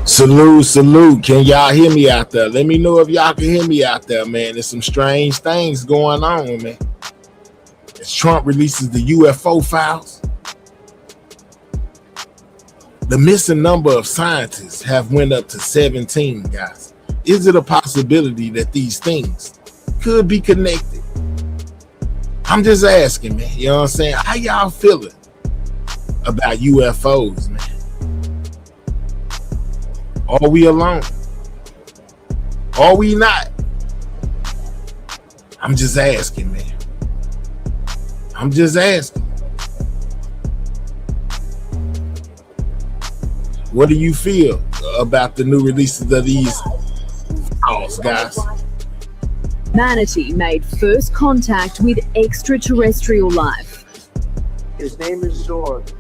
Salute, salute. Can y'all hear me out there? Let me know if y'all can hear me out there, man. There's some strange things going on, man. As Trump releases the UFO files, the missing number of scientists have went up to 17, guys. Is it a possibility that these things could be connected? I'm just asking, man. You know what I'm saying? How y'all feeling about UFOs, man? Are we alone? Are we not? I'm just asking, man. I'm just asking. What do you feel about the new releases of these files, guys? Humanity made first contact with extraterrestrial life. His name is Zorg.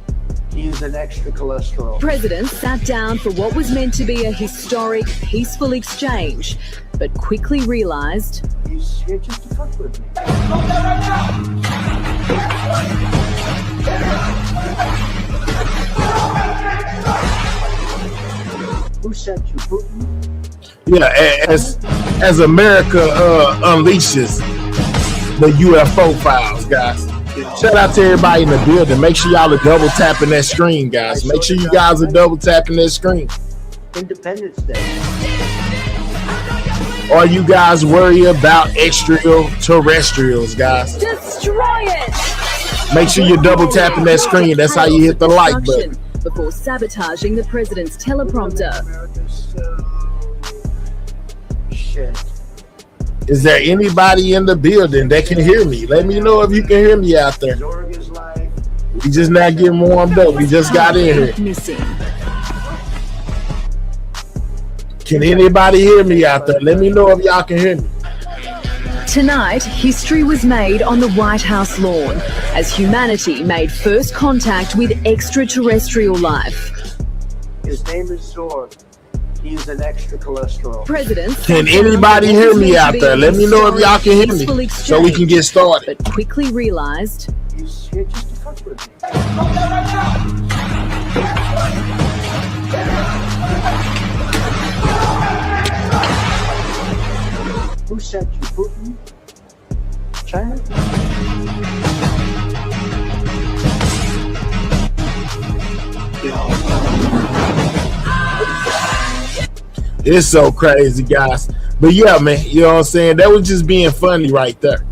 He is an extra cholesterol. President sat down for what was meant to be a historic, peaceful exchange, but quickly realized He's here just to fuck with me. Who sent you, Putin? Yeah, as America unleashes the UFO files, guys. Shout out to everybody in the building. Make sure y'all are double tapping that screen, guys. Make sure you guys are double tapping that screen. Independence Day. Are you guys worried about extraterrestrials, guys? destroy it! Make sure you're double tapping that screen. That's how you hit the like button. Before sabotaging the president's teleprompter. Shit. Is there anybody in the building that can hear me? Let me know if you can hear me out there. Zorg is live. We just not getting warmed up. We just got in here. Missing. Can anybody hear me out there? Let me know if y'all can hear me. Tonight, history was made on the White House lawn as humanity made first contact with extraterrestrial life. His name is Zorg. He's an extra cholesterol. President, Can anybody hear me out there? Let me know if y'all can hear me so we can get started. but quickly realized He's here just to fuck with me. Who sent you, Putin? China? It's so crazy, guys. But yeah, man, you know what I'm saying? That was just being funny right there.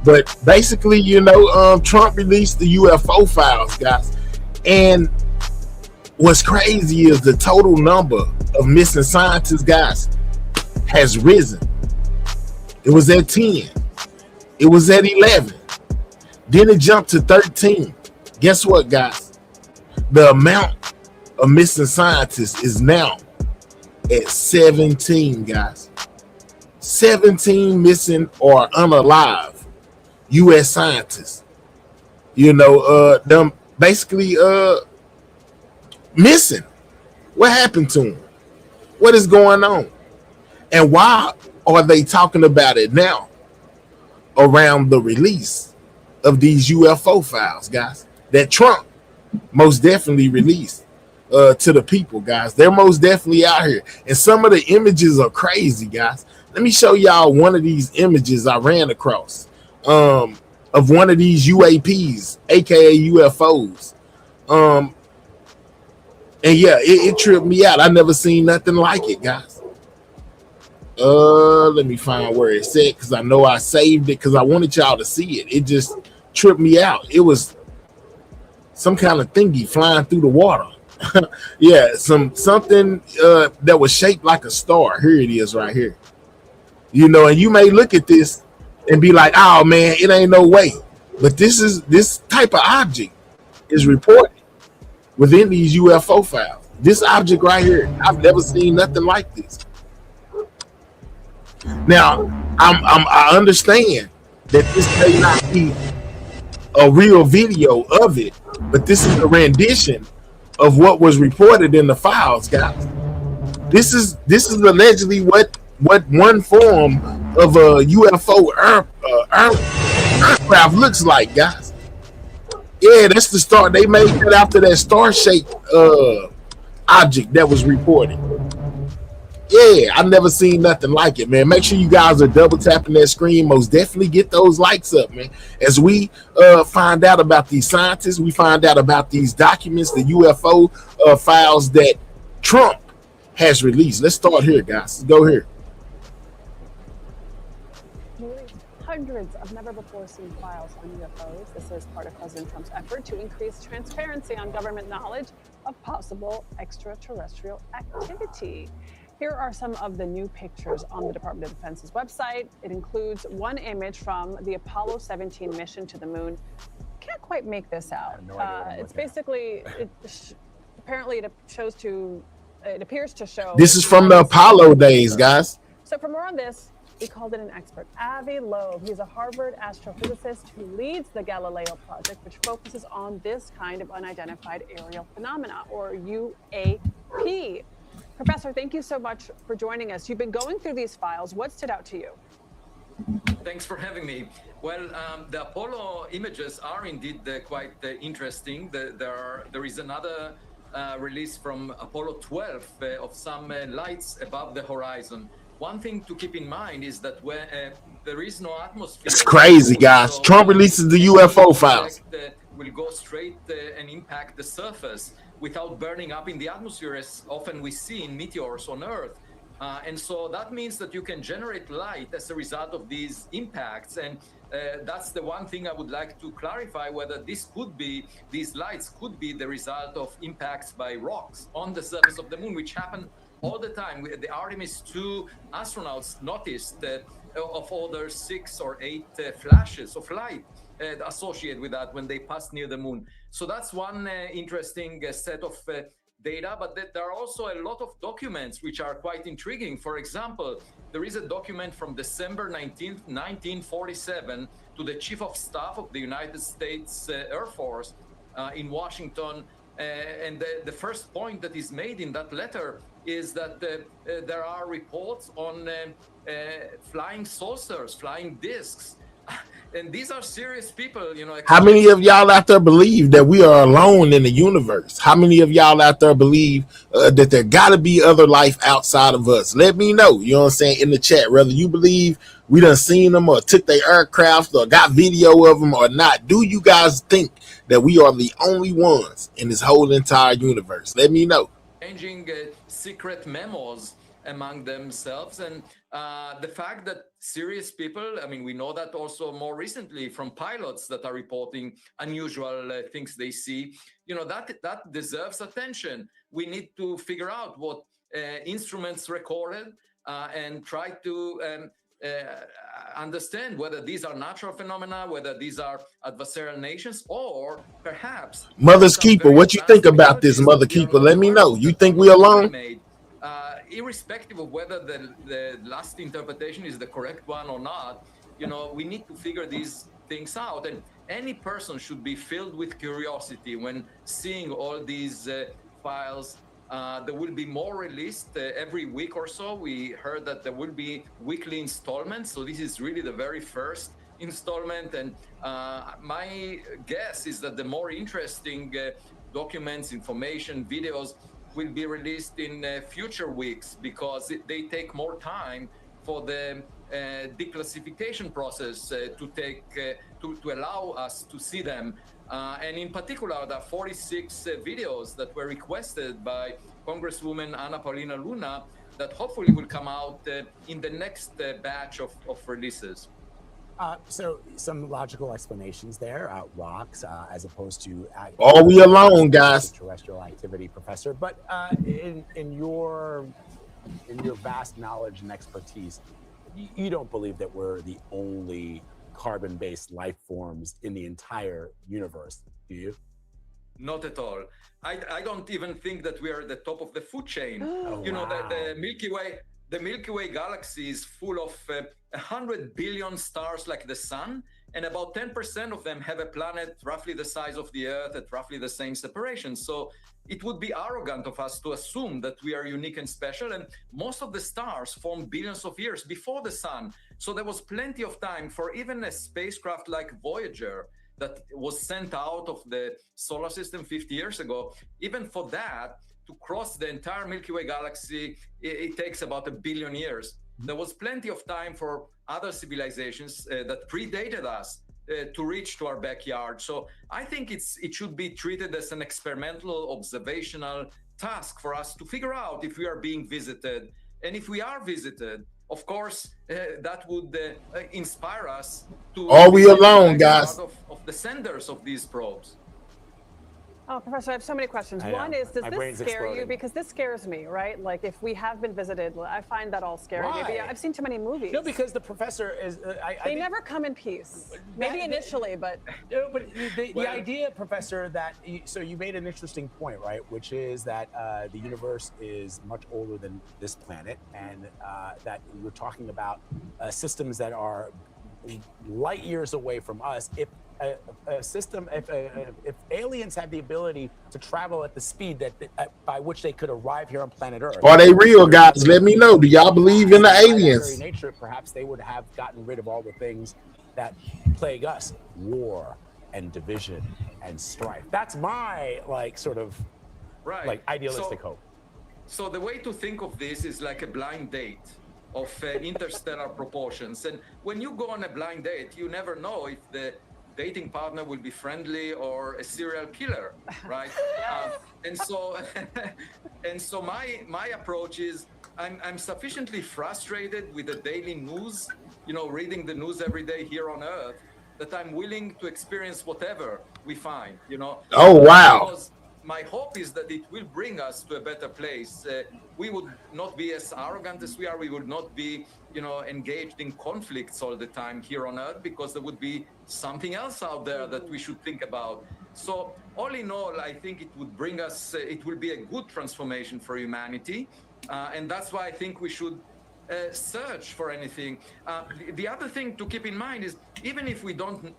But basically, you know, Trump released the UFO files, guys. And what's crazy is the total number of missing scientists, guys, has risen. It was at 10. It was at 11. Then it jumped to 13. Guess what, guys? The amount of missing scientists is now at 17, guys. 17 missing or unalive U.S. scientists. You know, them basically missing. What happened to them? What is going on? And why are they talking about it now around the release of these UFO files, guys, that Trump most definitely released to the people, guys? They're most definitely out here. And some of the images are crazy, guys. Let me show y'all one of these images I ran across of one of these UAPs, aka UFOs. And yeah, it tripped me out. I never seen nothing like it, guys. Let me find where it's at, because I know I saved it because I wanted y'all to see it. It just tripped me out. It was some kind of thingy flying through the water. Yeah, something that was shaped like a star. Here it is right here. You know, and you may look at this and be like, oh man, it ain't no way. But this type of object is reported within these UFO files. This object right here, I've never seen nothing like this. Now, I understand that this may not be a real video of it, but this is a rendition of what was reported in the files, guys. This is allegedly what one form of a UFO aircraft looks like, guys. Yeah, that's the star. They made that after that star-shaped object that was reported. Yeah, I've never seen nothing like it, man. Make sure you guys are double tapping that screen. Most definitely get those likes up, man. As we find out about these scientists, we find out about these documents, the UFO files that Trump has released. Let's start here, guys. Let's go here. Hundreds of never-before-seen files on UFOs. This is part of President Trump's effort to increase transparency on government knowledge of possible extraterrestrial activity. Here are some of the new pictures on the Department of Defense's website. It includes one image from the Apollo 17 mission to the moon. Can't quite make this out. It's basically, apparently it appears to show. This is from the Apollo days, guys. So for more on this, we called in an expert, Avi Loeb. He's a Harvard astrophysicist who leads the Galileo project, which focuses on this kind of unidentified aerial phenomena, or UAP. Professor, thank you so much for joining us. You've been going through these files. What stood out to you? Thanks for having me. Well, the Apollo images are indeed quite interesting. There is another release from Apollo 12 of some lights above the horizon. One thing to keep in mind is that when there is no atmosphere. It's crazy, guys. So Trump releases the UFO files. Will go straight and impact the surface without burning up in the atmosphere, as often we see in meteors on Earth. And so that means that you can generate light as a result of these impacts. And that's the one thing I would like to clarify, whether these lights could be the result of impacts by rocks on the surface of the moon, which happen all the time. The Artemis 2 astronauts noticed of order 6 or 8 flashes of light associated with that when they passed near the moon. So that's one interesting set of data, but there are also a lot of documents which are quite intriguing. For example, there is a document from December 19th, 1947 to the Chief of Staff of the United States Air Force in Washington. And the first point that is made in that letter is that there are reports on flying saucers, flying discs. And these are serious people, you know. How many of y'all out there believe that we are alone in the universe? How many of y'all out there believe that there got to be other life outside of us? Let me know, you know what I'm saying, in the chat, whether you believe we done seen them or took their aircraft or got video of them or not. Do you guys think that we are the only ones in this whole entire universe? Let me know. Changing secret memos among themselves, and the fact that serious people, I mean, we know that also more recently from pilots that are reporting unusual things they see, you know, that deserves attention. We need to figure out what instruments recorded and try to understand whether these are natural phenomena, whether these are adversarial nations, or perhaps Mother's Keeper. What you think about this, Mother Keeper? Let me know. You think we alone? Irrespective of whether the last interpretation is the correct one or not, you know, we need to figure these things out. And any person should be filled with curiosity when seeing all these files. There will be more released every week or so. We heard that there will be weekly installments. So this is really the very first installment. And my guess is that the more interesting documents, information, videos will be released in future weeks, because they take more time for the declassification process to allow us to see them. And in particular, the 46 videos that were requested by Congresswoman Anna Paulina Luna that hopefully will come out in the next batch of releases. So some logical explanations there, rocks as opposed to are we alone, guys? Terrestrial activity, Professor. But in your vast knowledge and expertise, you don't believe that we're the only carbon-based life forms in the entire universe, do you? Not at all. I don't even think that we are at the top of the food chain. Oh, you know, wow. the Milky Way galaxy is full of 100 billion stars like the sun, and about 10% of them have a planet roughly the size of the Earth at roughly the same separation. So it would be arrogant of us to assume that we are unique and special. And most of the stars formed billions of years before the sun. So there was plenty of time for even a spacecraft like Voyager that was sent out of the solar system 50 years ago. Even for that, to cross the entire Milky Way galaxy, it takes about 1 billion years. There was plenty of time for other civilizations that predated us to reach to our backyard. So I think it should be treated as an experimental, observational task for us to figure out if we are being visited. And if we are visited, of course, that would inspire us to... Are we alone, guys? Of the senders of these probes. Oh, Professor, I have so many questions. One is, does this scare you? Because this scares me, right? Like, if we have been visited, I find that all scary. Why? Maybe I've seen too many movies. No, because the professor is... they never come in peace. Maybe initially, but... No, but the idea, Professor, that... So you made an interesting point, right? Which is that the universe is much older than this planet, and that we're talking about systems that are light years away from us. If aliens had the ability to travel at the speed by which they could arrive here on planet Earth, are they real, guys? Let me know. Do y'all believe in the aliens? Nature, perhaps they would have gotten rid of all the things that plague us: war and division and strife. That's my idealistic hope. So the way to think of this is like a blind date of interstellar proportions. And when you go on a blind date, you never know if the dating partner will be friendly or a serial killer, right? And so my approach is I'm sufficiently frustrated with the daily news, reading the news every day here on Earth, that I'm willing to experience whatever we find, Oh, wow. Because my hope is that it will bring us to a better place. We would not be as arrogant as we are. We would not be, engaged in conflicts all the time here on Earth, because there would be something else out there that we should think about. So all in all, I think it would bring us, it will be a good transformation for humanity. And that's why I think we should search for anything. The other thing to keep in mind is, even if we don't,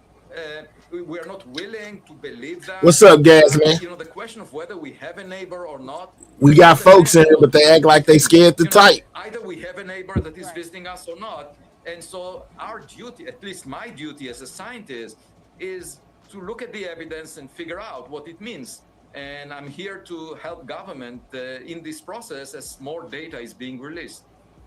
we are not willing to believe that. What's up, Gaz, man? The question of whether we have a neighbor or not. We got folks in here, but they act like they scared to type. Either we have a neighbor that is visiting us or not. And so our duty, at least my duty as a scientist, is to look at the evidence and figure out what it means. And I'm here to help government in this process as more data is being released.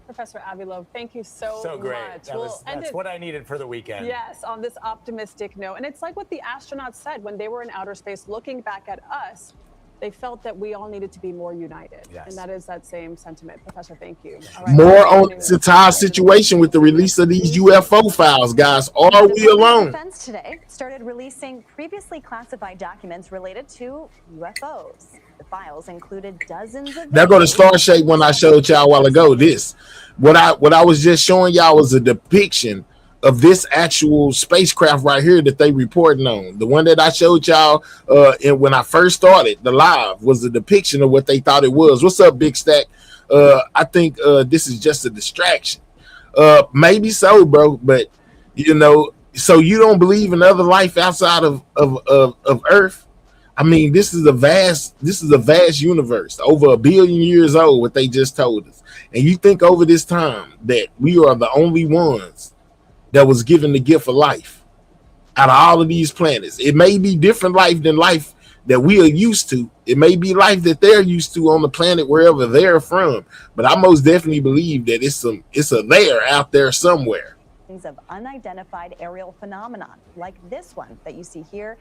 Professor Avilov, thank you so great. much. That's what I needed for the weekend. Yes, on this optimistic note. And it's like what the astronauts said when they were in outer space, looking back at us, they felt that we all needed to be more united. Yes. And that is that same sentiment. Professor, thank you. More on this entire situation with the release of these UFO files, guys. Are we alone? Defense today started releasing previously classified documents related to UFOs. The files included dozens of... They're going to star shape when I showed y'all a while ago. What I was just showing y'all was a depiction of this actual spacecraft right here that they reporting on. The one that I showed y'all and when I first started the live was a depiction of what they thought it was. What's up, Big Stack? I think this is just a distraction. Maybe so, bro, but so you don't believe in other life outside of Earth? I mean, this is a vast universe, over 1 billion years old, what they just told us. And you think over this time that we are the only ones that was given the gift of life out of all of these planets. It may be different life than life that we are used to. It may be life that they're used to on the planet wherever they're from. But I most definitely believe that it's a there out there somewhere. Of unidentified aerial phenomenon, like this one that you see here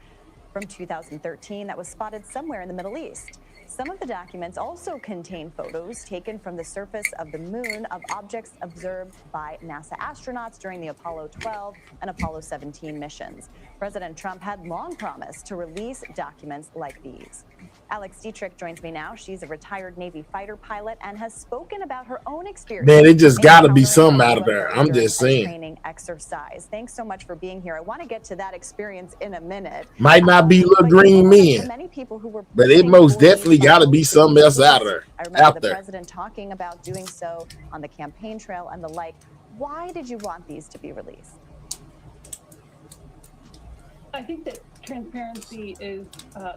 from 2013 that was spotted somewhere in the Middle East. Some of the documents also contain photos taken from the surface of the moon of objects observed by NASA astronauts during the Apollo 12 and Apollo 17 missions. President Trump had long promised to release documents like these. Alex Dietrich joins me now. She's a retired Navy fighter pilot and has spoken about her own experience. Man, it just got to be something out of there. I'm just saying. Training exercise. Thanks so much for being here. I want to get to that experience in a minute. Might not be little green men, many people who were, but it most definitely got to be something else out there. I remember the president talking about doing so on the campaign trail and the like. Why did you want these to be released? I think that transparency is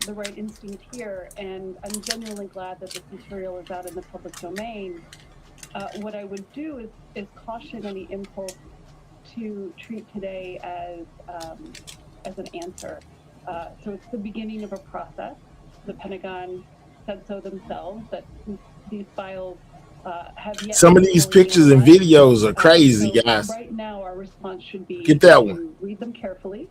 the right instinct here, and I'm genuinely glad that this material is out in the public domain. What I would do is caution any impulse to treat today as an answer. So it's the beginning of a process. The Pentagon said so themselves, that these files have yet Some of to be these fully pictures and analyzed. videos are crazy, So guys. right now, our response should be Get that to one. read them carefully.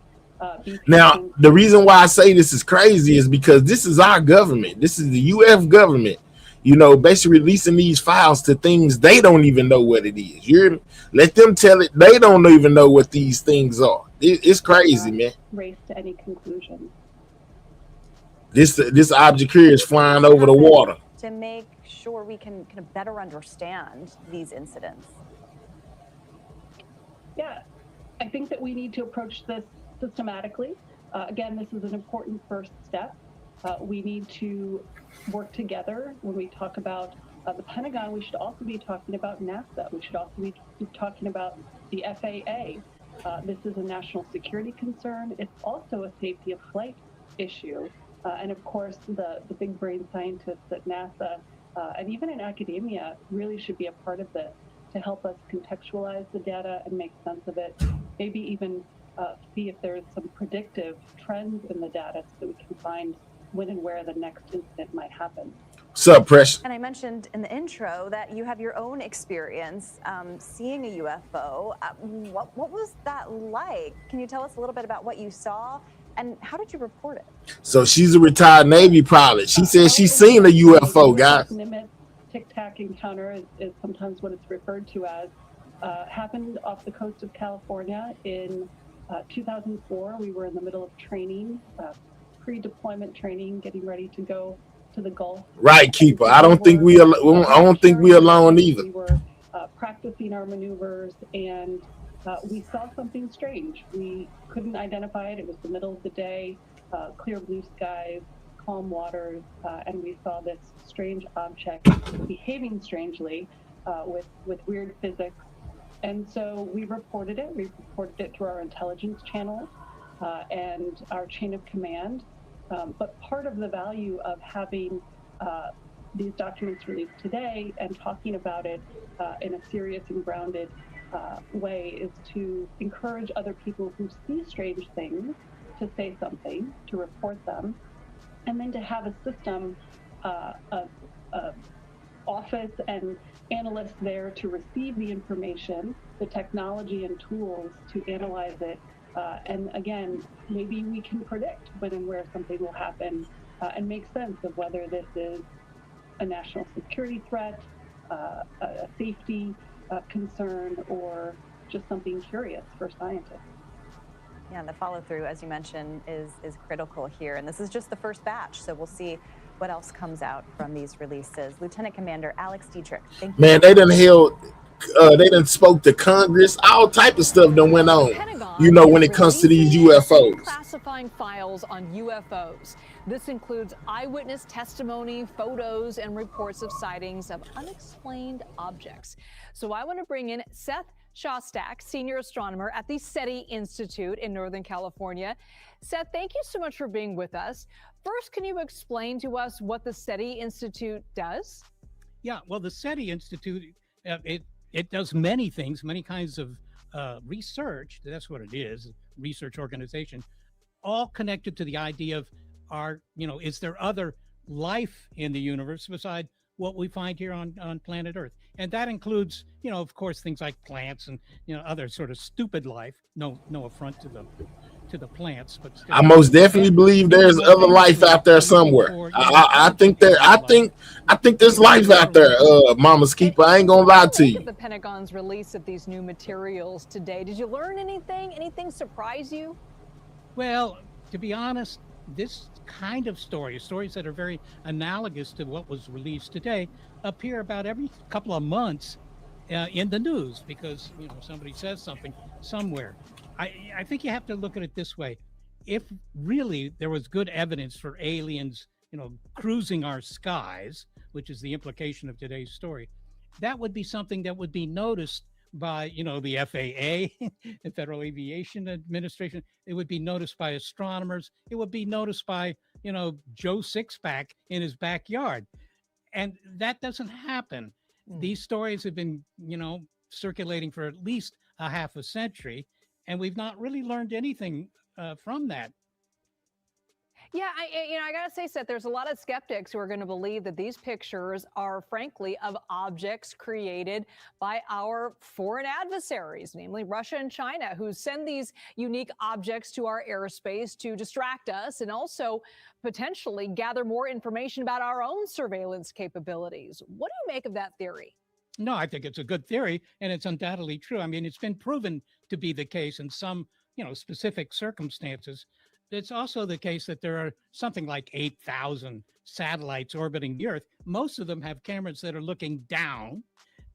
Be Now, patient. the reason why I say this is crazy is because this is our government. This is the UF government, basically releasing these files to things they don't even know what it is. You let them tell it. They don't even know what these things are. It's crazy, man. Race to any conclusion. This object here is flying over the water. To make sure we can kind of better understand these incidents. Yeah, I think that we need to approach this systematically. Again, this is an important first step. We need to work together. When we talk about the Pentagon, we should also be talking about NASA. We should also be talking about the FAA. This is a national security concern. It's also a safety of flight issue. And of course, the big brain scientists at NASA and even in academia really should be a part of this to help us contextualize the data and make sense of it. Maybe even see if there's some predictive trends in the data so that we can find when and where the next incident might happen. What's up, Precious? And I mentioned in the intro that you have your own experience seeing a UFO. What was that like? Can you tell us a little bit about what you saw and how did you report it? So she's a retired Navy pilot. She says she's seen a UFO, guys. Nimitz tic-tac encounter is sometimes what it's referred to as. Happened off the coast of California in 2004. We were in the middle of training, pre-deployment training, getting ready to go to the Gulf. Right, Keeper. I don't think we alone either. We were practicing our maneuvers, and we saw something strange. We couldn't identify it. It was the middle of the day, clear blue skies, calm waters, and we saw this strange object behaving strangely with weird physics. And so we reported it. We reported it through our intelligence channels and our chain of command. But part of the value of having these documents released today and talking about it in a serious and grounded way is to encourage other people who see strange things to say something, to report them, and then to have a system, office and analysts there to receive the information, the technology and tools to analyze it. And again, maybe we can predict when and where something will happen and make sense of whether this is a national security threat, a safety concern, or just something curious for scientists. Yeah, and the follow-through, as you mentioned, is critical here. And this is just the first batch, so we'll see what else comes out from these releases. Lieutenant Commander Alex Dietrich, thank you. Man, they done spoke to Congress. All type of stuff done went on, when it comes to these UFOs. Classifying files on UFOs. This includes eyewitness testimony, photos, and reports of sightings of unexplained objects. So I want to bring in Seth Shostak, senior astronomer at the SETI Institute in Northern California. Seth, thank you so much for being with us. First, can you explain to us what the SETI Institute does? Yeah, well, the SETI Institute, it does many things, many kinds of research. That's what it is, research organization, all connected to the idea of is there other life in the universe beside what we find here on planet Earth? And that includes, of course, things like plants and, other sort of stupid life. No affront to the plants, but still. I most definitely believe there's other life out there somewhere. I think there's life out there, Mama's Keeper. I ain't gonna lie to you. The Pentagon's release of these new materials today. Did you learn anything? Anything surprise you? Well, to be honest, this kind of stories that are very analogous to what was released today, appear about every couple of months in the news because somebody says something somewhere. I think you have to look at it this way. If really there was good evidence for aliens, cruising our skies, which is the implication of today's story, that would be something that would be noticed by, the FAA, the Federal Aviation Administration. It would be noticed by astronomers. It would be noticed by, Joe Sixpack in his backyard. And that doesn't happen. These stories have been, circulating for at least a half a century, and we've not really learned anything from that. Yeah, I gotta say, Seth, there's a lot of skeptics who are going to believe that these pictures are, frankly, of objects created by our foreign adversaries, namely Russia and China, who send these unique objects to our airspace to distract us and also potentially gather more information about our own surveillance capabilities. What do you make of that theory? No, I think it's a good theory, and it's undoubtedly true. I mean, it's been proven to be the case in some, specific circumstances. It's also the case that there are something like 8,000 satellites orbiting the Earth. Most of them have cameras that are looking down,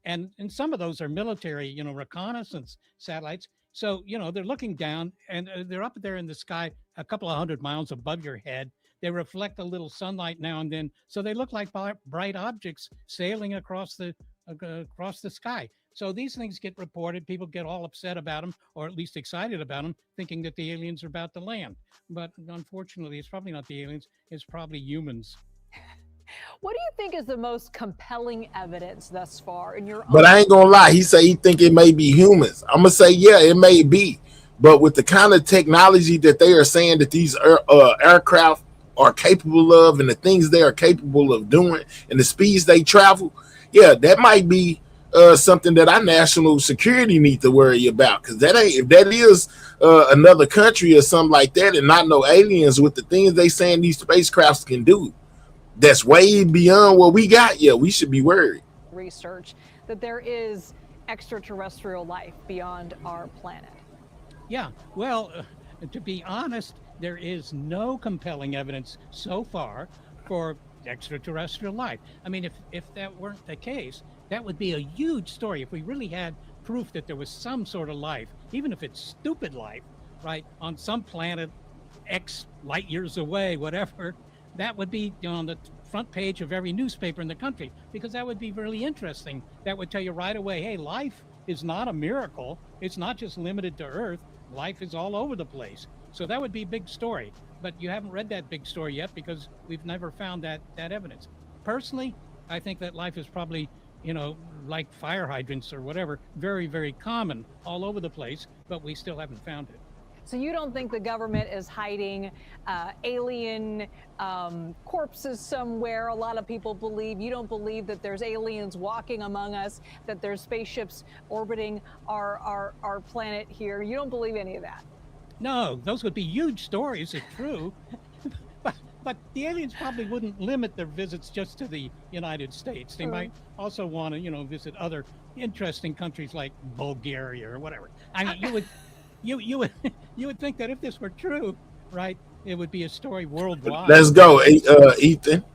and some of those are military, reconnaissance satellites. So, they're looking down, and they're up there in the sky a couple of 100 miles above your head. They reflect a little sunlight now and then, so they look like bright objects sailing across the sky. So these things get reported. People get all upset about them, or at least excited about them, thinking that the aliens are about to land. But unfortunately, it's probably not the aliens. It's probably humans. What do you think is the most compelling evidence thus far in your own? But I ain't gonna lie. He say he think it may be humans. I'm gonna say, yeah, it may be. But with the kind of technology that they are saying that these aircraft are capable of, and the things they are capable of doing, and the speeds they travel, yeah, that might be something that our national security need to worry about. Because if that is another country or something like that, and not no aliens, with the things they saying these spacecrafts can do, that's way beyond what we got. Yeah, we should be worried. Research that there is extraterrestrial life beyond our planet. Yeah, well, to be honest, there is no compelling evidence so far for extraterrestrial life. I mean, if that weren't the case, that would be a huge story. If we really had proof that there was some sort of life, even if it's stupid life, right, on some planet X light years away, whatever, that would be on the front page of every newspaper in the country, because that would be really interesting. That would tell you right away, hey, life is not a miracle. It's not just limited to Earth. Life is all over the place. So that would be a big story. But you haven't read that big story yet because we've never found that evidence. Personally, I think that life is probably, like fire hydrants or whatever, very, very common all over the place, but we still haven't found it. So you don't think the government is hiding alien corpses somewhere? A lot of people believe. You don't believe that there's aliens walking among us, that there's spaceships orbiting our planet here. You don't believe any of that? No, those would be huge stories if true. But the aliens probably wouldn't limit their visits just to the United States. They might also want to, visit other interesting countries like Bulgaria or whatever. I mean, you would think that if this were true, right, it would be a story worldwide. Let's go, Ethan.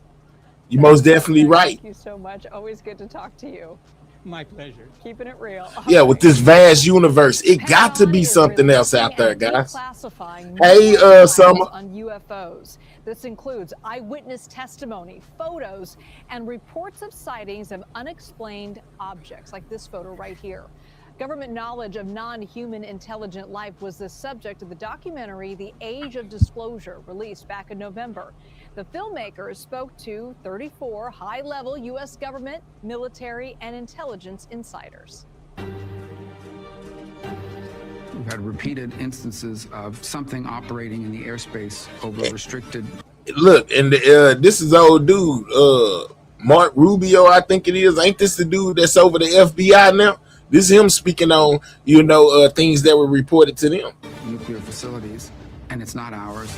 You're most definitely right. Thank you so much. Always good to talk to you. My pleasure. Keeping it real. Yeah, with this vast universe, it got to be something else out there, guys. Hey, Summer. On UFOs. This includes eyewitness testimony, photos, and reports of sightings of unexplained objects, like this photo right here. Government knowledge of non-human intelligent life was the subject of the documentary The Age of Disclosure, released back in November. The filmmakers spoke to 34 high-level U.S. government, military, and intelligence insiders. We've had repeated instances of something operating in the airspace over restricted. Look, and this is old dude, Mark Rubio, I think it is. Ain't this the dude that's over the FBI now? This is him speaking on, things that were reported to them. Nuclear facilities, and it's not ours.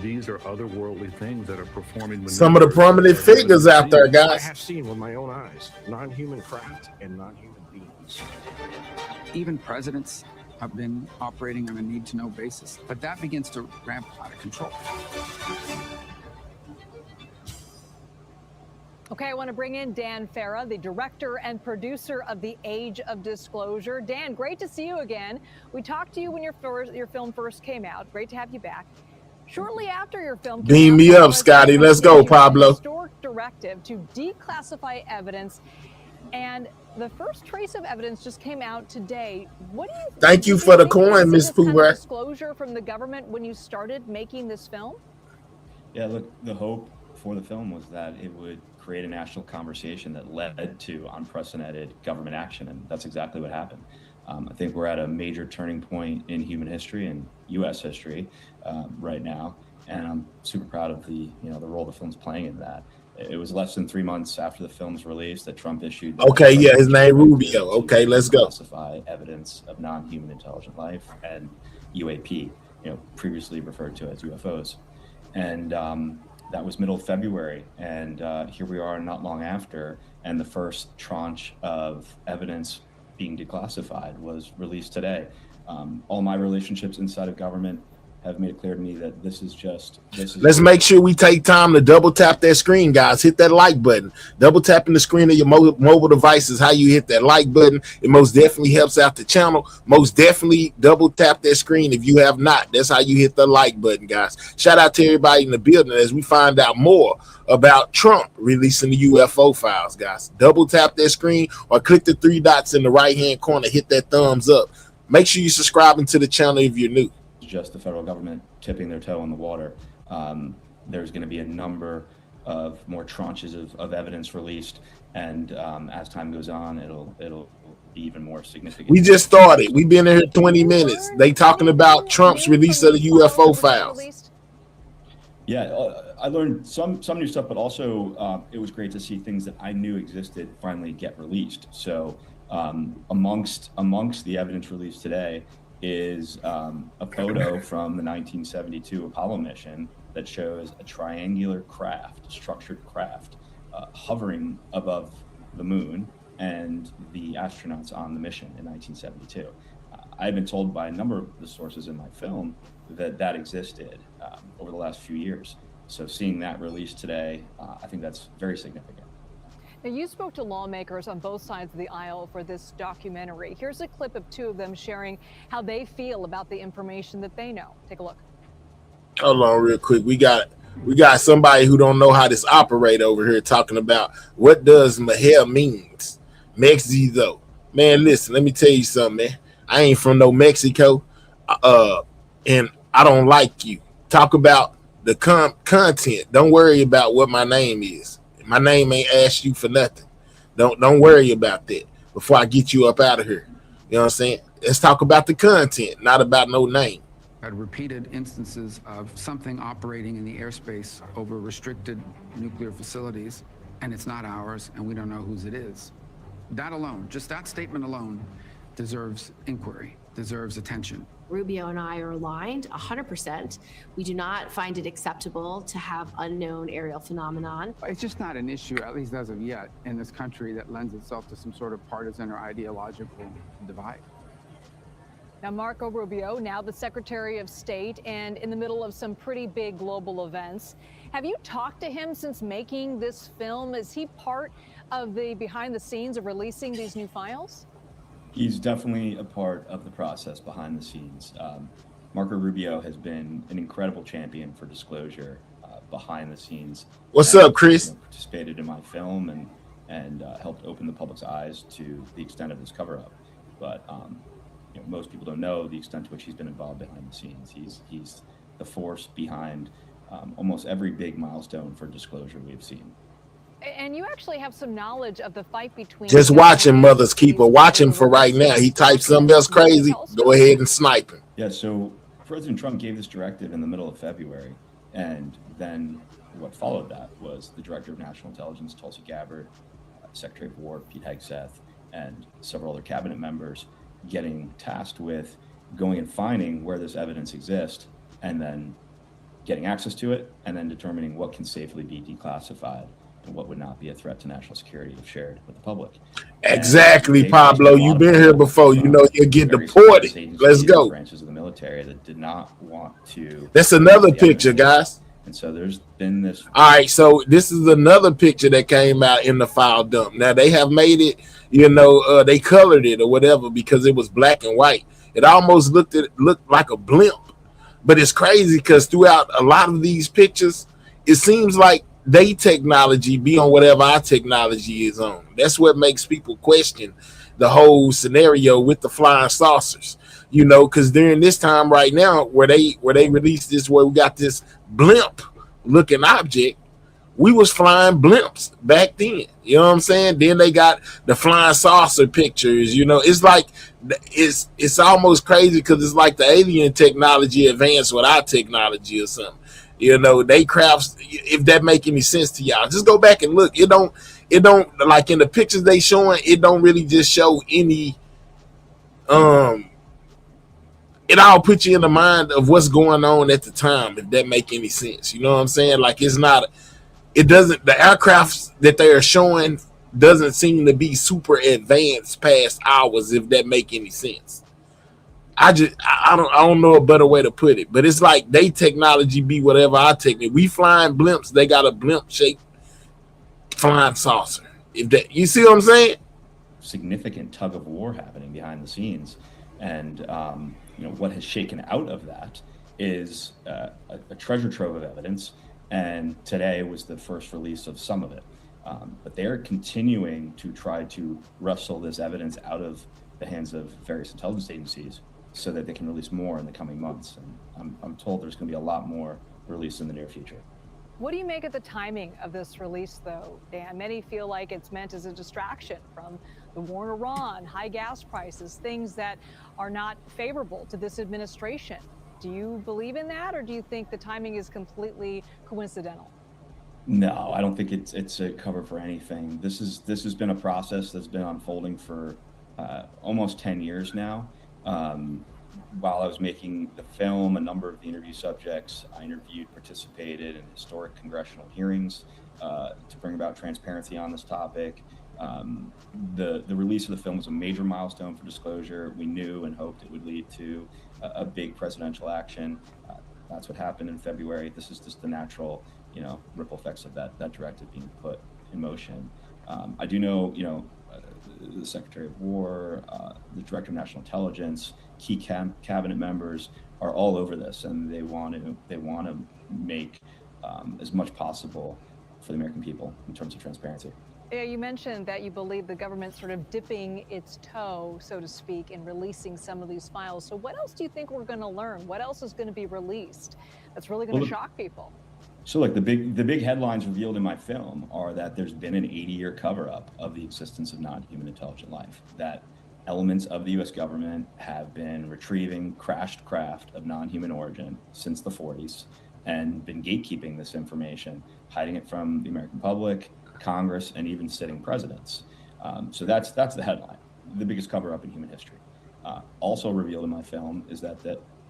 These are otherworldly things that are performing. Some of the prominent figures out there, guys. I have seen with my own eyes non-human craft and non-human beings. Even presidents have been operating on a need-to-know basis, but that begins to ramp out of control. Okay, I want to bring in Dan Farah, the director and producer of The Age of Disclosure. Dan, great to see you again. We talked to you when your film first came out. Great to have you back. Shortly after your film came beam out, me up, Scotty. Let's go, Pablo. Historic directive to declassify evidence, and the first trace of evidence just came out today. What do you think? Thank you for the coin, Miss Pooh. Disclosure from the government when you started making this film? Yeah, look, the hope for the film was that it would create a national conversation that led to unprecedented government action, and that's exactly what happened. I think we're at a major turning point in human history and U.S. history right now, and I'm super proud of the role the film's playing in that. It was less than 3 months after the film's release that Trump issued. Okay, yeah, his name Rubio. Okay, let's go. Classify evidence of non-human intelligent life and UAP, previously referred to as UFOs, and that was middle of February, and here we are not long after, and the first tranche of evidence being declassified was released today. All my relationships inside of government have made it clear to me that this is. Let's make sure we take time to double tap that screen, guys. Hit that like button. Double tapping the screen of your mobile device is how you hit that like button. It most definitely helps out the channel. Most definitely double tap that screen if you have not. That's how you hit the like button, guys. Shout out to everybody in the building as we find out more about Trump releasing the UFO files, guys. Double tap that screen or click the 3 dots in the right hand corner. Hit that thumbs up. Make sure you're subscribing to the channel if you're new. Just the federal government tipping their toe in the water. There's going to be a number of more tranches of evidence released, and as time goes on, it'll be even more significant. We just started. We've been here 20 minutes. They talking about Trump's release of the UFO files. Yeah, I learned some new stuff, but also it was great to see things that I knew existed finally get released. So amongst the evidence released today is a photo from the 1972 Apollo mission that shows a triangular craft, structured craft, hovering above the moon and the astronauts on the mission in 1972. I've been told by a number of the sources in my film that existed over the last few years. So seeing that released today, I think that's very significant. Now, you spoke to lawmakers on both sides of the aisle for this documentary. Here's a clip of 2 of them sharing how they feel about the information that they know. Take a look. Hold on real quick. We got somebody who don't know how this operate over here talking about what does Mahel means. Mexi though. Man, listen, let me tell you something, man. I ain't from no Mexico. And I don't like you. Talk about the content. Don't worry about what my name is. My name ain't asked you for nothing. Don't worry about that before I get you up out of here. You know what I'm saying? Let's talk about the content, not about no name. Had repeated instances of something operating in the airspace over restricted nuclear facilities, and it's not ours, and we don't know whose it is. That alone, just that statement alone, deserves inquiry, deserves attention. Rubio and I are aligned 100%. We do not find it acceptable to have unknown aerial phenomenon. It's just not an issue, at least as of yet, in this country that lends itself to some sort of partisan or ideological divide. Now, Marco Rubio, now the Secretary of State, and in the middle of some pretty big global events. Have you talked to him since making this film? Is he part of the behind the scenes of releasing these new files? He's definitely a part of the process behind the scenes. Marco Rubio has been an incredible champion for disclosure behind the scenes. What's up, Chris? Participated in my film and helped open the public's eyes to the extent of this cover-up. But most people don't know the extent to which he's been involved behind the scenes. He's the force behind almost every big milestone for disclosure we've seen. And you actually have some knowledge of the fight between... Just watch him, Mother's Keeper. Watch him for right now. He types something else crazy, go ahead and snipe him. Yeah, so President Trump gave this directive in the middle of February, and then what followed that was the Director of National Intelligence, Tulsi Gabbard, Secretary of War, Pete Hegseth, and several other cabinet members getting tasked with going and finding where this evidence exists, and then getting access to it, and then determining what can safely be declassified and what would not be a threat to national security if shared with the public. Exactly, Pablo. You've been here before. You know you'll get deported. Let's go. Branches of the military that did not want to. That's another picture, guys. And so there's been this. All right, so this is another picture that came out in the file dump. Now they have made it, they colored it or whatever because it was black and white. It almost looked like a blimp, but it's crazy because throughout a lot of these pictures, it seems like they technology be on whatever our technology is on. That's what makes people question the whole scenario with the flying saucers, because during this time right now where they released this, where we got this blimp looking object, we was flying blimps back then. You know what I'm saying? Then they got the flying saucer pictures. You know, it's like it's almost crazy because it's like the alien technology advanced with our technology or something. You know, they crafts. If that make any sense to y'all, just go back and look. It don't like in the pictures they showing. It don't really just show any. It all puts you in the mind of what's going on at the time. If that make any sense, you know what I'm saying? Like it's not. It doesn't. The aircrafts that they are showing doesn't seem to be super advanced past ours. If that make any sense. I don't know a better way to put it, but it's like they technology be whatever our technology. We flying blimps, they got a blimp shaped flying saucer. If that, you see what I'm saying? Significant tug of war happening behind the scenes, and you know what has shaken out of that is a treasure trove of evidence. And today was the first release of some of it, but they're continuing to try to wrestle this evidence out of the hands of various intelligence agencies, so that they can release more in the coming months. And I'm told there's going to be a lot more released in the near future. What do you make of the timing of this release, though, Dan? Many feel like it's meant as a distraction from the war in Iran, high gas prices, things that are not favorable to this administration. Do you believe in that, or do you think the timing is completely coincidental? No, I don't think it's a cover for anything. This has been a process that's been unfolding for almost 10 years now. While I was making the film, a number of the interview subjects I interviewed participated in historic congressional hearings to bring about transparency on this topic. The release of the film was a major milestone for disclosure. We knew and hoped it would lead to a big presidential action. That's what happened in February. This is just the natural, ripple effects of that directive being put in motion. I do know, the Secretary of War, the Director of National Intelligence, key cabinet members are all over this, and they want to make as much possible for the American people in terms of transparency. Yeah, you mentioned that you believe the government's sort of dipping its toe, so to speak, in releasing some of these files. So what else do you think we're going to learn? What else is going to be released that's really going to shock people? So look, the big headlines revealed in my film are that there's been an 80-year cover-up of the existence of non-human intelligent life, that elements of the U.S. government have been retrieving crashed craft of non-human origin since the 40s and been gatekeeping this information, hiding it from the American public, Congress, and even sitting presidents. So that's the headline, the biggest cover-up in human history. Also revealed in my film is that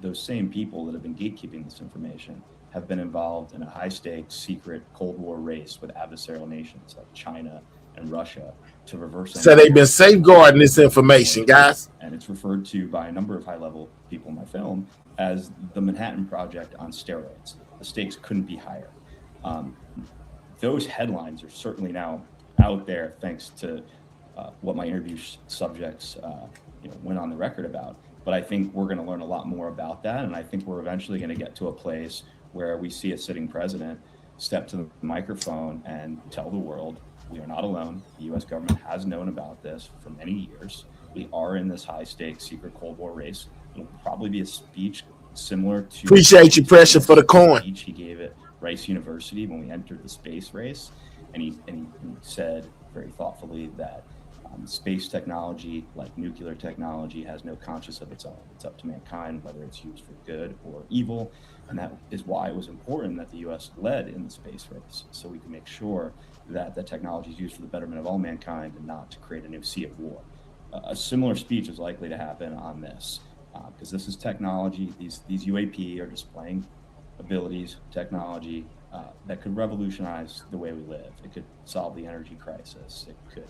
those same people that have been gatekeeping this information have been involved in a high-stakes, secret Cold War race with adversarial nations like China and Russia to reverse. So they've been safeguarding this information, guys. And it's referred to by a number of high-level people in my film as the Manhattan Project on steroids. The stakes couldn't be higher. Those headlines are certainly now out there thanks to what my interview subjects went on the record about. But I think we're going to learn a lot more about that, and I think we're eventually going to get to a place where we see a sitting president step to the microphone and tell the world, we are not alone. The U.S. government has known about this for many years. We are in this high-stakes secret Cold War race. It'll probably be a speech similar to... Appreciate your pressure for the coin. Speech he gave at Rice University when we entered the space race. And he said very thoughtfully that space technology, like nuclear technology, has no conscience of its own. It's up to mankind whether it's used for good or evil. And that is why it was important that the U.S. led in the space race, so we can make sure that the technology is used for the betterment of all mankind and not to create a new sea of war. A similar speech is likely to happen on this, because this is technology. These UAP are displaying abilities, technology that could revolutionize the way we live. It could solve the energy crisis. It could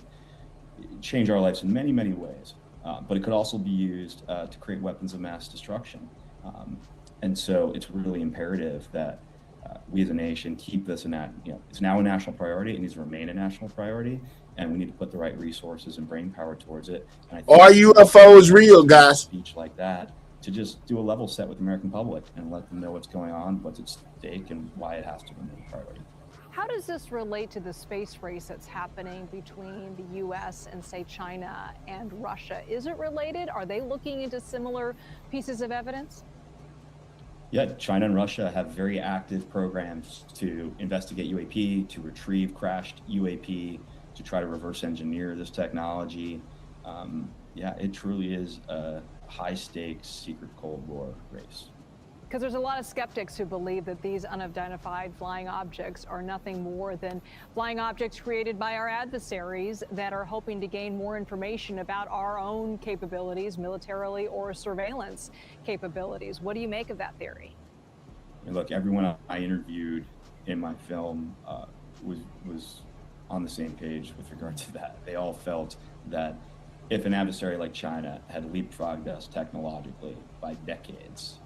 change our lives in many, many ways. But it could also be used to create weapons of mass destruction. And so it's really imperative that we as a nation keep this in that, it's now a national priority. It needs to remain a national priority. And we need to put the right resources and brain power towards it. And I think are UFOs real, guys? A speech like that to just do a level set with the American public and let them know what's going on, what's at stake, and why it has to remain a priority. How does this relate to the space race that's happening between the U.S. and, say, China and Russia? Is it related? Are they looking into similar pieces of evidence? Yeah, China and Russia have very active programs to investigate UAP, to retrieve crashed UAP, to try to reverse engineer this technology. Yeah, it truly is a high stakes secret Cold War race. Because there's a lot of skeptics who believe that these unidentified flying objects are nothing more than flying objects created by our adversaries that are hoping to gain more information about our own capabilities, militarily or surveillance capabilities. What do you make of that theory? And look, everyone I interviewed in my film was on the same page with regard to that. They all felt that if an adversary like China had leapfrogged us technologically by decades,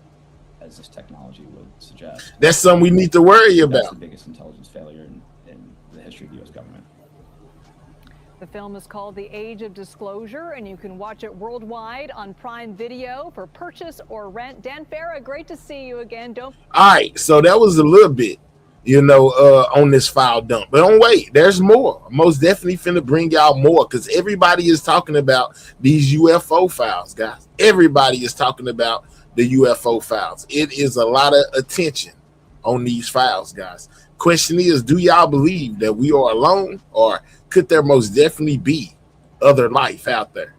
as this technology would suggest, that's something we need to worry about. That's the biggest intelligence failure in the history of the U.S. government. The film is called The Age of Disclosure, and you can watch it worldwide on Prime Video for purchase or rent. Dan Farah, great to see you again. All right, so that was a little bit, on this file dump. But don't wait, there's more. I'm most definitely finna bring y'all more because everybody is talking about these UFO files, guys. Everybody is talking about the UFO files. It is a lot of attention on these files, guys. Question is, do y'all believe that we are alone, or could there most definitely be other life out there?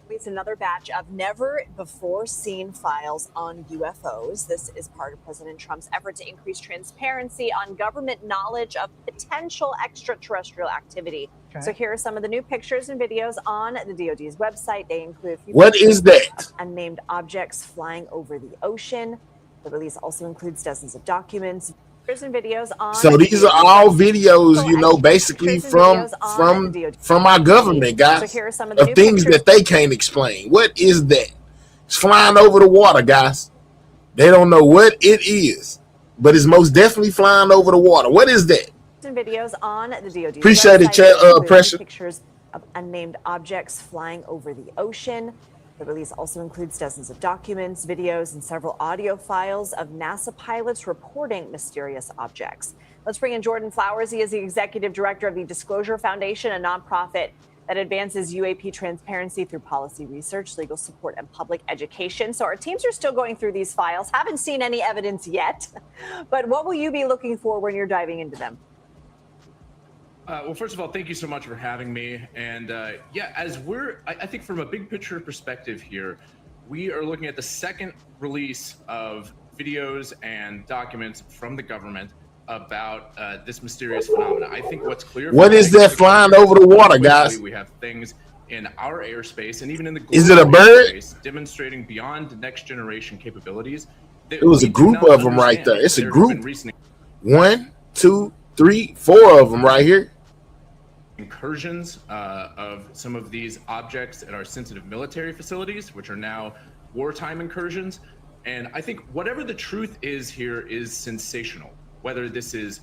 It's another batch of never before seen files on UFOs. This is part of President Trump's effort to increase transparency on government knowledge of potential extraterrestrial activity. Okay. So here are some of the new pictures and videos on the DoD's website. They include what is that? Unnamed objects flying over the ocean. The release also includes dozens of documents, and videos on. So these are all videos, basically from our government, guys, so here are some of things that they can't explain. What is that? It's flying over the water, guys. They don't know what it is, but it's most definitely flying over the water. What is that? And videos on the DoD. Appreciate it, Pressure. Pictures of unnamed objects flying over the ocean. The release also includes dozens of documents, videos, and several audio files of NASA pilots reporting mysterious objects. Let's bring in Jordan Flowers. He is the executive director of the Disclosure Foundation, a nonprofit that advances UAP transparency through policy research, legal support, and public education. So our teams are still going through these files. Haven't seen any evidence yet, but what will you be looking for when you're diving into them? Well, first of all, thank you so much for having me. And I think from a big picture perspective here, we are looking at the second release of videos and documents from the government about this mysterious phenomena. I think what's clear. What is that flying over the water, guys? We have things in our airspace and even in the global is it a bird? Airspace demonstrating beyond next generation capabilities. It was a group of them right there. It's a group. 1, 2, 3, 4 of them right here. Incursions of some of these objects at our sensitive military facilities, which are now wartime incursions. And I think whatever the truth is here is sensational, whether this is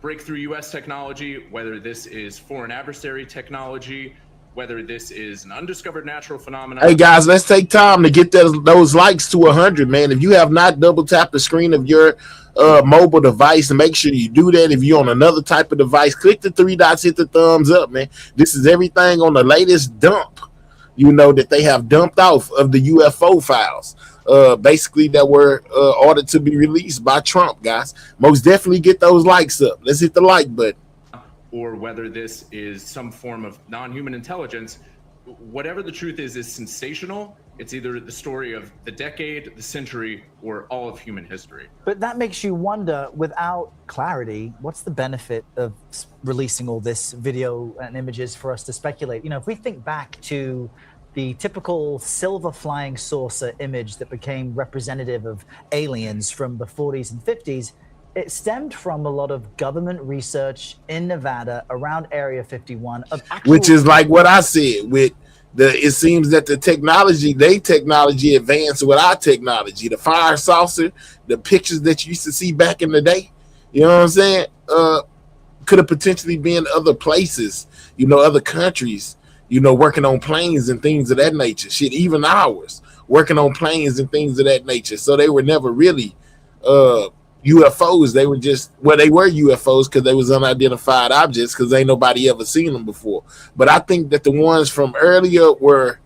breakthrough U.S. technology, whether this is foreign adversary technology, whether this is an undiscovered natural phenomenon. Hey guys, let's take time to get those likes to 100, man. If you have not double tapped the screen of your mobile device, and make sure you do that. If you're on another type of device, click the 3 dots, hit the thumbs up, man. This is everything on the latest dump, that they have dumped off of the UFO files, basically that were ordered to be released by Trump, guys. Most definitely get those likes up. Let's hit the like button. Or whether this is some form of non-human intelligence, whatever the truth is sensational. It's either the story of the decade, the century, or all of human history. But that makes you wonder, without clarity, what's the benefit of releasing all this video and images for us to speculate? If we think back to the typical silver flying saucer image that became representative of aliens from the 40s and 50s, it stemmed from a lot of government research in Nevada around Area 51. Which is like what I said with it seems that the technology advanced with our technology. The fire saucer, the pictures that you used to see back in the day, you know what I'm saying? Could have potentially been other places, other countries, working on planes and things of that nature. Shit, even ours, working on planes and things of that nature. So they were never really UFOs. They were they were UFOs because they was unidentified objects because ain't nobody ever seen them before. But I think that the ones from earlier were,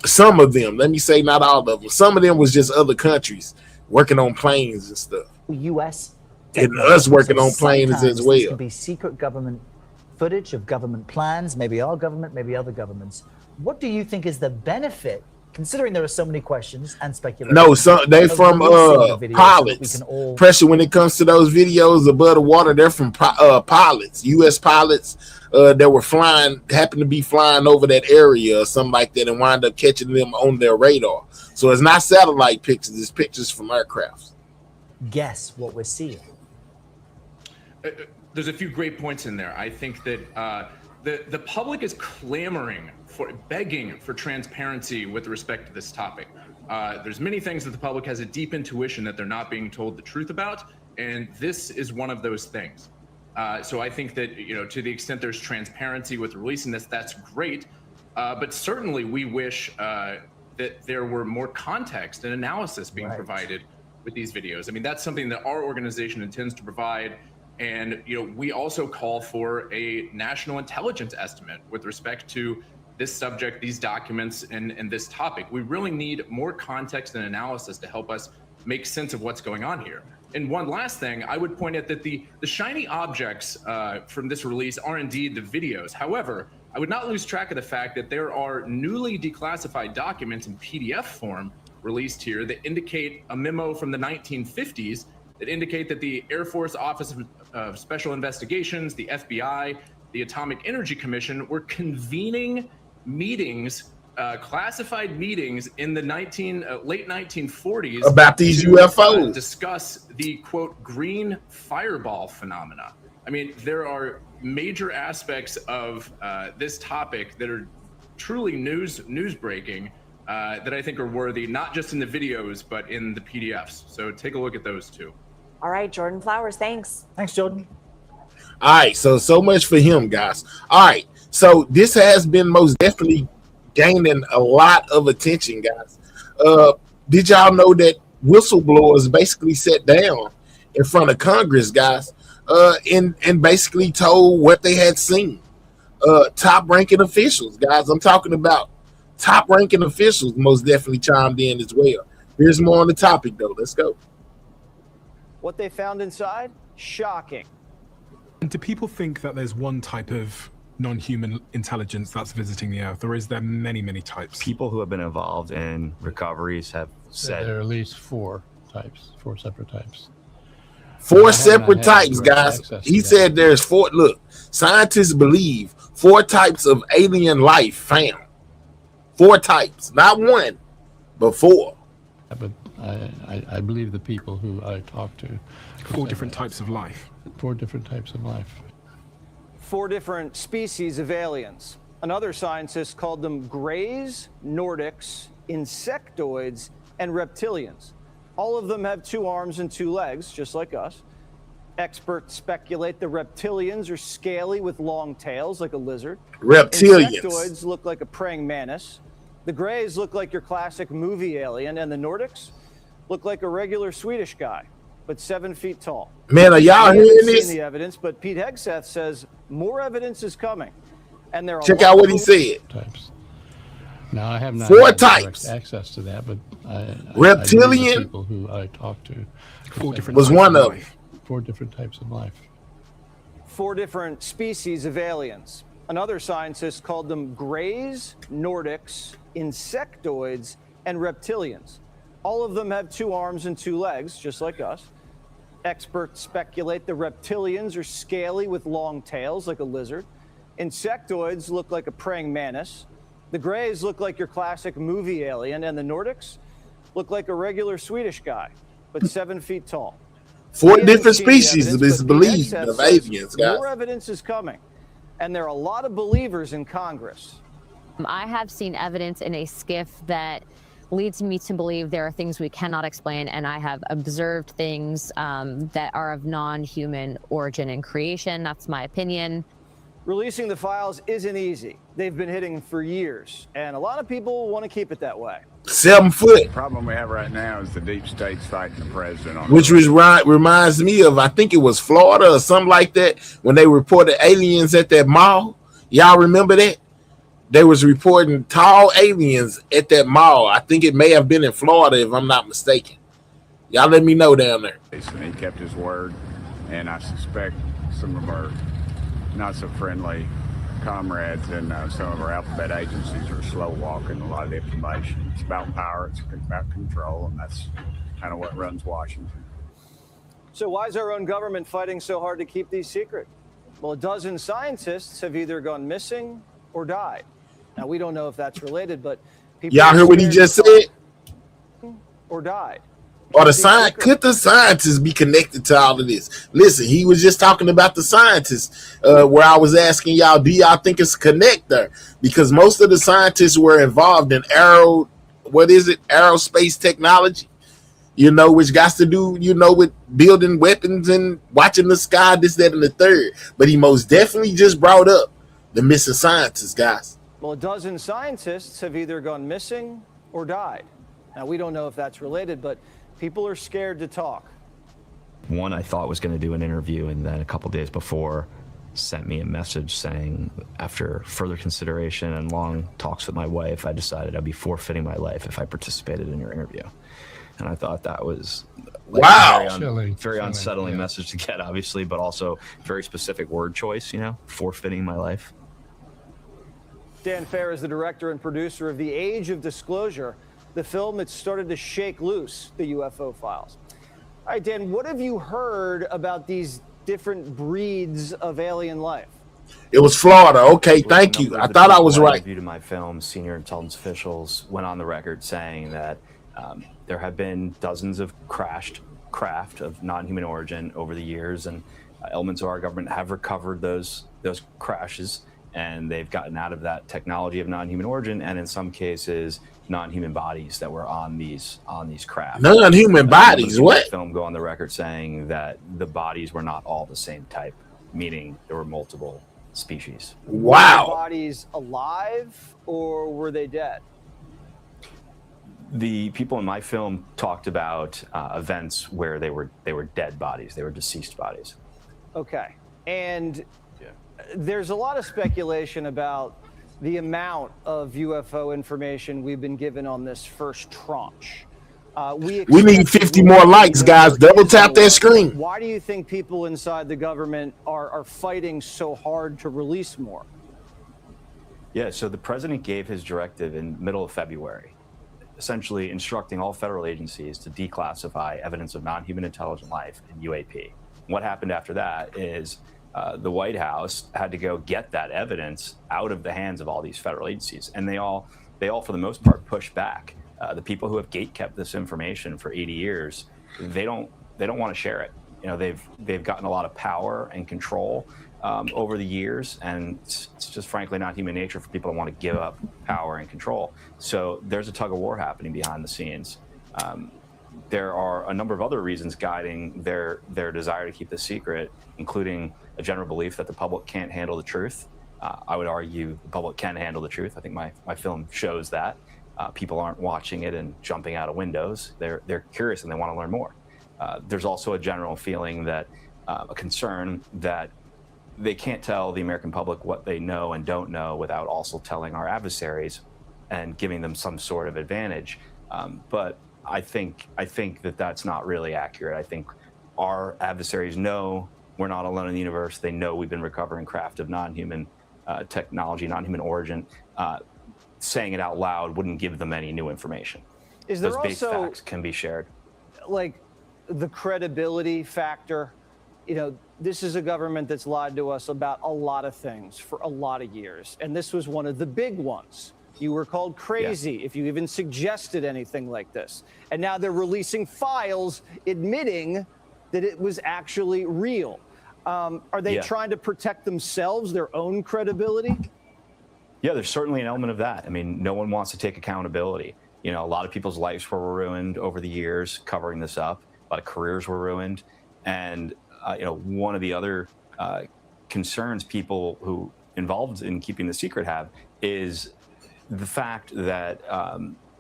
Some of them, let me say not all of them. Some of them was just other countries working on planes and stuff. U.S. and us working on planes as sometimes well. This can be secret government footage of government plans, maybe our government, maybe other governments. What do you think is the benefit, considering there are so many questions and speculation? No, they from pilots. So pressure when it comes to those videos above the water, they're from pilots, U.S. pilots that were flying, happened to be flying over that area or something like that, and wind up catching them on their radar. So it's not satellite pictures; it's pictures from aircrafts. Guess what we're seeing. There's a few great points in there. I think that the public is begging for transparency with respect to this topic. There's many things that the public has a deep intuition that they're not being told the truth about, and this is one of those things. So I think that, to the extent there's transparency with releasing this, that's great. But certainly we wish that there were more context and analysis being provided with these videos. I mean, that's something that our organization intends to provide. And, we also call for a national intelligence estimate with respect to this subject, these documents, and this topic. We really need more context and analysis to help us make sense of what's going on here. And one last thing, I would point out that the shiny objects from this release are indeed the videos. However, I would not lose track of the fact that there are newly declassified documents in PDF form released here that indicate a memo from the 1950s that indicate that the Air Force Office of Special Investigations, the FBI, the Atomic Energy Commission were convening meetings, classified meetings in the late 1940s about these UFOs. Discuss the quote green fireball phenomena. I mean, there are major aspects of this topic that are truly news breaking that I think are worthy, not just in the videos, but in the PDFs. So take a look at those too. All right, Jordan Flowers, thanks. Thanks, Jordan. All right, so much for him, guys. All right, so this has been most definitely gaining a lot of attention, guys. Did y'all know that whistleblowers basically sat down in front of Congress, guys, and basically told what they had seen? Top-ranking officials, guys. I'm talking about top-ranking officials most definitely chimed in as well. Here's more on the topic, though. Let's go. What they found inside? Shocking. And do people think that there's one type of non-human intelligence that's visiting the Earth, or is there many, many types? People who have been involved in recoveries have said there are at least four separate types. Four separate types, guys. He said there's four. Look, scientists believe 4 types of alien life found. 4 types, not one, but 4. But I believe the people who I talked to. 4 different types of life. 4 different types of life. 4 different species of aliens. Another scientist called them Greys, Nordics, Insectoids, and Reptilians. All of them have 2 arms and 2 legs, just like us. Experts speculate the reptilians are scaly with long tails, like a lizard. Reptilians. Insectoids look like a praying mantis. The Greys look like your classic movie alien, and the Nordics look like a regular Swedish guy, but 7 feet tall. Man, are y'all We hearing haven't this? seen the evidence, but Pete Hegseth says more evidence is coming, and there are Check out what he said. Types. Now I have not 4 had direct types. access to that, but Reptilian I people who I talked to 4 different was types one of them. 4 different types of life. 4 different species of aliens. Another scientist called them Greys, Nordics, Insectoids, and Reptilians. All of them have 2 arms and 2 legs, just like us. Experts speculate the reptilians are scaly with long tails, like a lizard. Insectoids look like a praying mantis. The Greys look like your classic movie alien, and the Nordics look like a regular Swedish guy, but 7 feet tall. 4 We haven't different seen the species evidence, is but believed Hegseth of says aliens, guys. more evidence is coming, and there are a lot of believers in Congress. I have seen evidence in a skiff that leads me to believe there are things we cannot explain, and I have observed things that are of non-human origin and creation. That's my opinion. Releasing the files isn't easy. They've been hidden for years, and a lot of people want to keep it that way. 7 foot. The problem we have right now is the deep state's fighting the president on Which was reminds me of, I think it was Florida or something like that, when they reported aliens at that mall. Y'all remember that? they was reporting tall aliens at that mall. I think it may have been in Florida, if I'm not mistaken. Y'all let me know down there. And he kept his word, and I suspect some of our not so friendly comrades in some of our alphabet agencies are slow walking a lot of the information. It's about power, it's about control, and that's kind of what runs Washington. So why is our own government fighting so hard to keep these secret? Well, a dozen scientists have either gone missing or died. Now, we don't know if that's related, but people... Y'all heard what he just said? Or died. Or could the scientists be connected to all of this? Listen, he was just talking about the scientists, where I was asking y'all, do y'all think it's a connector? Because most of the scientists were involved in aerospace technology, you know, which got to do, you know, with building weapons and watching the sky, this, that, and the third. But he most definitely just brought up the missing scientists, guys. Well, a dozen scientists have either gone missing or died. Now, we don't know if that's related, but people are scared to talk. One I thought was going to do an interview, and then a couple days before sent me a message saying, after further consideration and long talks with my wife, I decided I'd be forfeiting my life if I participated in your interview. And I thought that was very unsettling message to get, obviously, but also very specific word choice, you know, forfeiting my life. Dan Fair is the director and producer of The Age of Disclosure, the film that started to shake loose the UFO files. All right, Dan, what have you heard about these different breeds of alien life? It was Florida. Okay, thank you. I thought I was right. Due to my film, senior intelligence officials went on the record saying that there have been dozens of crashed craft of non-human origin over the years, and elements of our government have recovered those crashes, and they've gotten out of that technology of non-human origin, and in some cases, non-human bodies that were on these craft. Non-human bodies? What? The film go on the record saying that the bodies were not all the same type, meaning there were multiple species. Wow. Were the bodies alive or were they dead? The people in my film talked about events where they were dead bodies, they were deceased bodies. Okay, and there's a lot of speculation about the amount of UFO information we've been given on this first tranche. We need 50 more likes, guys. Double tap that screen. Why do you think people inside the government are fighting so hard to release more? Yeah, so the president gave his directive in middle of February, essentially instructing all federal agencies to declassify evidence of non-human intelligent life and UAP. What happened after that is the White House had to go get that evidence out of the hands of all these federal agencies, and they all for the most part pushed back. The people who have gatekept this information for 80 years, they don't want to share it. You know, they've gotten a lot of power and control over the years, and it's just frankly not human nature for people to want to give up power and control. So there's a tug of war happening behind the scenes. There are a number of other reasons guiding their desire to keep this secret, including a general belief that the public can't handle the truth. I would argue the public can handle the truth. I think my film shows that. People aren't watching it and jumping out of windows. They're curious and they want to learn more. There's also a general feeling that, a concern that they can't tell the American public what they know and don't know without also telling our adversaries and giving them some sort of advantage. But I think that that's not really accurate. I think our adversaries know we're not alone in the universe. They know we've been recovering craft of non-human technology, non-human origin. Saying it out loud wouldn't give them any new information. Is there Those base also, facts can be shared. like, the credibility factor? You know, this is a government that's lied to us about a lot of things for a lot of years, and this was one of the big ones. You were called crazy if you even suggested anything like this. And now they're releasing files admitting that it was actually real. Are they trying to protect themselves, their own credibility? Yeah, there's certainly an element of that. I mean, no one wants to take accountability. You know, a lot of people's lives were ruined over the years covering this up. A lot of careers were ruined. And, you know, one of the other concerns people who involved in keeping the secret have is the fact that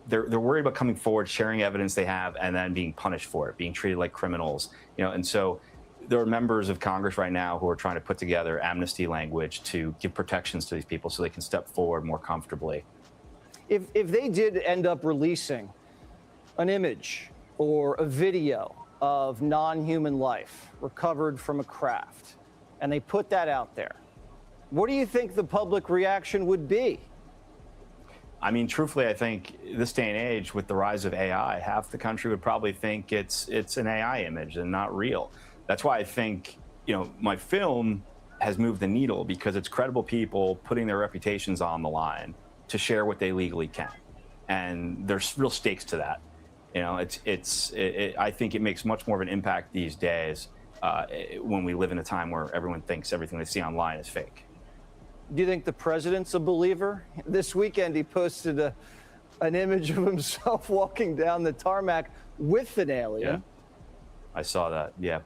they're worried about coming forward, sharing evidence they have, and then being punished for it, being treated like criminals. You know, and so there are members of Congress right now who are trying to put together amnesty language to give protections to these people so they can step forward more comfortably. If they did end up releasing an image or a video of non-human life recovered from a craft, and they put that out there, what do you think the public reaction would be? I mean, truthfully, I think this day and age, with the rise of AI, half the country would probably think it's an AI image and not real. That's why I think, my film has moved the needle, because it's credible people putting their reputations on the line to share what they legally can. And there's real stakes to that. I think it makes much more of an impact these days when we live in a time where everyone thinks everything they see online is fake. Do you think the president's a believer? This weekend, he posted an image of himself walking down the tarmac with an alien. Yeah, I saw that. Yeah.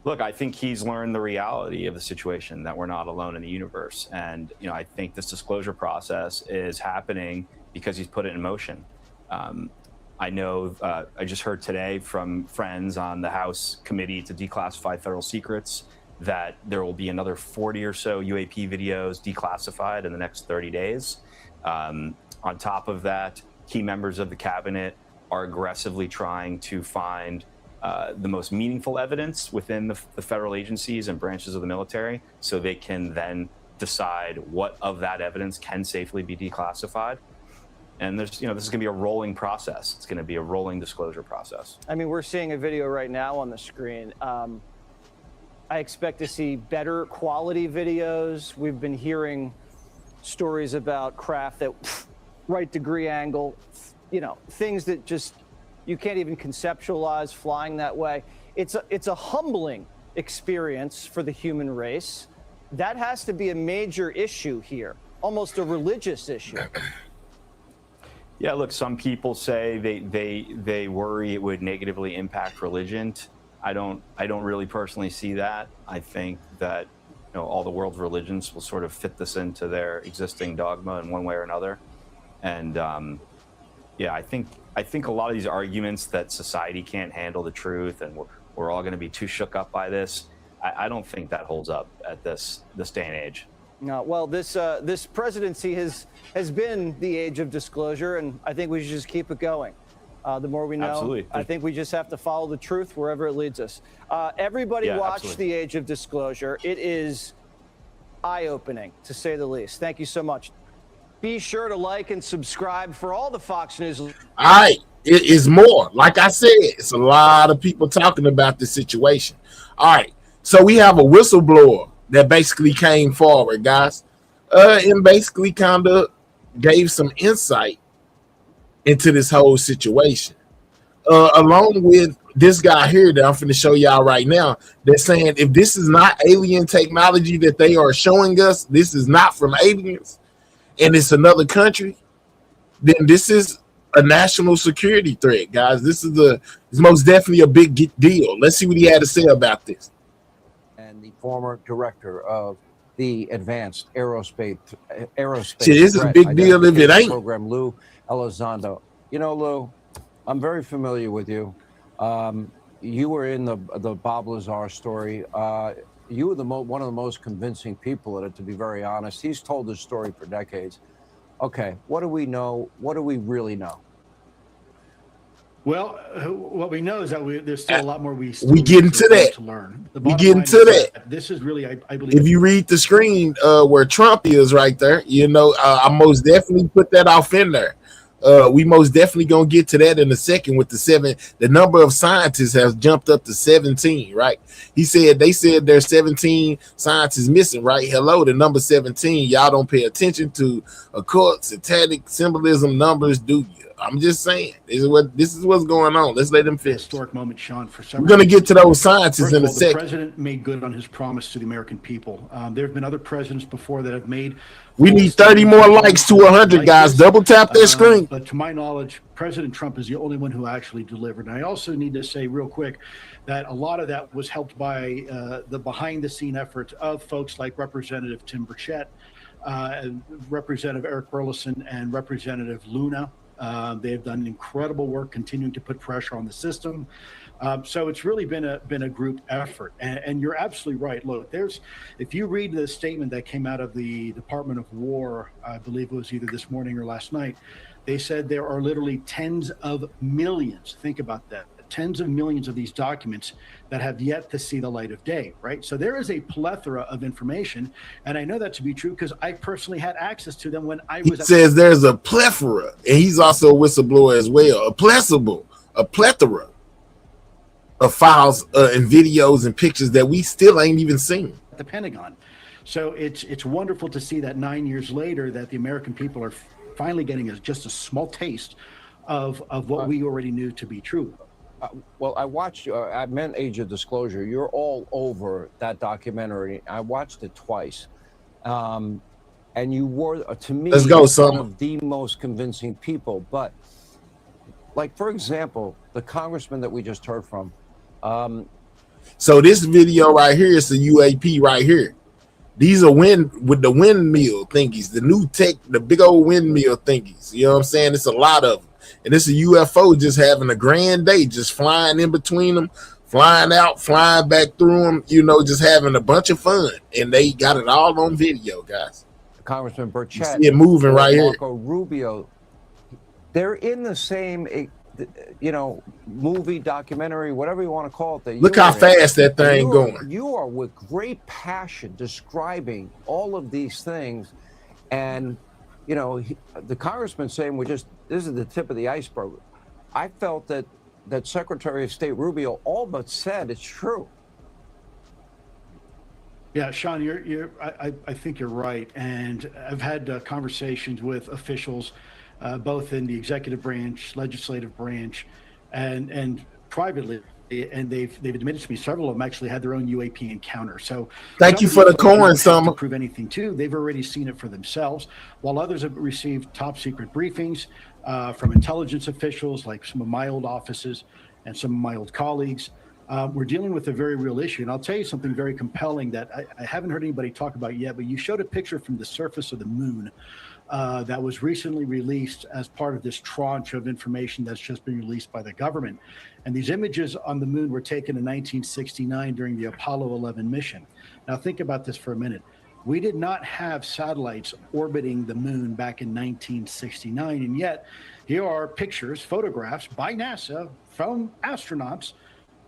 Look, I think he's learned the reality of the situation, that we're not alone in the universe. And, I think this disclosure process is happening because he's put it in motion. I know, I just heard today from friends on the House Committee to Declassify Federal Secrets that there will be another 40 or so UAP videos declassified in the next 30 days. On top of that, key members of the cabinet are aggressively trying to find the most meaningful evidence within the federal agencies and branches of the military, so they can then decide what of that evidence can safely be declassified. And this is going to be a rolling process. It's going to be a rolling disclosure process. I mean, we're seeing a video right now on the screen. I expect to see better quality videos. We've been hearing stories about craft that right degree angle, things that just you can't even conceptualize flying that way. It's a humbling experience for the human race. That has to be a major issue here, almost a religious issue. Yeah, look, some people say they worry it would negatively impact religion. I don't really personally see that. I think that all the world's religions will sort of fit this into their existing dogma in one way or another. And I think a lot of these arguments that society can't handle the truth and we're all going to be too shook up by this, I don't think that holds up at this day and age. No, well, this presidency has been the age of disclosure, and I think we should just keep it going. The more we know, Absolutely. I think we just have to follow the truth wherever it leads us. Everybody watch absolutely. The Age of Disclosure. It is eye-opening, to say the least. Thank you so much. Be sure to like and subscribe for all the Fox News. All right, it is more. Like I said, it's a lot of people talking about this situation. All right, so we have a whistleblower that basically came forward, guys, and basically kind of gave some insight into this whole situation, along with this guy here that I'm going to show y'all right now. They're saying if this is not alien technology that they are showing us, this is not from aliens, and it's another country, then this is a national security threat, guys. This is it's most definitely a big deal. Let's see what he had to say about this. And the former director of the Advanced Aerospace See, this is a big deal if it ain't. Program, Lou Elizondo. Lou, I'm very familiar with you. You were in the Bob Lazar story. You were one of the most convincing people in it, to be very honest. He's told this story for decades. Okay, what do we know? What do we really know? Well, what we know is that there's still a lot more we get into that. To learn. We get into that. This is really, I believe. If you read the screen where Trump is right there, I most definitely put that off in there. We most definitely gonna get to that in a second with the number of scientists has jumped up to 17, right? They said there's 17 scientists missing, right? Hello, the number 17. Y'all don't pay attention to occult, satanic symbolism numbers, do you? I'm just saying, this is what's going on. Let's let them finish. Historic moment, Sean. We're going to get to those scientists in a second. The president made good on his promise to the American people. There have been other presidents before that have made. We need 30 more likes to 100, guys. Double tap that screen. But to my knowledge, President Trump is the only one who actually delivered. And I also need to say real quick that a lot of that was helped by the behind-the-scene efforts of folks like Representative Tim Burchett, Representative Eric Burleson, and Representative Lunar. They have done incredible work continuing to put pressure on the system. So it's really been a group effort. And you're absolutely right. Look, if you read the statement that came out of the Department of War, I believe it was either this morning or last night, they said there are literally tens of millions. Think about that. Tens of millions of these documents that have yet to see the light of day, right? So there is a plethora of information, and I know that to be true because I personally had access to them when I was. He says there's a plethora, and he's also a whistleblower as well. A plethora of files and videos and pictures that we still ain't even seen. The Pentagon. So it's wonderful to see that 9 years later that the American people are finally getting just a small taste of what we already knew to be true. Well, I watched, I meant Age of Disclosure. You're all over that documentary. I watched it twice. And you were, to me, Let's go, one of the most convincing people. But, like, for example, the congressman that we just heard from. So this video right here is the UAP right here. These are with the windmill thingies, the new tech, the big old windmill thingies. You know what I'm saying? It's a lot of them. And it's a UFO just having a grand day, just flying in between them, flying out, flying back through them, just having a bunch of fun. And they got it all on video, guys. Congressman Burchett. You see it moving right Marco Rubio. They're in the same, movie, documentary, whatever you want to call it. Look how fast that thing going. You are with great passion describing all of these things. And, the congressman saying this is the tip of the iceberg. I felt that Secretary of State Rubio all but said it's true. Yeah, Sean, I think you're right. And I've had conversations with officials, both in the executive branch, legislative branch, and privately. And they've admitted to me several of them actually had their own UAP encounter. So thank you for the corn, Summer. To prove anything too, they've already seen it for themselves. While others have received top secret briefings from intelligence officials, like some of my old offices and some of my old colleagues, we're dealing with a very real issue. And I'll tell you something very compelling that I haven't heard anybody talk about yet. But you showed a picture from the surface of the moon that was recently released as part of this tranche of information that's just been released by the government. And these images on the moon were taken in 1969 during the Apollo 11 mission. Now think about this for a minute. We did not have satellites orbiting the moon back in 1969. And yet here are pictures, photographs by NASA from astronauts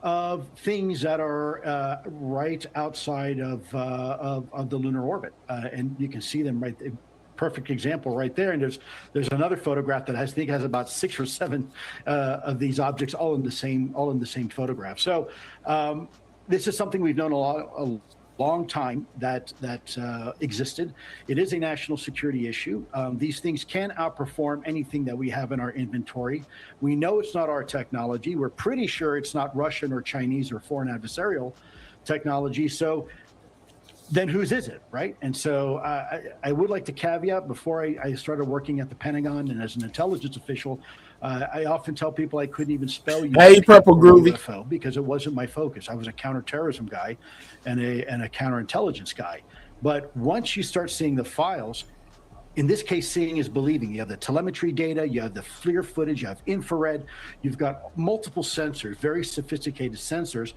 of things that are right outside of the lunar orbit. And you can see them right there. Perfect example right there. And there's another photograph that I think has about 6 or 7 of these objects all in the same photograph. So this is something we've known a long time that existed. It is a national security issue. These things can outperform anything that we have in our inventory. We know it's not our technology. We're pretty sure it's not Russian or Chinese or foreign adversarial technology. So then whose is it, right? And so I would like to caveat before I started working at the Pentagon and as an intelligence official, I often tell people I couldn't even spell UFO because it wasn't my focus. I was a counterterrorism guy and a counterintelligence guy. But once you start seeing the files, in this case, seeing is believing. You have the telemetry data, you have the FLIR footage, you have infrared, you've got multiple sensors, very sophisticated sensors,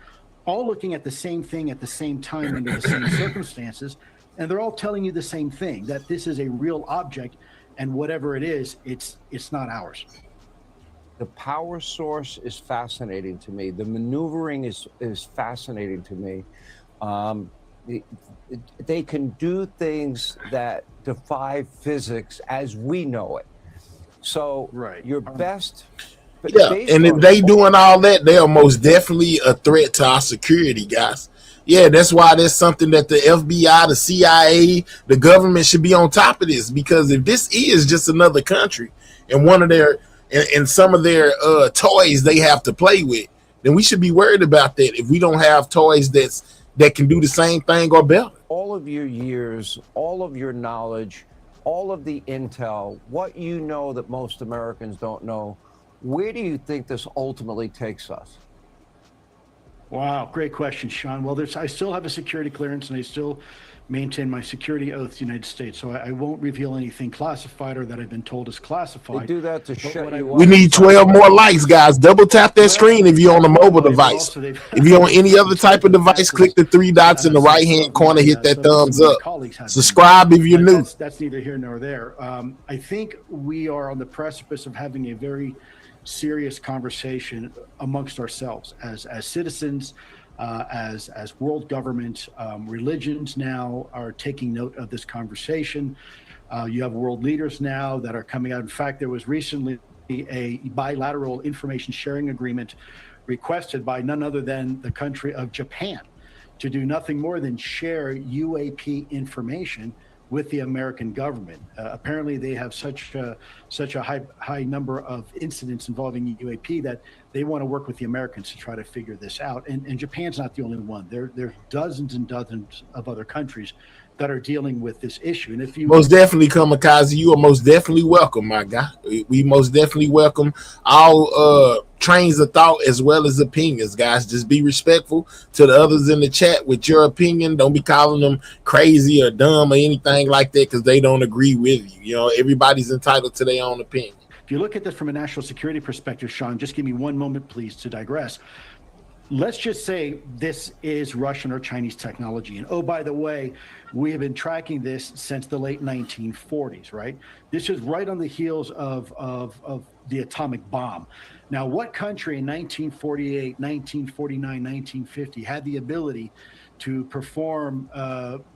all looking at the same thing at the same time under the same circumstances, and they're all telling you the same thing, that this is a real object, and whatever it is, it's not ours. The power source is fascinating to me. The maneuvering is fascinating to me. They can do things that defy physics as we know it. So your best... Yeah, and if they doing all that, they are most definitely a threat to our security, guys. Yeah, that's why there's something that the FBI, the CIA, the government should be on top of this, because if this is just another country and one of their and some of their toys they have to play with, then we should be worried about that if we don't have toys that can do the same thing or better. All of your years, all of your knowledge, all of the intel, what you know that most Americans don't know, where do you think this ultimately takes us? Wow, great question, Sean. Well, I still have a security clearance, and I still maintain my security oath to the United States. So I won't reveal anything classified or that I've been told is classified. They do that to shut you up. We need 12 more likes, guys. Double tap that screen if you're on a mobile device. If you're on any other type of device, click the 3 dots in the right-hand corner, hit that thumbs up. Subscribe if you're new. That's neither here nor there. I think we are on the precipice of having a very serious conversation amongst ourselves as citizens, as world government. Religions now are taking note of this conversation. You have world leaders now that are coming out. In fact, there was recently a bilateral information sharing agreement requested by none other than the country of Japan to do nothing more than share UAP information with the American government. Apparently, they have such a high number of incidents involving UAP that they want to work with the Americans to try to figure this out. And Japan's not the only one. There's dozens and dozens of other countries that are dealing with this issue. And if you most definitely, Kamikaze, you are most definitely welcome, my guy. We most definitely welcome all trains of thought as well as opinions, guys. Just be respectful to the others in the chat with your opinion. Don't be calling them crazy or dumb or anything like that because they don't agree with you. You know, everybody's entitled to their own opinion. If you look at this from a national security perspective, Sean, just give me one moment, please, to digress. Let's just say this is Russian or Chinese technology. And oh, by the way, we have been tracking this since the late 1940s, right? This is right on the heels of the atomic bomb. Now, what country in 1948, 1949, 1950 had the ability to perform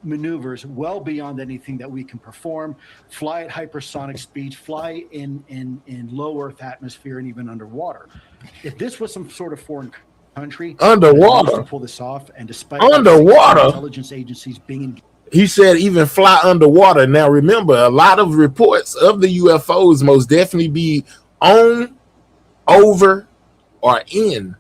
maneuvers well beyond anything that we can perform, fly at hypersonic speeds, fly in low Earth atmosphere, and even underwater? If this was some sort of foreign country underwater to pull this off, and despite underwater intelligence agencies being he said even fly underwater. Now remember, a lot of reports of the UFOs most definitely be on, over, or in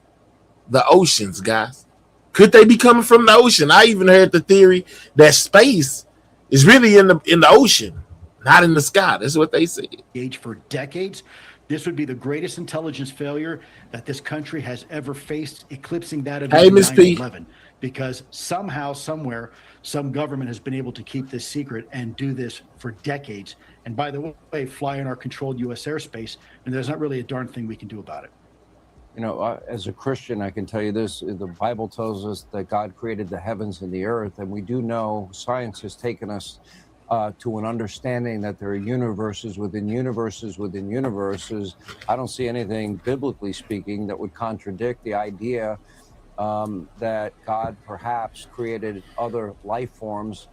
the oceans, guys. Could they be coming from the ocean? I even heard the theory that space is really in the ocean, not in the sky. That's what they said. For decades. This would be the greatest intelligence failure that this country has ever faced, eclipsing that of 9/11. Because somehow, somewhere, some government has been able to keep this secret and do this for decades. And by the way, fly in our controlled U.S. airspace, and there's not really a darn thing we can do about it. You know, as a Christian, I can tell you this. The Bible tells us that God created the heavens and the earth, and we do know science has taken us to an understanding that there are universes within universes within universes. I don't see anything, biblically speaking, that would contradict the idea that God perhaps created other life forms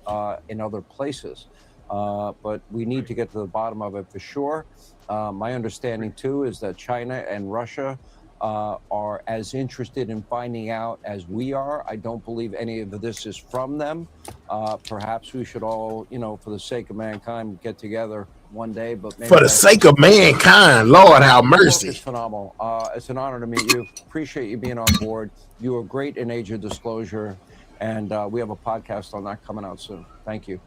in other places. But we need to get to the bottom of it for sure. My understanding, too, is that China and Russia are as interested in finding out as we are. I don't believe any of this is from them. Perhaps we should all, you know, for the sake of mankind, get together one day. But maybe for the sake of mankind, Lord have mercy. It's phenomenal. It's an honor to meet you. Appreciate you being on board. You are great in Age of Disclosure, and we have a podcast on that coming out soon. Thank you.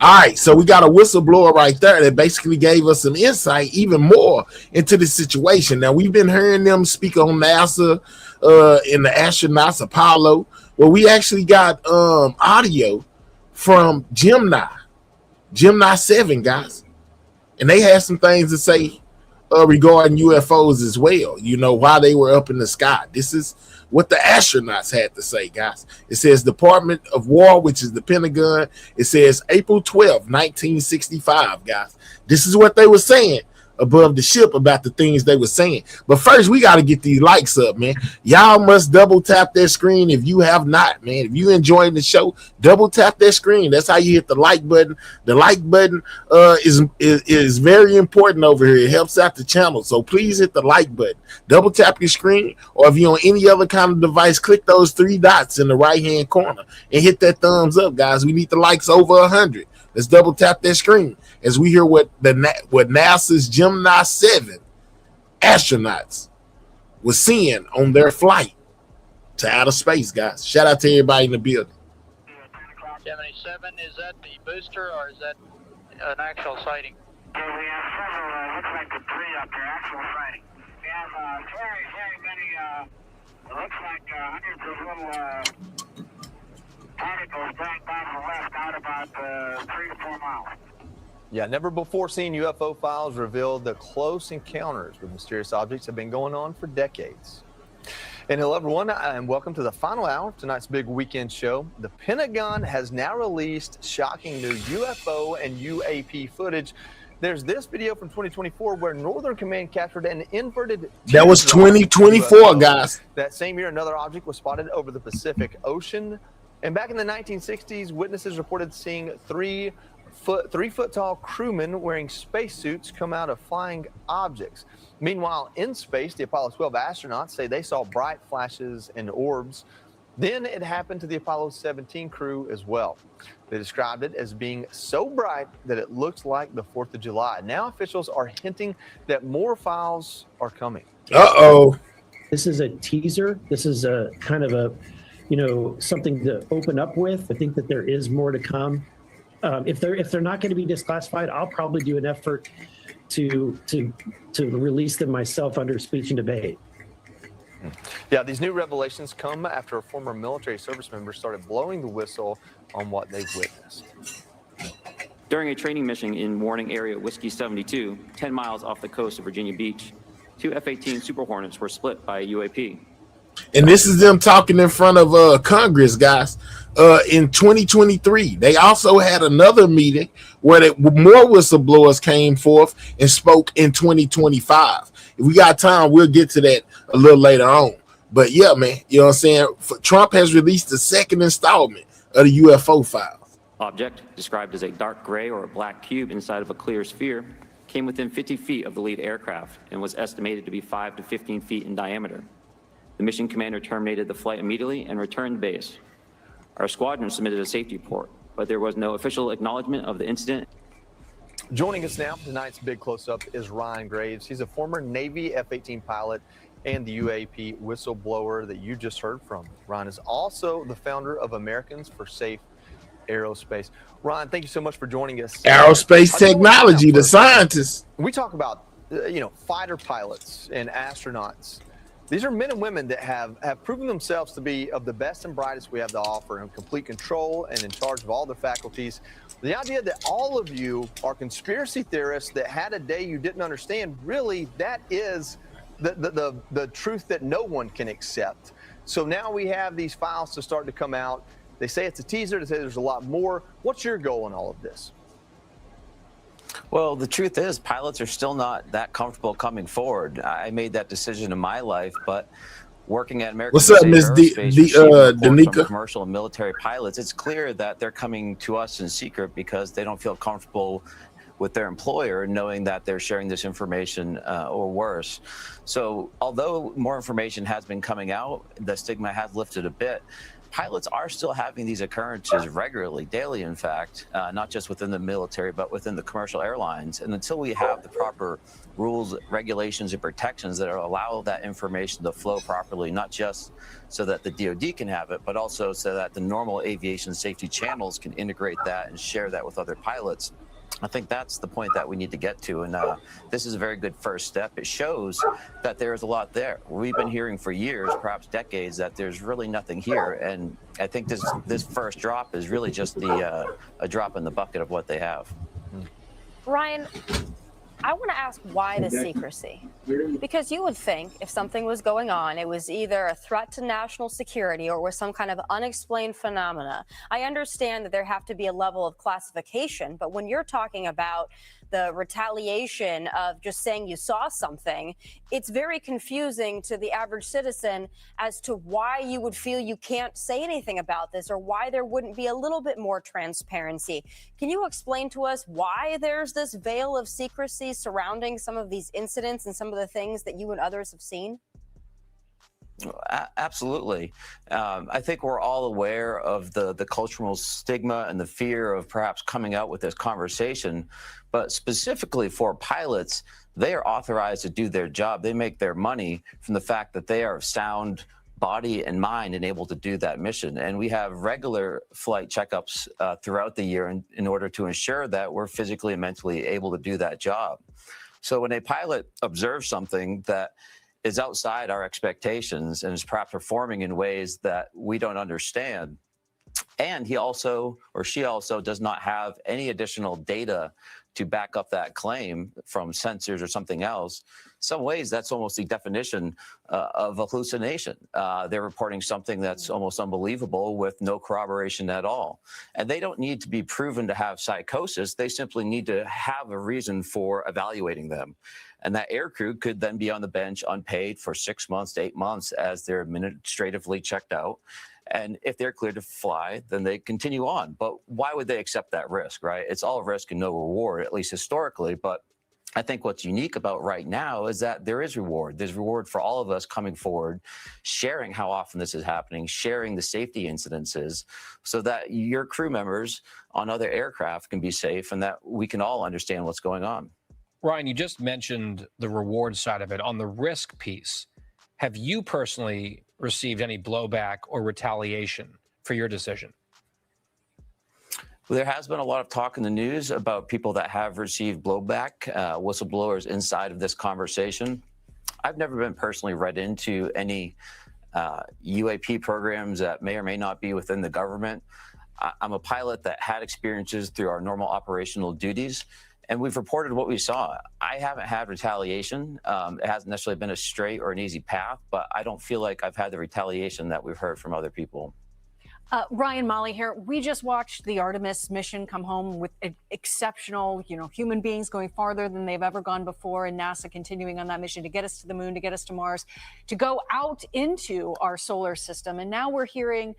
All right, so we got a whistleblower right there that basically gave us some insight even more into the situation. Now, we've been hearing them speak on NASA and the astronauts, Apollo. Well, we actually got audio from Gemini 7, guys. And they had some things to say regarding UFOs as well, you know, while they were up in the sky. This is what the astronauts had to say, guys. It says Department of War, which is the Pentagon. It says April 12, 1965, guys. This is what they were saying above the ship about the things they were saying. But first, we got to get these likes up, man. Y'all must double tap that screen if you have not, man. If you enjoying the show, double tap that screen. That's how you hit the like button. The like button is very important over here. It helps out the channel. So please hit the like button. Double tap your screen, or if you're on any other kind of device, click those 3 dots in the right-hand corner and hit that thumbs up, guys. We need the likes over 100. Let's double tap that screen as we hear what NASA's Gemini 7 astronauts was seeing on their flight to outer space, guys. Shout out to everybody in the building. Gemini 7, is that the booster or is that an actual sighting? We have several, looks like the 3 up there, actual sighting. We have very, very many looks like hundreds of little particles going by to the left out about 3 to 4 miles. Yeah, never before seen UFO files reveal the close encounters with mysterious objects have been going on for decades. And hello, everyone, and welcome to the final hour of tonight's big weekend show. The Pentagon has now released shocking new UFO and UAP footage. There's this video from 2024 where Northern Command captured an inverted... That was 2024, guys. That same year, another object was spotted over the Pacific Ocean. And back in the 1960s, witnesses reported seeing three foot tall crewmen wearing spacesuits come out of flying objects. Meanwhile, in space, the Apollo 12 astronauts say they saw bright flashes and orbs. Then it happened to the Apollo 17 crew as well. They described it as being so bright that it looks like the 4th of July. Now officials are hinting that more files are coming. Uh-oh. This is a teaser. This is a kind of a, something to open up with. I think that there is more to come. If they're not going to be disclassified, I'll probably do an effort to release them myself under speech and debate. Yeah, these new revelations come after a former military service member started blowing the whistle on what they've witnessed. During a training mission in Warning Area Whiskey 72, 10 miles off the coast of Virginia Beach, 2 F-18 Super Hornets were split by a UAP. And this is them talking in front of Congress, guys. In 2023, they also had another meeting where more whistleblowers came forth and spoke in 2025. If we got time, we'll get to that a little later on. But yeah, man, you know what I'm saying? Trump has released the second installment of the UFO files. Object, described as a dark gray or a black cube inside of a clear sphere, came within 50 feet of the lead aircraft and was estimated to be 5 to 15 feet in diameter. The mission commander terminated the flight immediately and returned to base. Our squadron submitted a safety report, but there was no official acknowledgement of the incident. Joining us now for tonight's big close-up is Ryan Graves. He's a former Navy F-18 pilot and the UAP whistleblower that you just heard from. Ryan is also the founder of Americans for Safe Aerospace. Ryan, thank you so much for joining us. Aerospace technology, the scientists. We talk about, fighter pilots and astronauts. These are men and women that have proven themselves to be of the best and brightest we have to offer, in complete control and in charge of all their faculties. The idea that all of you are conspiracy theorists that had a day you didn't understand, really, that is the truth that no one can accept. So now we have these files to start to come out. They say it's a teaser. They say there's a lot more. What's your goal in all of this? Well, the truth is, pilots are still not that comfortable coming forward. I made that decision in my life, but working at American What's up, Miss Danica? Commercial and military pilots, it's clear that they're coming to us in secret because they don't feel comfortable with their employer knowing that they're sharing this information or worse. So although more information has been coming out, the stigma has lifted a bit. Pilots are still having these occurrences regularly, daily, in fact, not just within the military, but within the commercial airlines. And until we have the proper rules, regulations, and protections that allow that information to flow properly, not just so that the DoD can have it, but also so that the normal aviation safety channels can integrate that and share that with other pilots, I think that's the point that we need to get to. And this is a very good first step. It shows that there is a lot there. We've been hearing for years, perhaps decades, that there's really nothing here. And I think this first drop is really just a drop in the bucket of what they have. Ryan, I want to ask why the secrecy? Because you would think if something was going on, it was either a threat to national security or was some kind of unexplained phenomena. I understand that there have to be a level of classification, but when you're talking about the retaliation of just saying you saw something, it's very confusing to the average citizen as to why you would feel you can't say anything about this or why there wouldn't be a little bit more transparency. Can you explain to us why there's this veil of secrecy surrounding some of these incidents and some of the things that you and others have seen? Absolutely. I think we're all aware of the cultural stigma and the fear of perhaps coming out with this conversation. But specifically for pilots, they are authorized to do their job. They make their money from the fact that they are of sound body and mind and able to do that mission. And we have regular flight checkups throughout the year in order to ensure that we're physically and mentally able to do that job. So when a pilot observes something that is outside our expectations and is perhaps performing in ways that we don't understand. And he also, or she also, does not have any additional data to back up that claim from sensors or something else. Some ways that's almost the definition of a hallucination. They're reporting something that's almost unbelievable with no corroboration at all. And they don't need to be proven to have psychosis. They simply need to have a reason for evaluating them. And that air crew could then be on the bench unpaid for 6 months to 8 months as they're administratively checked out. And if they're cleared to fly, then they continue on. But why would they accept that risk, right? It's all risk and no reward, at least historically. But I think what's unique about right now is that there is reward. There's reward for all of us coming forward, sharing how often this is happening, sharing the safety incidences so that your crew members on other aircraft can be safe and that we can all understand what's going on. Ryan, you just mentioned the reward side of it. On the risk piece, have you personally received any blowback or retaliation for your decision? Well, there has been a lot of talk in the news about people that have received blowback, whistleblowers inside of this conversation. I've never been personally read into any UAP programs that may or may not be within the government. I'm a pilot that had experiences through our normal operational duties, and we've reported what we saw. I haven't had retaliation. It hasn't necessarily been a straight or an easy path, but I don't feel like I've had the retaliation that we've heard from other people. Ryan, Molly here. We just watched the Artemis mission come home with exceptional, human beings going farther than they've ever gone before, and NASA continuing on that mission to get us to the moon, to get us to Mars, to go out into our solar system. And now we're hearing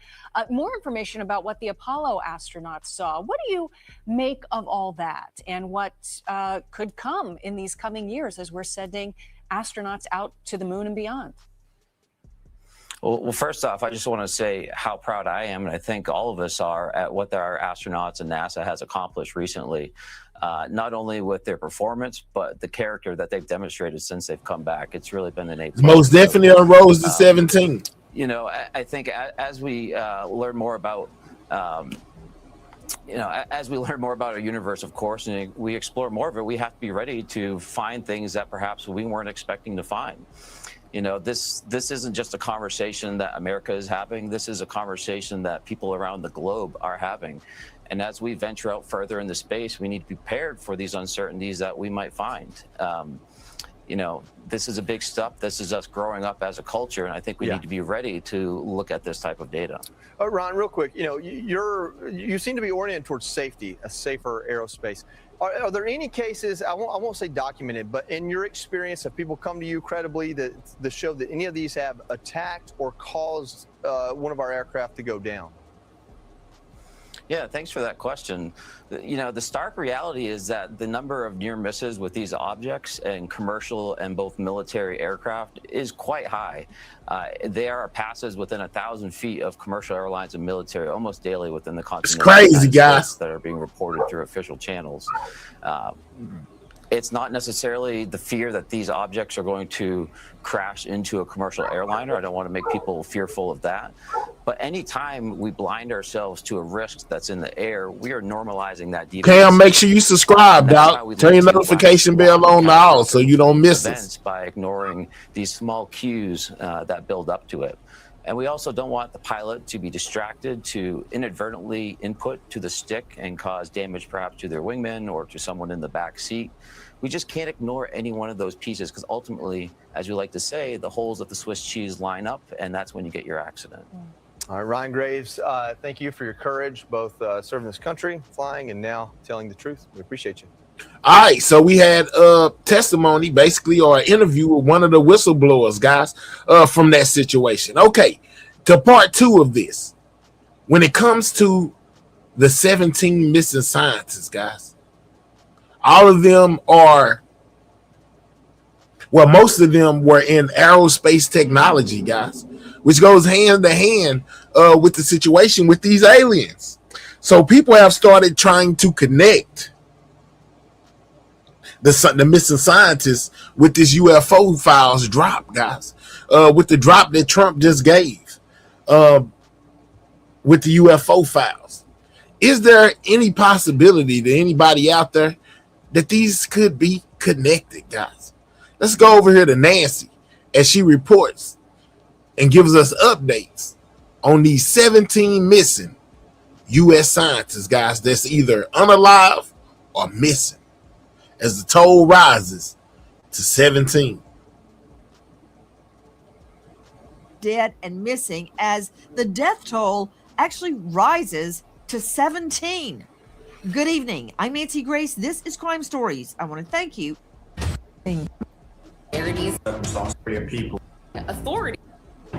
more information about what the Apollo astronauts saw. What do you make of all that, and what could come in these coming years as we're sending astronauts out to the moon and beyond? Well, first off, I just want to say how proud I am, and I think all of us are, at what our astronauts and NASA has accomplished recently, not only with their performance, but the character that they've demonstrated since they've come back. It's really been an A+. Most definitely on Rose to 17. I think as we learn more about, as we learn more about our universe, of course, and we explore more of it, we have to be ready to find things that perhaps we weren't expecting to find. This isn't just a conversation that America is having. This is a conversation that people around the globe are having. And as we venture out further into space, we need to be prepared for these uncertainties that we might find. This is a big step. This is us growing up as a culture, and I think we need to be ready to look at this type of data. Ron, real quick, you seem to be oriented towards safety, a safer aerospace. Are there any cases, I won't say documented, but in your experience, have people come to you credibly that show that any of these have attacked or caused one of our aircraft to go down? Yeah, thanks for that question. The stark reality is that the number of near misses with these objects in commercial and both military aircraft is quite high. There are passes within 1,000 feet of commercial airlines and military almost daily within the continent. It's crazy, guys. That are being reported through official channels. It's not necessarily the fear that these objects are going to crash into a commercial airliner. I don't want to make people fearful of that. But anytime we blind ourselves to a risk that's in the air, we are normalizing that deviation. Cam, make sure you subscribe, dog. Turn your notification bell on now so you don't miss us. By ignoring these small cues that build up to it. And we also don't want the pilot to be distracted to inadvertently input to the stick and cause damage perhaps to their wingman or to someone in the back seat. We just can't ignore any one of those pieces because ultimately, as we like to say, the holes of the Swiss cheese line up, and that's when you get your accident. All right, Ryan Graves, thank you for your courage, both serving this country, flying, and now telling the truth. We appreciate you. All right, so we had testimony, basically, or an interview with one of the whistleblowers, guys, from that situation. Okay, to part two of this. When it comes to the 17 missing scientists, guys, all of them are, well, most of them were in aerospace technology, guys, which goes hand to hand with the situation with these aliens. So people have started trying to connect the missing scientists with this UFO files drop, guys, with the drop that Trump just gave with the UFO files. Is there any possibility to anybody out there that these could be connected, guys? Let's go over here to Nancy. as she reports and gives us updates on these 17 missing U.S. scientists, guys, that's either unalive or missing, as the toll rises to 17. Dead and missing as the death toll actually rises to 17. Good evening. I'm Nancy Grace. This is Crime Stories. I want to thank you. People. Authority.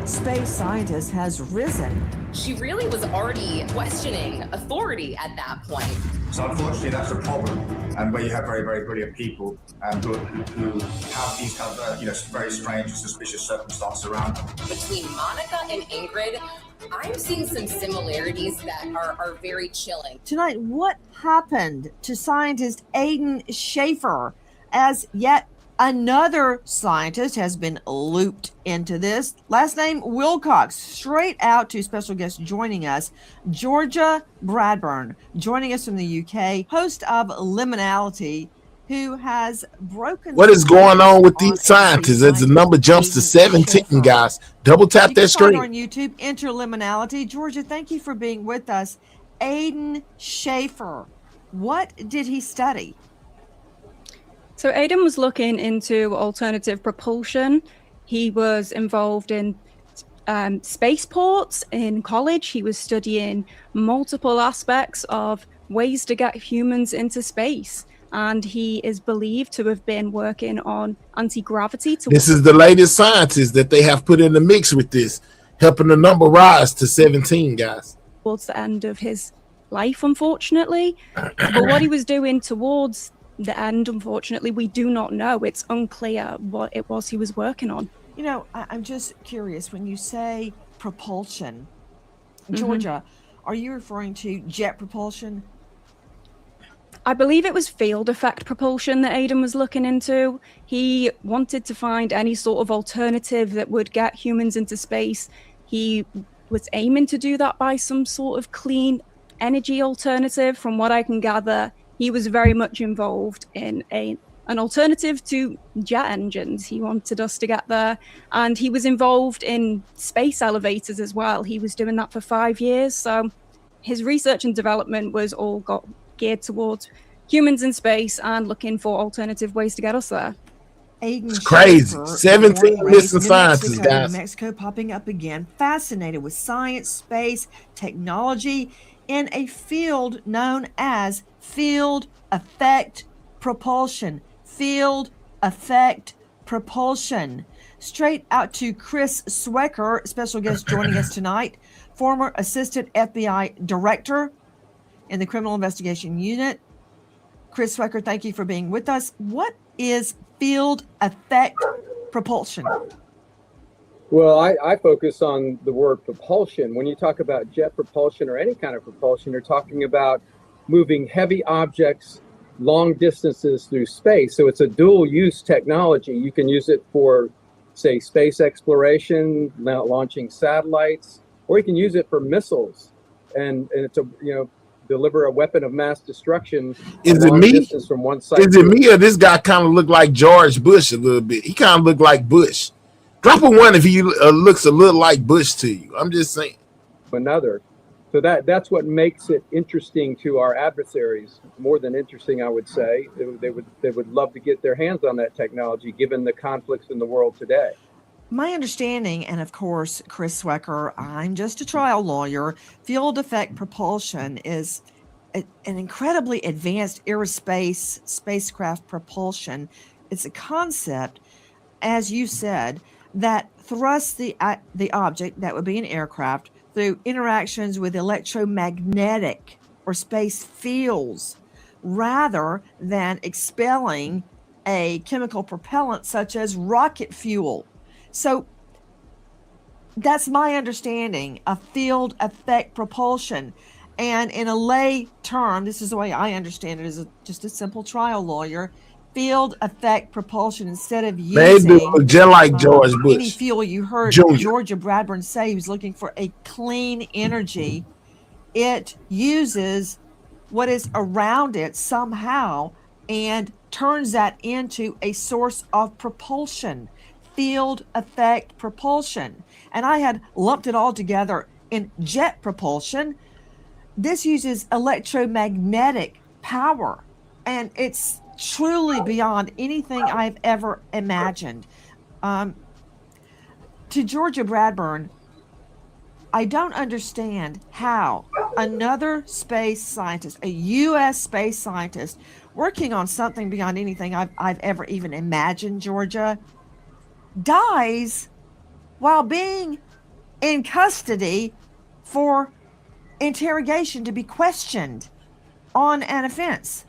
Space scientist has risen. She really was already questioning authority at that point. So unfortunately, that's a problem, and where you have very, very brilliant people who have these kind of very strange and suspicious circumstances around them. Between Monica and Ingrid, I'm seeing some similarities that are very chilling. Tonight, what happened to scientist Aidan Schaefer as yet another scientist has been looped into this? Last name Wilcox. Straight out to special guest joining us, Georgia Bradburn, joining us from the UK, host of Liminality, who has broken. What is going on with these scientists as the number jumps to 17, guys? Double tap that screen. On YouTube, enter Liminality. Georgia, thank you for being with us. Aidan Schaefer, what did he study? So Aidan was looking into alternative propulsion. He was involved in spaceports in college. He was studying multiple aspects of ways to get humans into space. And he is believed to have been working on anti-gravity. This is the latest scientist that they have put in the mix with this, helping the number rise to 17, guys. Towards the end of his life, unfortunately. But what he was doing towards the end, unfortunately, we do not know. It's unclear what it was he was working on. You know, I'm just curious, when you say propulsion, Georgia, are you referring to jet propulsion? I believe it was field effect propulsion that Aidan was looking into. He wanted to find any sort of alternative that would get humans into space. He was aiming to do that by some sort of clean energy alternative. From what I can gather, he was very much involved in an alternative to jet engines. He wanted us to get there. And he was involved in space elevators as well. He was doing that for 5 years. So his research and development was all geared towards humans in space and looking for alternative ways to get us there. It's crazy. 17 missing scientists, guys. Mexico popping up again. Fascinated with science, space, technology in a field known as field effect propulsion. Field effect propulsion. Straight out to Chris Swecker, special guest joining us tonight, former assistant FBI director in the Criminal Investigation Unit. Chris Swecker, thank you for being with us. What is field effect propulsion? Well, I focus on the word propulsion. When you talk about jet propulsion or any kind of propulsion, you're talking about moving heavy objects long distances through space. So it's a dual use technology. You can use it for, say, space exploration, launching satellites, or you can use it for missiles. And it's deliver a weapon of mass destruction. Is it me? From one side is it me or this guy kind of look like George Bush a little bit? He kind of look like Bush. Drop a one if he looks a little like Bush to you. I'm just saying. Another. So that's what makes it interesting to our adversaries. More than interesting, I would say. They would love to get their hands on that technology, given the conflicts in the world today. My understanding, and of course, Chris Swecker, I'm just a trial lawyer, field effect propulsion is an incredibly advanced aerospace spacecraft propulsion. It's a concept, as you said, that thrusts the object, that would be an aircraft, through interactions with electromagnetic or space fields, rather than expelling a chemical propellant such as rocket fuel. So that's my understanding of field effect propulsion. And in a lay term, this is the way I understand it as just a simple trial lawyer, field effect propulsion, instead of using just like George Bush. Any fuel, you heard Georgia Bradburn say he was looking for a clean energy. It uses what is around it somehow and turns that into a source of propulsion. field effect propulsion. And I had lumped it all together in jet propulsion. This uses electromagnetic power, and it's truly beyond anything I've ever imagined. To Georgia Bradburn, I don't understand how another space scientist, a U.S. space scientist, working on something beyond anything I've ever even imagined, Georgia, dies while being in custody for interrogation to be questioned on an offense.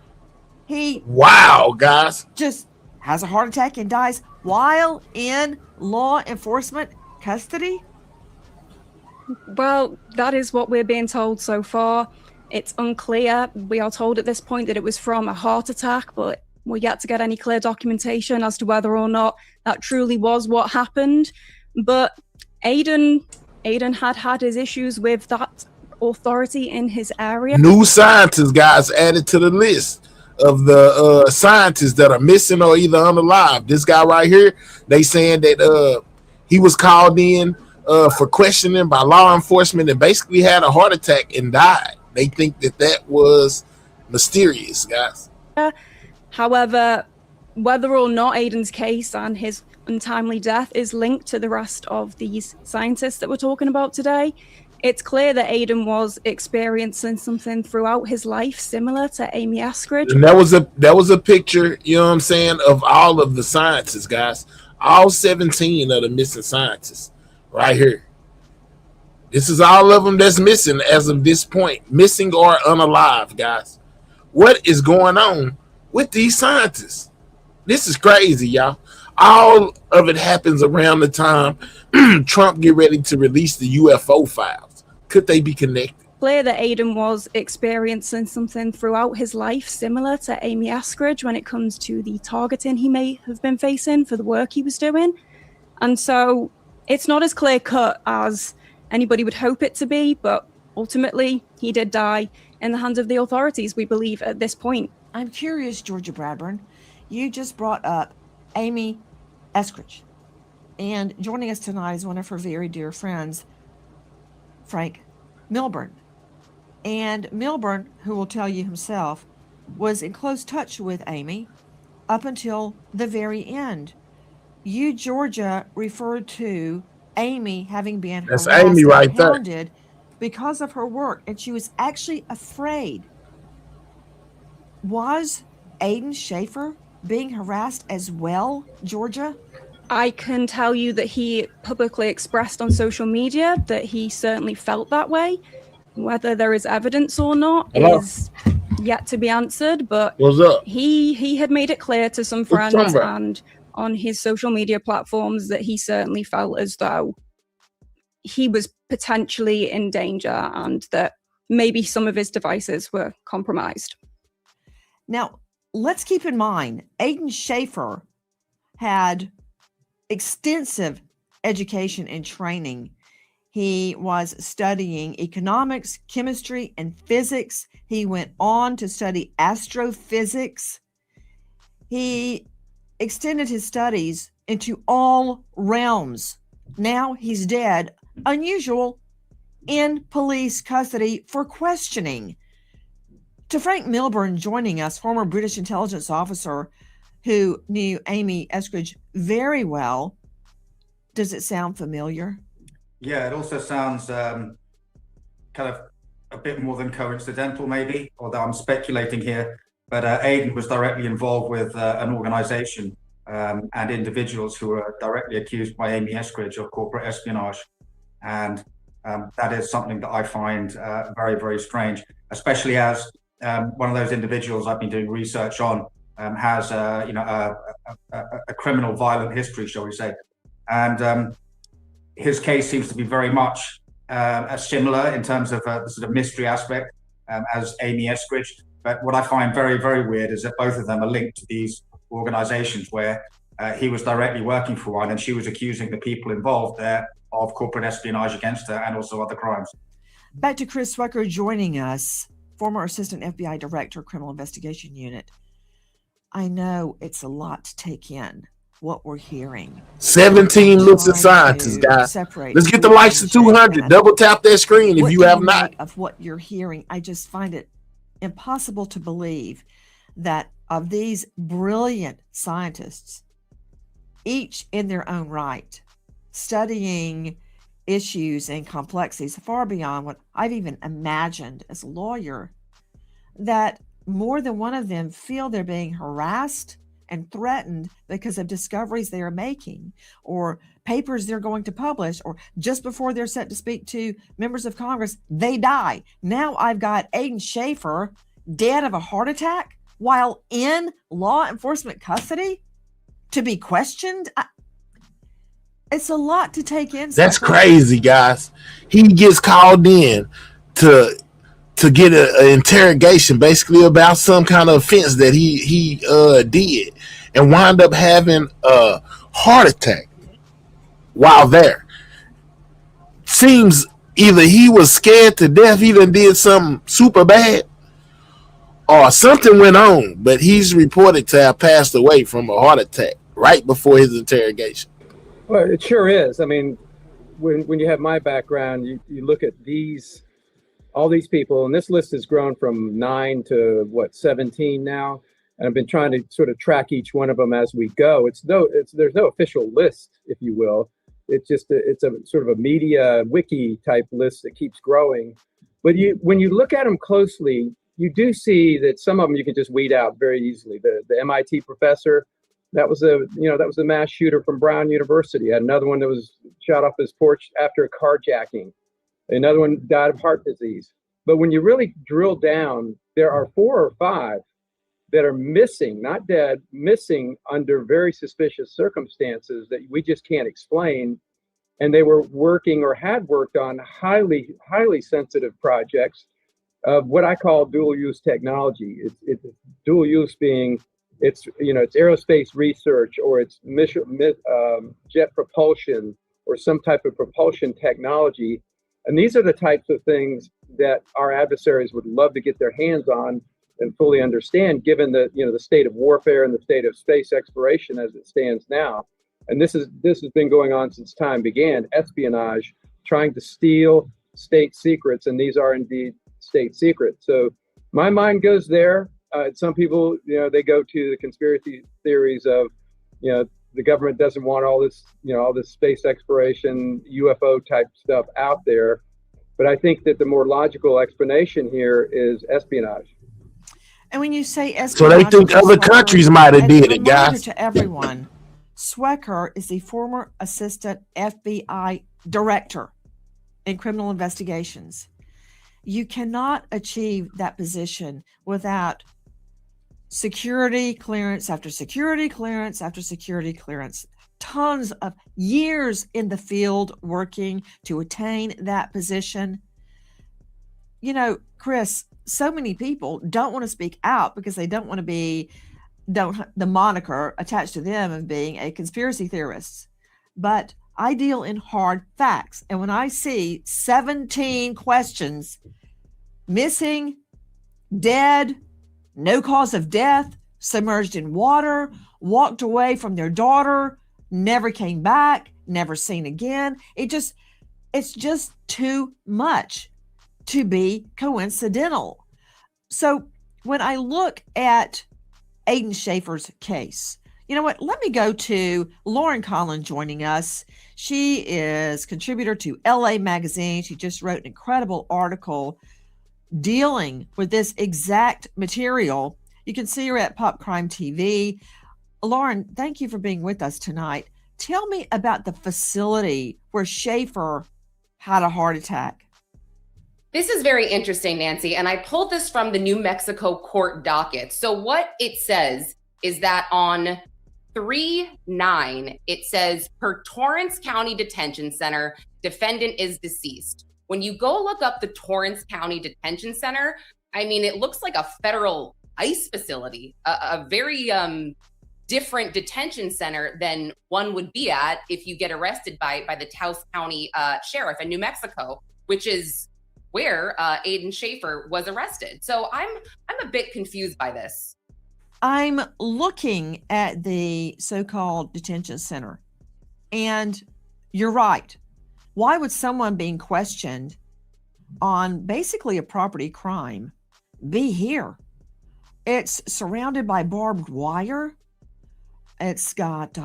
He wow, guys, just has a heart attack and dies while in law enforcement custody. Well, that is what we're being told so far. It's unclear. We are told at this point that it was from a heart attack, but we're yet to get any clear documentation as to whether or not that truly was what happened. But Aiden had his issues with that authority in his area. New scientists, guys, added to the list of the scientists that are missing or either unalive. This guy right here, they saying that he was called in for questioning by law enforcement and basically had a heart attack and died. They think that was mysterious, guys. However, whether or not Aiden's case and his untimely death is linked to the rest of these scientists that we're talking about today, it's clear that Aiden was experiencing something throughout his life similar to Amy Eskridge. And that was a picture, you know what I'm saying, of all of the scientists, guys. All 17 of the missing scientists right here. This is all of them that's missing as of this point. Missing or unalive, guys. What is going on with these scientists? This is crazy, y'all. All of it happens around the time Trump get ready to release the UFO files. Could they be connected? Clear that Aiden was experiencing something throughout his life similar to Amy Eskridge when it comes to the targeting he may have been facing for the work he was doing. And so it's not as clear cut as anybody would hope it to be, but ultimately he did die in the hands of the authorities, we believe, at this point. I'm curious, Georgia Bradburn, you just brought up Amy Eskridge, and joining us tonight is one of her very dear friends, Frank Milburn. And Milburn, who will tell you himself, was in close touch with Amy up until the very end. You, Georgia, referred to Amy having been That's harassed Amy right and there. hounded because of her work, and she was actually afraid. Was Aiden Schaefer being harassed as well, Georgia? I can tell you that he publicly expressed on social media that he certainly felt that way. Whether there is evidence or not is yet to be answered, but what's up? He had made it clear to some friends and on his social media platforms that he certainly felt as though he was potentially in danger and that maybe some of his devices were compromised. Now, let's keep in mind, Aiden Schaefer had extensive education and training. He was studying economics, chemistry, and physics. He went on to study astrophysics. He extended his studies into all realms. Now he's dead, unusual, in police custody for questioning. To Frank Milburn joining us, former British intelligence officer who knew Amy Eskridge very well, does it sound familiar? Yeah, it also sounds kind of a bit more than coincidental, maybe, although I'm speculating here. But Aiden was directly involved with an organization and individuals who were directly accused by Amy Eskridge of corporate espionage. And that is something that I find very, very strange, especially as one of those individuals I've been doing research on has a criminal violent history, shall we say. And his case seems to be very much similar in terms of the sort of mystery aspect as Amy Eskridge. But what I find very, very weird is that both of them are linked to these organizations where he was directly working for one and she was accusing the people involved there of corporate espionage against her and also other crimes. Back to Chris Swecker joining us, former Assistant FBI Director, Criminal Investigation Unit. I know it's a lot to take in, what we're hearing. 17 lucid Trying scientists, to guys. separate Let's get the truth likes from to shade. 200. And Double tap that screen if what you do have you not. make of what you're hearing? I just find it impossible to believe that of these brilliant scientists, each in their own right, studying issues and complexities far beyond what I've even imagined as a lawyer, that more than one of them feel they're being harassed and threatened because of discoveries they are making or papers they're going to publish, or just before they're set to speak to members of Congress, they die. Now I've got Aiden Schaefer dead of a heart attack while in law enforcement custody to be questioned. It's a lot to take in. That's Sucker. crazy, guys. He gets called in to get an interrogation, basically about some kind of offense that he did, and wound up having a heart attack while there. Seems either he was scared to death, he done did something super bad, or something went on, but he's reported to have passed away from a heart attack right before his interrogation. Well, it sure is. I mean, when you have my background, you look at all these people, and this list has grown from 9 to 17 now. And I've been trying to sort of track each one of them as we go. There's no official list, if you will. It's a sort of a media wiki type list that keeps growing. But when you look at them closely, you do see that some of them you can just weed out very easily. The MIT professor, that was a mass shooter from Brown University. Had another one that was shot off his porch after a carjacking. Another one died of heart disease. But when you really drill down, there are 4 or 5 that are missing, not dead, missing under very suspicious circumstances that we just can't explain. And they were working or had worked on highly, highly sensitive projects of what I call dual use technology. It's dual use being it's aerospace research, or it's jet propulsion, or some type of propulsion technology. And these are the types of things that our adversaries would love to get their hands on and fully understand, given the state of warfare and the state of space exploration as it stands now. And this has been going on since time began. Espionage, trying to steal state secrets, and these are indeed state secrets. So my mind goes there. Some people, they go to the conspiracy theories of, the government doesn't want all this space exploration, UFO type stuff out there. But I think that the more logical explanation here is espionage. And when you say espionage, So they think other countries might have did it, guys. To everyone, Swecker is the former assistant FBI director in criminal investigations. You cannot achieve that position without security clearance after security clearance after security clearance. Tons of years in the field working to attain that position. Chris, so many people don't want to speak out because they don't want to the moniker attached to them of being a conspiracy theorist. But I deal in hard facts. And when I see 17 questions, missing, dead, no cause of death, submerged in water, walked away from their daughter, never came back, never seen again. It's just too much to be coincidental. So when I look at Aiden Schaefer's case, you know what? Let me go to Lauren Collin joining us. She is contributor to LA Magazine. She just wrote an incredible article dealing with this exact material. You can see her at Pop Crime TV. Lauren, thank you for being with us tonight. Tell me about the facility where Schaefer had a heart attack. This is very interesting, Nancy, and I pulled this from the New Mexico court docket. So what it says is that on 3/9, it says, per Torrance County Detention Center, defendant is deceased. When you go look up the Torrance County Detention Center, I mean, it looks like a federal ICE facility, a very different detention center than one would be at if you get arrested by the Taos County Sheriff in New Mexico, which is where Aiden Schaefer was arrested. So I'm a bit confused by this. I'm looking at the so-called detention center, and you're right. Why would someone being questioned on basically a property crime be here? It's surrounded by barbed wire. It's got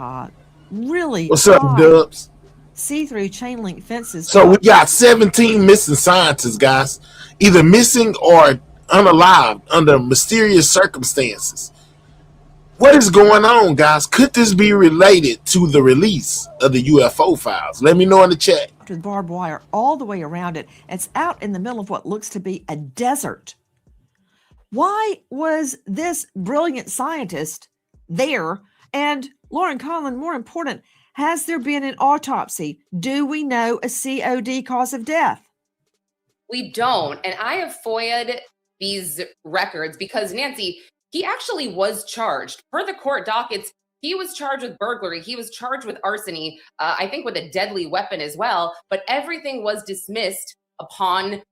really What's up, high Dubs? see-through chain link fences. So we got 17 missing scientists, guys, either missing or unalived under mysterious circumstances. What is going on, guys? Could this be related to the release of the UFO files? Let me know in the chat. With barbed wire all the way around it. It's out in the middle of what looks to be a desert. Why was this brilliant scientist there? And Lauren Conlon, more important, has there been an autopsy? Do we know a COD cause of death? We don't. And I have FOIA'd these records because, Nancy, he actually was charged. Per the court dockets, he was charged with burglary. He was charged with arson, I think with a deadly weapon as well. But everything was dismissed upon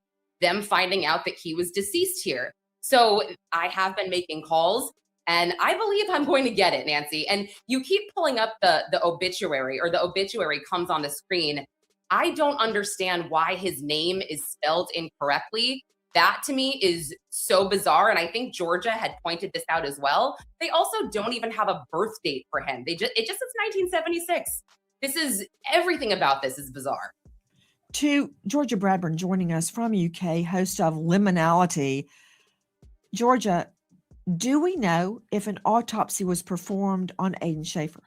them finding out that he was deceased here. So I have been making calls, and I believe I'm going to get it, Nancy. And you keep pulling up the obituary, or the obituary comes on the screen. I don't understand why his name is spelled incorrectly. That to me is so bizarre. And I think Georgia had pointed this out as well. They also don't even have a birth date for him. It just says 1976. This is, everything about this is bizarre. To Georgia Bradburn joining us from UK, host of Liminality. Georgia, do we know if an autopsy was performed on Aiden Schaefer?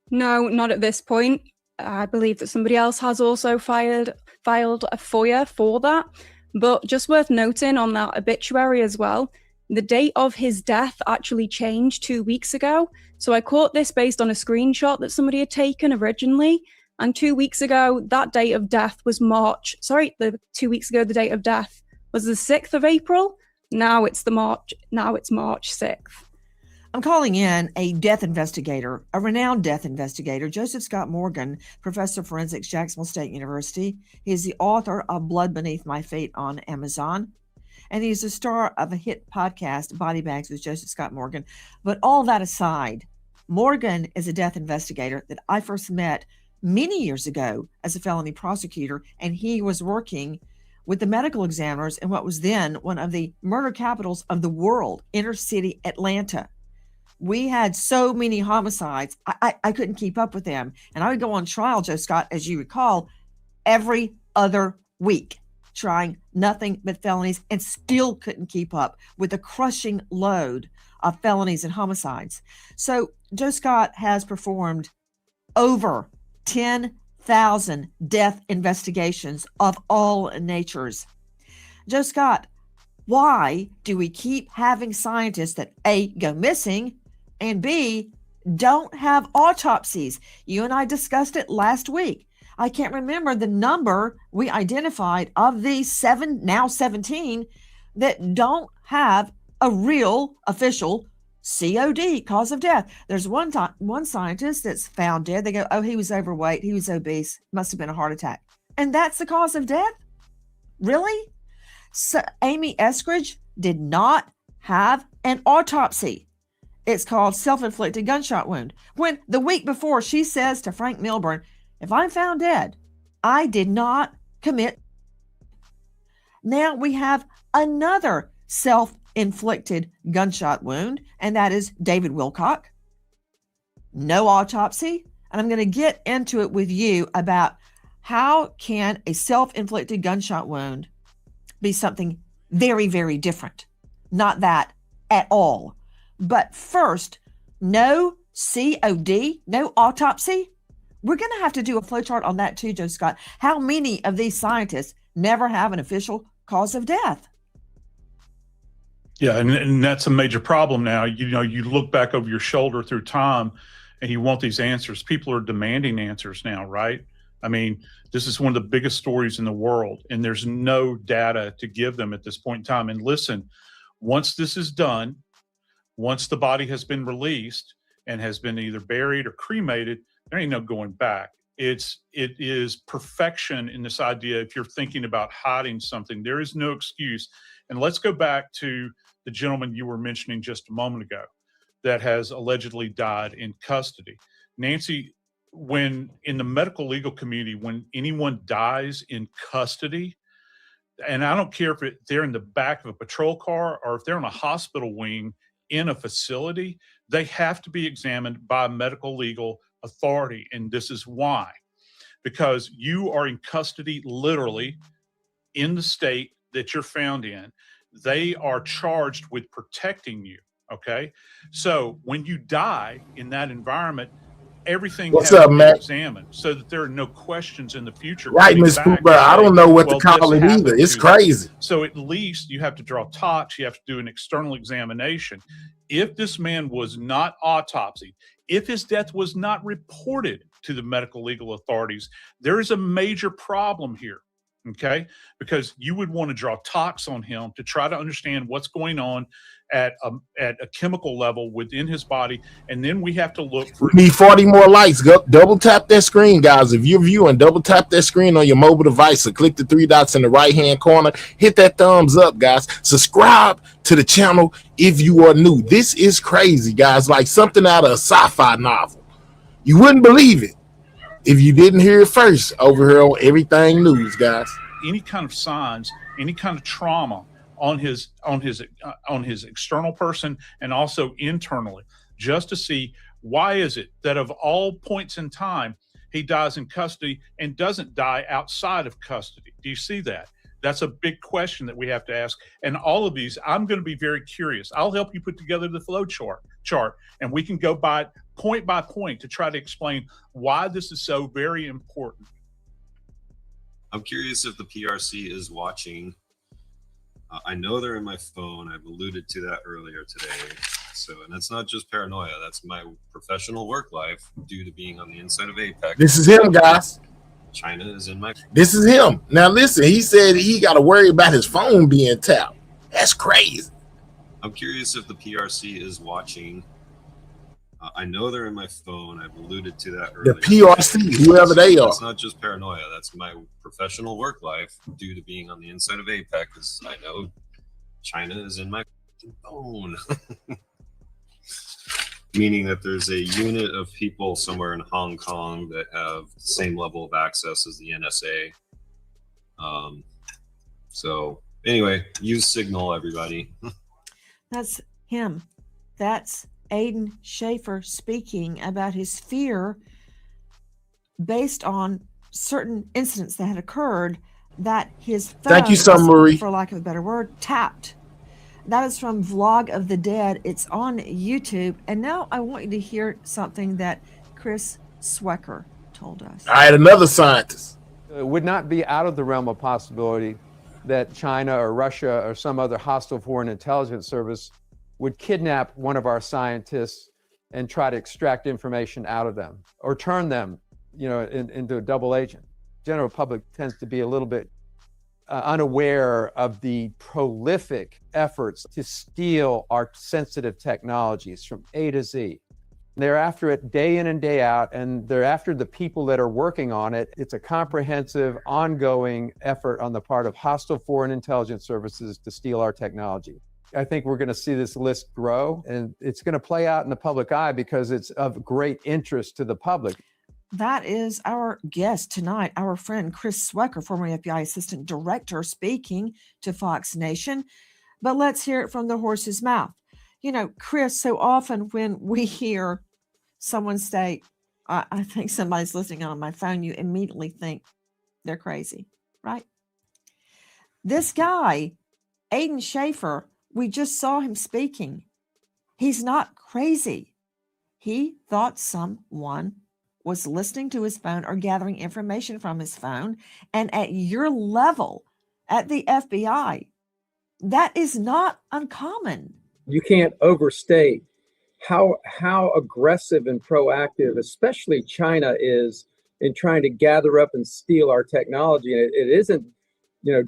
No, not at this point. I believe that somebody else has also filed a FOIA for that. But just worth noting on that obituary as well, the date of his death actually changed 2 weeks ago. So I caught this based on a screenshot that somebody had taken originally. And 2 weeks ago, that date of death was 2 weeks ago, the date of death was the 6th of April. Now it's March 6th. I'm calling in a death investigator, a renowned death investigator, Joseph Scott Morgan, professor of forensics, Jacksonville State University. He's the author of Blood Beneath My Feet on Amazon. And he's the star of a hit podcast, Body Bags with Joseph Scott Morgan. But all that aside, Morgan is a death investigator that I first met many years ago as a felony prosecutor, and he was working with the medical examiners in what was then one of the murder capitals of the world, inner city Atlanta. We had so many homicides, I couldn't keep up with them. And I would go on trial, Joe Scott, as you recall, every other week, trying nothing but felonies, and still couldn't keep up with a crushing load of felonies and homicides. So Joe Scott has performed over 10,000 death investigations of all natures. Joe Scott, why do we keep having scientists that A, go missing, and B, don't have autopsies? You and I discussed it last week. I can't remember the number we identified of these 17 that don't have a real official COD, cause of death. There's one scientist that's found dead. They go, oh, he was overweight, he was obese, must have been a heart attack. And that's the cause of death? Really? So Amy Eskridge did not have an autopsy. It's called self-inflicted gunshot wound. When the week before she says to Frank Milburn, if I'm found dead, I did not commit. Now we have another self-inflicted gunshot wound, and that is David Wilcock. No autopsy. And I'm going to get into it with you about how can a self-inflicted gunshot wound be something very, very different. Not that at all. But first, no COD, no autopsy. We're going to have to do a flowchart on that too, Joe Scott. How many of these scientists never have an official cause of death? Yeah, and that's a major problem now. You know, you look back over your shoulder through time and you want these answers. People are demanding answers now, right? I mean, this is one of the biggest stories in the world, and there's no data to give them at this point in time. And listen, once this is done, once the body has been released and has been either buried or cremated, there ain't no going back. It is perfection in this idea. If you're thinking about hiding something, there is no excuse. And let's go back to the gentleman you were mentioning just a moment ago that has allegedly died in custody. Nancy, when in the medical legal community, when anyone dies in custody, and I don't care if they're in the back of a patrol car or if they're on a hospital wing in a facility, they have to be examined by a medical legal authority. And this is why. Because you are in custody literally in the state that you're found in. They are charged with protecting you, okay? So when you die in that environment, everything What's has up, to be Matt? examined so that there are no questions in the future. Right, coming Miss back Cooper. and I say, don't know what well, to call this it either. happened It's to them. crazy. So at least you have to draw tox. You have to do an external examination. If this man was not autopsied, if his death was not reported to the medical legal authorities, there is a major problem here. Okay, because you would want to draw tox on him to try to understand what's going on at a chemical level within his body, and then we have to look for. We need 40 more likes. Go double tap that screen, guys. If you're viewing, double tap that screen on your mobile device or click the 3 dots in the right hand corner. Hit that thumbs up, guys. Subscribe to the channel if you are new. This is crazy, guys. Like something out of a sci-fi novel. You wouldn't believe it if you didn't hear it first over here on Everything News, guys. Any kind of signs, any kind of trauma on his external person and also internally, just to see why is it that of all points in time he dies in custody and doesn't die outside of custody. Do you see that? That's a big question that we have to ask. And all of these, I'm going to be very curious. I'll help you put together the flow chart, and we can go by point to try to explain why this is so very important. I'm curious if the PRC is watching. I know they're in my phone. I've alluded to that earlier today. So, and that's not just paranoia. That's my professional work life due to being on the inside of APEC. This is him, guys. China is in my. This is him. Now listen, he said he got to worry about his phone being tapped. That's crazy. I'm curious if the PRC is watching. I know they're in my phone. I've alluded to that earlier. The PRC, whoever they are. That's not just paranoia. That's my professional work life due to being on the inside of APEC, because I know China is in my phone. Meaning that there's a unit of people somewhere in Hong Kong that have the same level of access as the NSA. So anyway, use Signal, everybody. That's him. That's Aiden Schaefer speaking about his fear based on certain incidents that had occurred that his phone, Thank you, Son Marie, for lack of a better word, tapped. That is from Vlog of the Dead. It's on YouTube. And now I want you to hear something that Chris Swecker told us. All right, another scientist. It would not be out of the realm of possibility that China or Russia or some other hostile foreign intelligence service would kidnap one of our scientists and try to extract information out of them or turn them, into a double agent. General public tends to be a little bit unaware of the prolific efforts to steal our sensitive technologies from A to Z. They're after it day in and day out, and they're after the people that are working on it. It's a comprehensive, ongoing effort on the part of hostile foreign intelligence services to steal our technology. I think we're going to see this list grow, and it's going to play out in the public eye because it's of great interest to the public. That is our guest tonight, our friend Chris Swecker, former FBI Assistant Director, speaking to Fox Nation. But let's hear it from the horse's mouth. Chris, so often when we hear someone say, I think somebody's listening on my phone, you immediately think they're crazy, right? This guy, Aiden Schaefer, we just saw him speaking. He's not crazy. He thought someone was listening to his phone or gathering information from his phone. And at your level, at the FBI, that is not uncommon. You can't overstate how aggressive and proactive, especially China is in trying to gather up and steal our technology. And it isn't,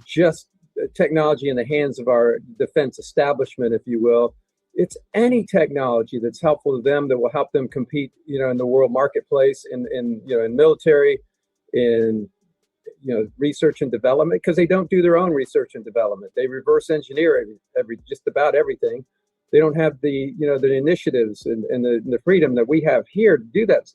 just technology in the hands of our defense establishment, if you will. It's any technology that's helpful to them that will help them compete, in the world marketplace, in military, in research and development, because they don't do their own research and development. They reverse engineer just about everything. They don't have the the initiatives and the freedom that we have here to do that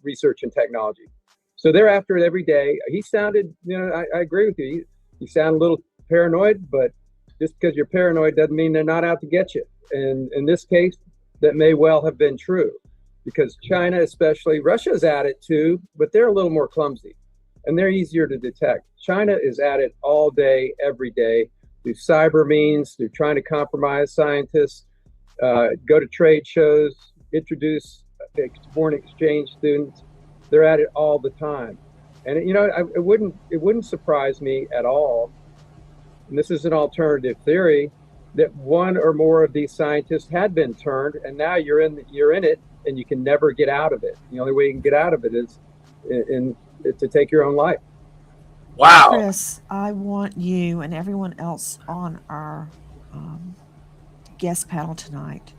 research and technology. So they're after it every day. He sounded, I agree with you. You sound a little paranoid, but just because you're paranoid doesn't mean they're not out to get you. And in this case, that may well have been true, because China, especially, Russia's at it too, but they're a little more clumsy and they're easier to detect. China is at it all day, every day, through cyber means, through trying to compromise scientists, go to trade shows, introduce foreign exchange students. They're at it all the time. And it wouldn't surprise me at all, and this is an alternative theory, that one or more of these scientists had been turned, and now you're in it, and you can never get out of it. The only way you can get out of it is to take your own life. Wow. Chris, I want you and everyone else on our guest panel tonight.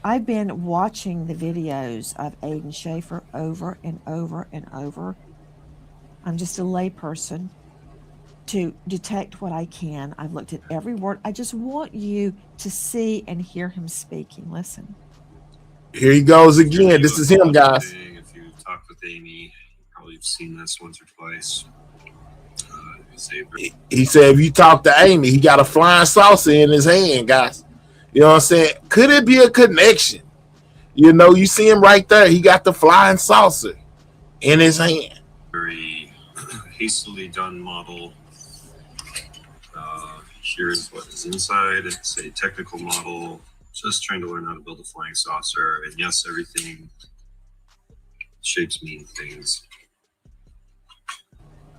I've been watching the videos of Aiden Schaefer over and over and over. I'm just a layperson to detect what I can. I've looked at every word. I just want you to see and hear him speaking. Listen. Here he goes again. This is him, guys. If you talked with Amy, you probably have seen this once or twice. He said if you talk to Amy, he got a flying saucer in his hand, guys. You know what I'm saying? Could it be a connection? You see him right there. He got the flying saucer in his hand. Very hastily done model. Here's what is inside. It's a technical model. Just trying to learn how to build a flying saucer. And yes, everything, shapes mean things.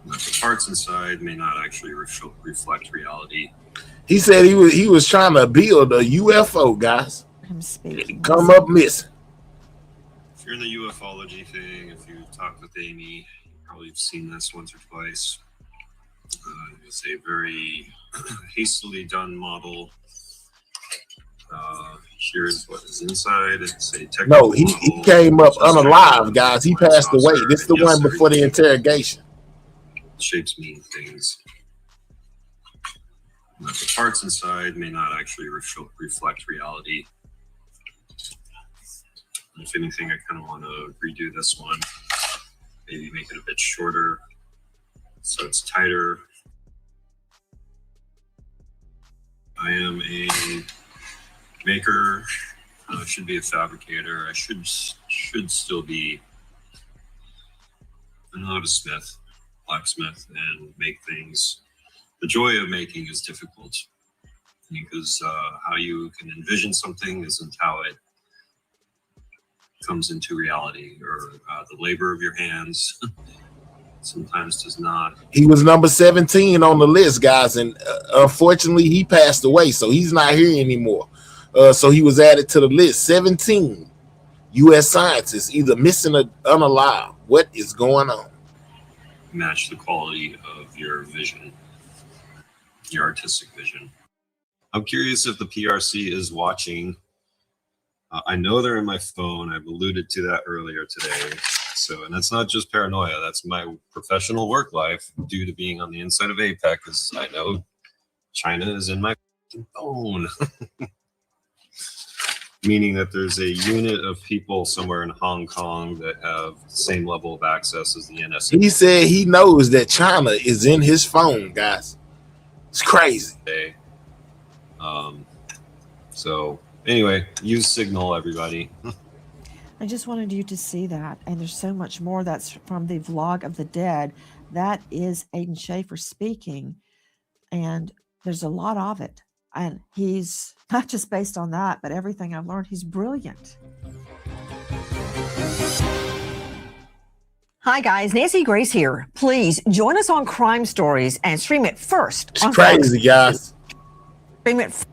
But the parts inside may not actually reflect reality. He said he was trying to build a UFO, guys. Come up missing. If you're in the ufology thing, if you talked with Amy, you probably have seen this once or twice. It's a very hastily done model. Here's what is inside. It's a technical he model. came up unalive, guys. He passed away. This is the one before the interrogation. Shapes mean things. But the parts inside may not actually reflect reality. If anything, I kind of want to redo this one. Maybe make it a bit shorter so it's tighter. I am a maker. I should be a fabricator. I should still be. I know how to smith, blacksmith, and make things. The joy of making is difficult because how you can envision something isn't how it comes into reality, or the labor of your hands sometimes does not. He was number 17 on the list, guys, and unfortunately he passed away, so he's not here anymore. So he was added to the list. 17 U.S. scientists either missing or unalive. What is going on? Match the quality of your vision, your artistic vision. I'm curious if the PRC is watching. I know they're in my phone. I've alluded to that earlier today. So, and that's not just paranoia. That's my professional work life due to being on the inside of APEC, because I know China is in my phone. Meaning that there's a unit of people somewhere in Hong Kong that have the same level of access as the NSA. He said he knows that China is in his phone, guys. It's crazy. So anyway, use Signal, everybody. I just wanted you to see that. And there's so much more. That's from the Vlog of the Dead. That is Aiden Schaefer speaking. And there's a lot of it. And he's not just based on that, but everything I've learned, he's brilliant. Hi, guys. Nancy Grace here. Please join us on Crime Stories and stream it first. It's crazy, guys. Stream it.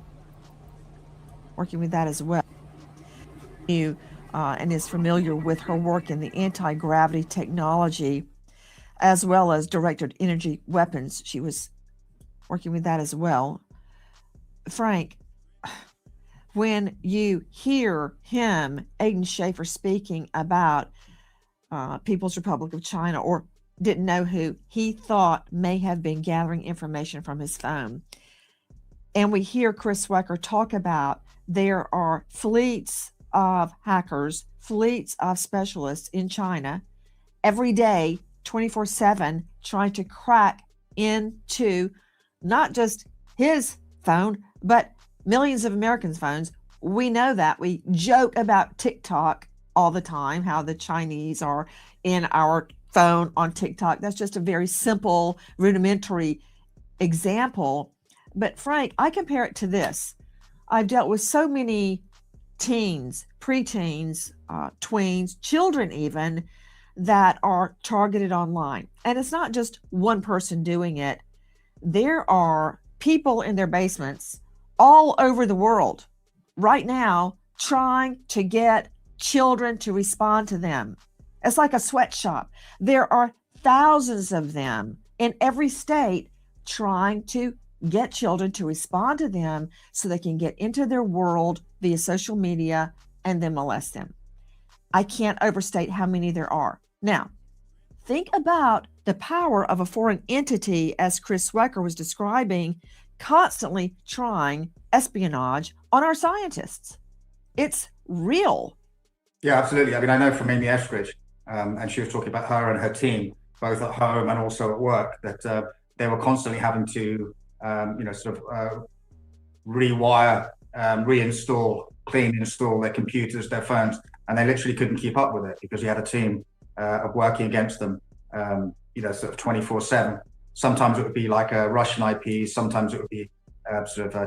Working with that as well. And is familiar with her work in the anti-gravity technology, as well as directed energy weapons. She was working with that as well. Frank, when you hear him, Aiden Schaefer, speaking about People's Republic of China or didn't know who he thought may have been gathering information from his phone. And we hear Chris Swecker talk about there are fleets of hackers, fleets of specialists in China every day, 24/7, trying to crack into not just his phone, but millions of Americans' phones. We know that. We joke about TikTok all the time, how the Chinese are in our phone on TikTok. That's just a very simple, rudimentary example. But Frank, I compare it to this. I've dealt with so many teens, preteens, tweens, children even, that are targeted online. And it's not just one person doing it. There are people in their basements all over the world right now trying to get children to respond to them. It's like a sweatshop. There are thousands of them in every state trying to get children to respond to them so they can get into their world via social media and then molest them. I can't overstate how many there are. Now, think about the power of a foreign entity, as Chris Swecker was describing, constantly trying espionage on our scientists. It's real. Yeah, absolutely. I mean, I know from Amy Eskridge, and she was talking about her and her team, both at home and also at work, that they were constantly having to, rewire, reinstall, install their computers, their phones, and they literally couldn't keep up with it because we had a team of working against them, 24/7. Sometimes it would be like a Russian IP, sometimes it would be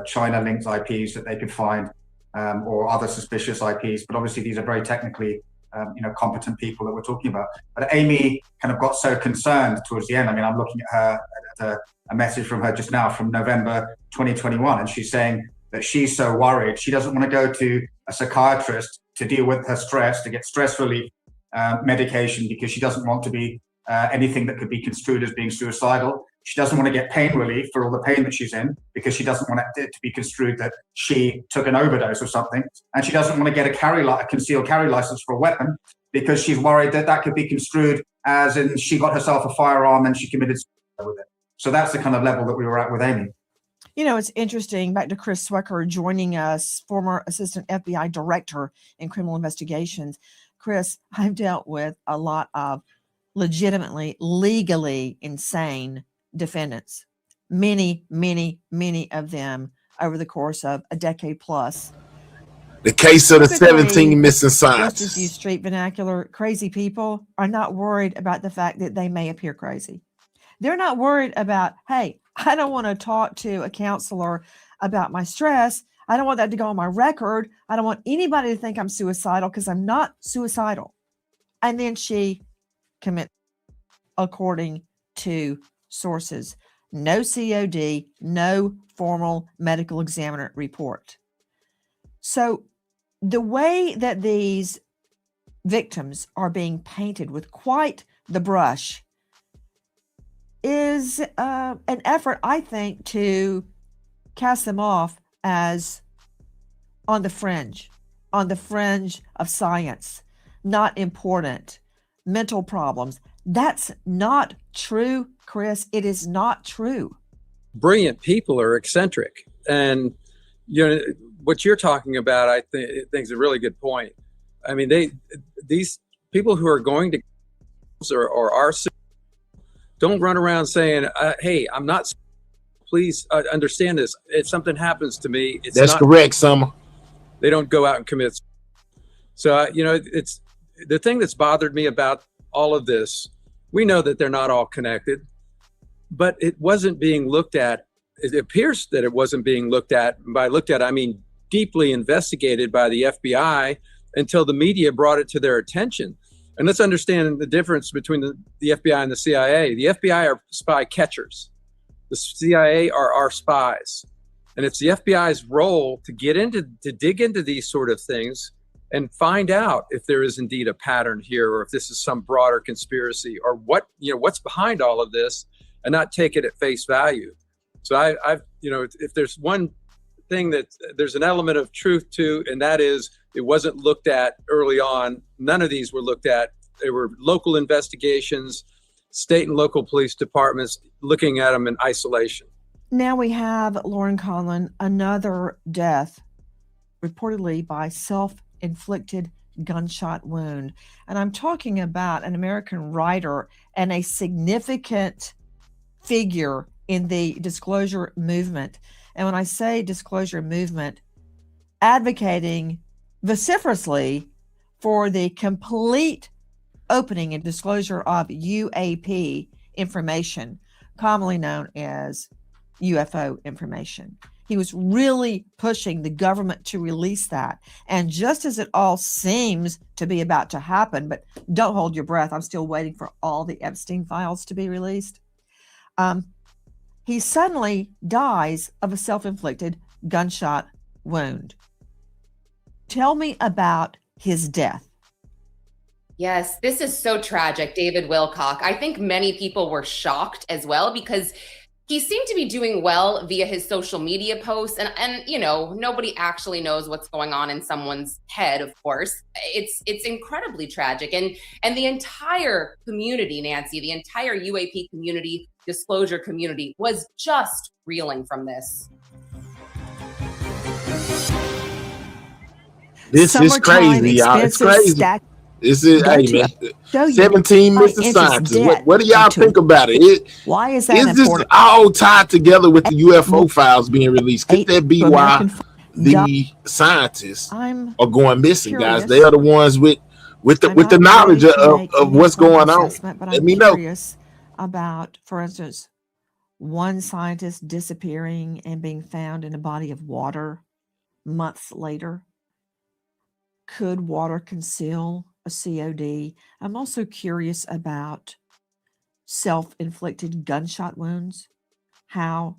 China-linked IPs that they could find, or other suspicious IPs. But obviously, these are very technically, competent people that we're talking about. But Amy kind of got so concerned towards the end. I mean, I'm looking at her at a message from her just now from November 2021, and she's saying that she's so worried. She doesn't want to go to a psychiatrist to deal with her stress, to get stress relief medication, because she doesn't want to be anything that could be construed as being suicidal. She doesn't want to get pain relief for all the pain that she's in, because she doesn't want it to be construed that she took an overdose or something. And she doesn't want to get a concealed carry license for a weapon, because she's worried that that could be construed as in she got herself a firearm and she committed suicide with it. So that's the kind of level that we were at with Amy. You know, it's interesting, back to Chris Swecker joining us, former assistant FBI director in criminal investigations. Chris, I've dealt with a lot of legitimately, legally insane defendants. Many, many, many of them over the course of a decade plus. The case of the 17 missing Just as you scientists. street vernacular, crazy people are not worried about the fact that they may appear crazy. They're not worried about, hey, I don't want to talk to a counselor about my stress. I don't want that to go on my record. I don't want anybody to think I'm suicidal, because I'm not suicidal. And then she commits, according to sources. No COD, no formal medical examiner report. So the way that these victims are being painted with quite the brush is an effort, I think, to cast them off as on the fringe of science, not important, mental problems. That's not true, Chris. It is not true. Brilliant people are eccentric. And, what you're talking about, I think is a really good point. I mean, these people who are going to or are don't run around saying, hey, I'm not, please understand this. If something happens to me, it's That's not correct, Summer. They don't go out and commit. So, it's the thing that's bothered me about all of this. We know that they're not all connected, but it wasn't being looked at. It appears that it wasn't being looked at. By looked at, I mean deeply investigated by the FBI until the media brought it to their attention. And let's understand the difference between the FBI and the CIA. The FBI are spy catchers. The CIA are our spies. And it's the FBI's role to dig into these sort of things and find out if there is indeed a pattern here, or if this is some broader conspiracy, or what's behind all of this, and not take it at face value. So I've if there's one thing that there's an element of truth to, and that is it wasn't looked at early on. None of these were looked at. They were local investigations. state and local police departments looking at them in isolation. Now we have, Lauren Conlon, another death reportedly by self-inflicted gunshot wound. And I'm talking about an American writer and a significant figure in the disclosure movement. And when I say disclosure movement, advocating vociferously for the complete opening and disclosure of UAP information, commonly known as UFO information. He was really pushing the government to release that. And just as it all seems to be about to happen, but don't hold your breath, I'm still waiting for all the Epstein files to be released. He suddenly dies of a self-inflicted gunshot wound. Tell me about his death. Yes, this is so tragic, David Wilcock. I think many people were shocked as well because he seemed to be doing well via his social media posts. And you know, nobody actually knows what's going on in someone's head, of course. It's incredibly tragic. And the entire community, Nancy, the entire UAP community, disclosure community was just reeling from this. This is crazy, y'all. It's crazy. This is, hey man, 17 missing scientists. What do y'all think about it? Why is that important? Is this all tied together with the UFO files being released? Could that be why the scientists are going missing, guys? They are the ones with the knowledge of what's going on. Let me know. About, for instance, one scientist disappearing and being found in a body of water months later. Could water conceal a COD? I'm also curious about self-inflicted gunshot wounds. How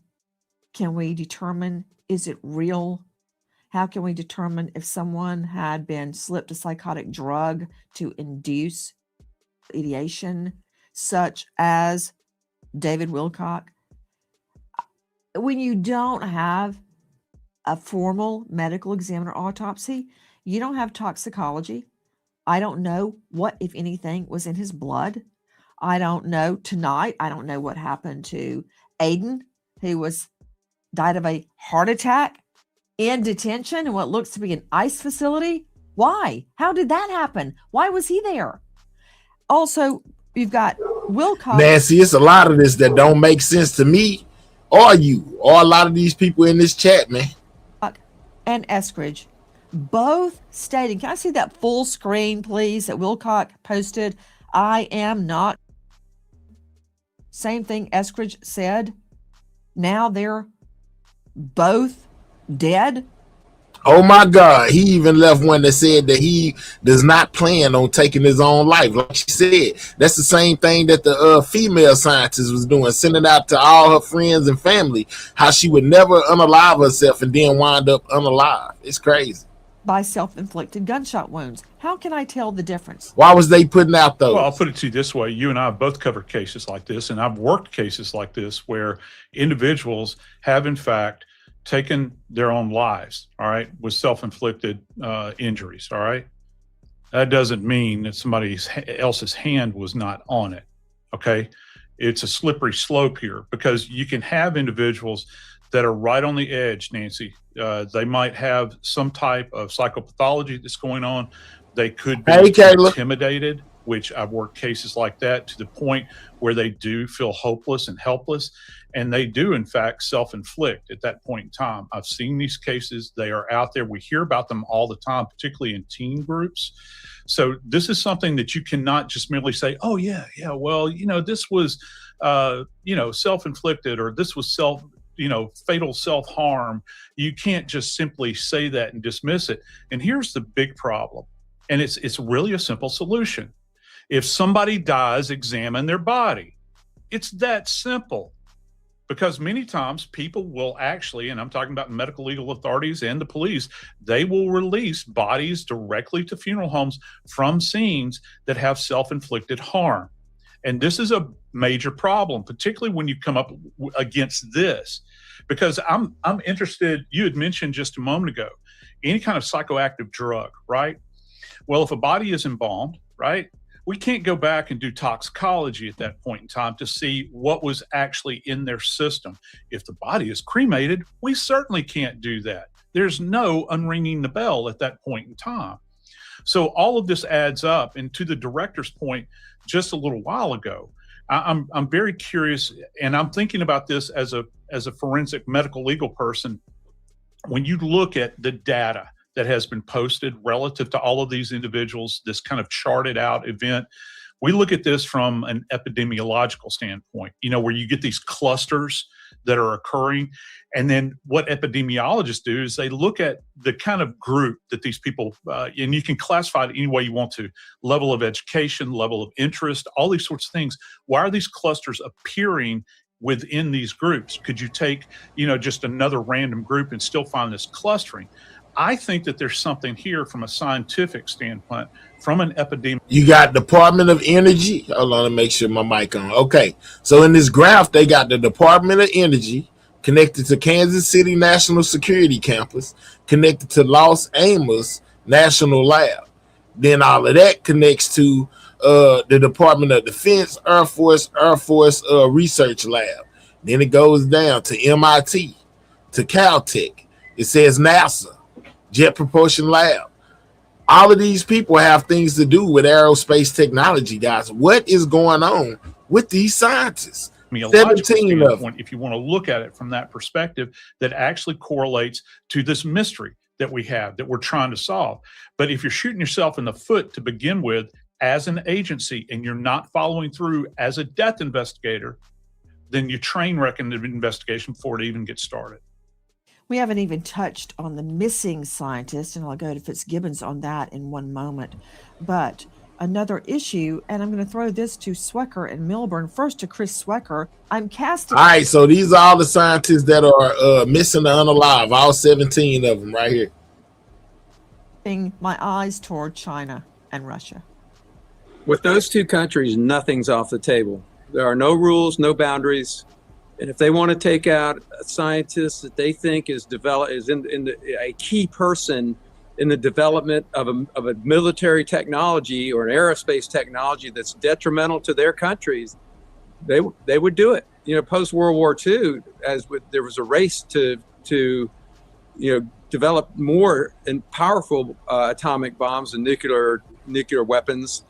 can we determine, is it real? How can we determine if someone had been slipped a psychotic drug to induce ideation, such as David Wilcock? When you don't have a formal medical examiner autopsy, you don't have toxicology. I don't know what, if anything, was in his blood. I don't know tonight. I don't know what happened to Aiden, who died of a heart attack in detention in what looks to be an ICE facility. Why? How did that happen? Why was he there? Also, you've got Wilcox. Nancy, it's a lot of this that don't make sense to me or you or a lot of these people in this chat, man. And Eskridge, both stating, can I see that full screen, please, that Wilcock posted? I am not. Same thing Eskridge said. Now they're both dead. Oh my God. He even left one that said that he does not plan on taking his own life. Like she said, that's the same thing that the female scientist was doing, sending out to all her friends and family, how she would never unalive herself and then wind up unalive. It's crazy. By self-inflicted gunshot wounds. How can I tell the difference? Why was they putting out those? Well, I'll put it to you this way. You and I have both covered cases like this, and I've worked cases like this where individuals have, in fact, taken their own lives, all right, with self-inflicted injuries, all right? That doesn't mean that somebody else's hand was not on it, okay? It's a slippery slope here because you can have individuals that are right on the edge, Nancy. They might have some type of psychopathology that's going on. They could be intimidated, which I've worked cases like that to the point where they do feel hopeless and helpless. And they do, in fact, self-inflict at that point in time. I've seen these cases. They are out there. We hear about them all the time, particularly in teen groups. So this is something that you cannot just merely say, oh, yeah, well, this was, self-inflicted, or this was fatal self-harm. You can't just simply say that and dismiss it. And here's the big problem. And it's really a simple solution. If somebody dies, examine their body. It's that simple. Because many times people will actually, and I'm talking about medical legal authorities and the police, they will release bodies directly to funeral homes from scenes that have self-inflicted harm. And this is a major problem, particularly when you come up against this. Because I'm interested, you had mentioned just a moment ago, any kind of psychoactive drug, right? Well, if a body is embalmed, right? we can't go back and do toxicology at that point in time to see what was actually in their system. If the body is cremated, we certainly can't do that. There's no unringing the bell at that point in time. So all of this adds up. And to the director's point just a little while ago, I'm very curious, and I'm thinking about this as a forensic medical legal person. When you look at the data that has been posted relative to all of these individuals, this kind of charted out event, we look at this from an epidemiological standpoint, where you get these clusters that are occurring. And then what epidemiologists do is they look at the kind of group that these people, and you can classify it any way you want to, level of education, level of interest, all these sorts of things. Why are these clusters appearing within these groups? Could you take, just another random group and still find this clustering? I think that there's something here from a scientific standpoint, from an epidemic. You got Department of Energy. Hold on, to make sure my mic on. Okay, so in this graph, they got the Department of Energy connected to Kansas City National Security Campus, connected to Los Alamos National Lab. Then all of that connects to the Department of Defense, Air Force Research Lab. Then it goes down to MIT, to Caltech. It says NASA, Jet Propulsion Lab. All of these people have things to do with aerospace technology, guys. What is going on with these scientists? 17 of them. If you want to look at it from that perspective, that actually correlates to this mystery that we have, that we're trying to solve. But if you're shooting yourself in the foot to begin with as an agency, and you're not following through as a death investigator, then you train wreck an investigation before it even gets started. We haven't even touched on the missing scientist, and I'll go to Fitzgibbons on that in one moment. But another issue, and I'm going to throw this to Swecker and Milburn. First to Chris Swecker. I'm casting. All right, so these are all the scientists that are missing and unalive, all 17 of them right here. My eyes toward China and Russia. With those two countries, nothing's off the table. There are no rules, no boundaries. And if they want to take out a scientist that they think is a key person in the development of a military technology or an aerospace technology that's detrimental to their countries, they would do it. Post World War II, there was a race to develop more and powerful atomic bombs and nuclear weapons,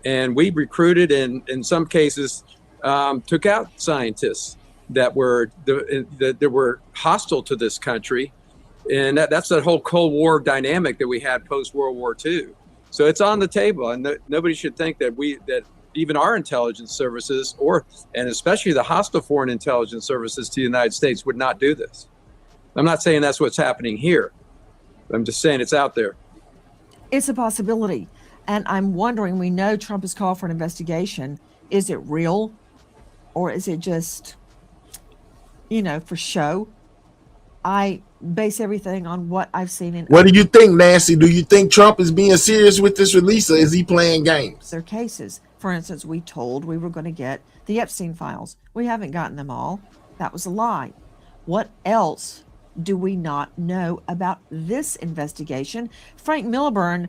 and we recruited and in some cases took out scientists that were hostile to this country. And that's that whole Cold War dynamic that we had post World War II. So it's on the table, and nobody should think that even our intelligence services, and especially the hostile foreign intelligence services to the United States, would not do this. I'm not saying that's what's happening here. I'm just saying it's out there. It's a possibility, and I'm wondering. We know Trump has called for an investigation. Is it real, or is it just, for show? I base everything on what I've seen in. What do you think, Nancy? Do you think Trump is being serious with this release, or is he playing games? Their cases. For instance, we told we were going to get the Epstein files. We haven't gotten them all. That was a lie. What else do we not know about this investigation? Frank Milburn,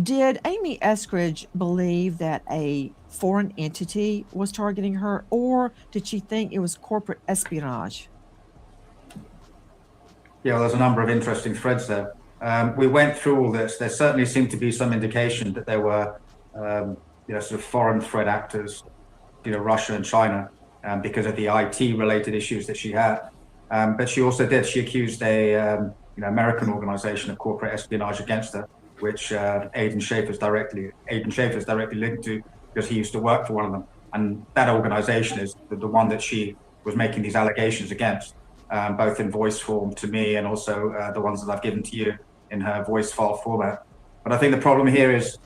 did Amy Eskridge believe that a foreign entity was targeting her, or did she think it was corporate espionage? Yeah, well, there's a number of interesting threads there. We went through all this. There certainly seemed to be some indication that there were, sort of foreign threat actors, Russia and China, because of the IT-related issues that she had. But she also she accused a, American organization of corporate espionage against her, which Aidan Schafer's directly linked to, because he used to work for one of them. And that organization is the one that she was making these allegations against. Both in voice form to me and also the ones that I've given to you in her voice file format. But I think the problem here is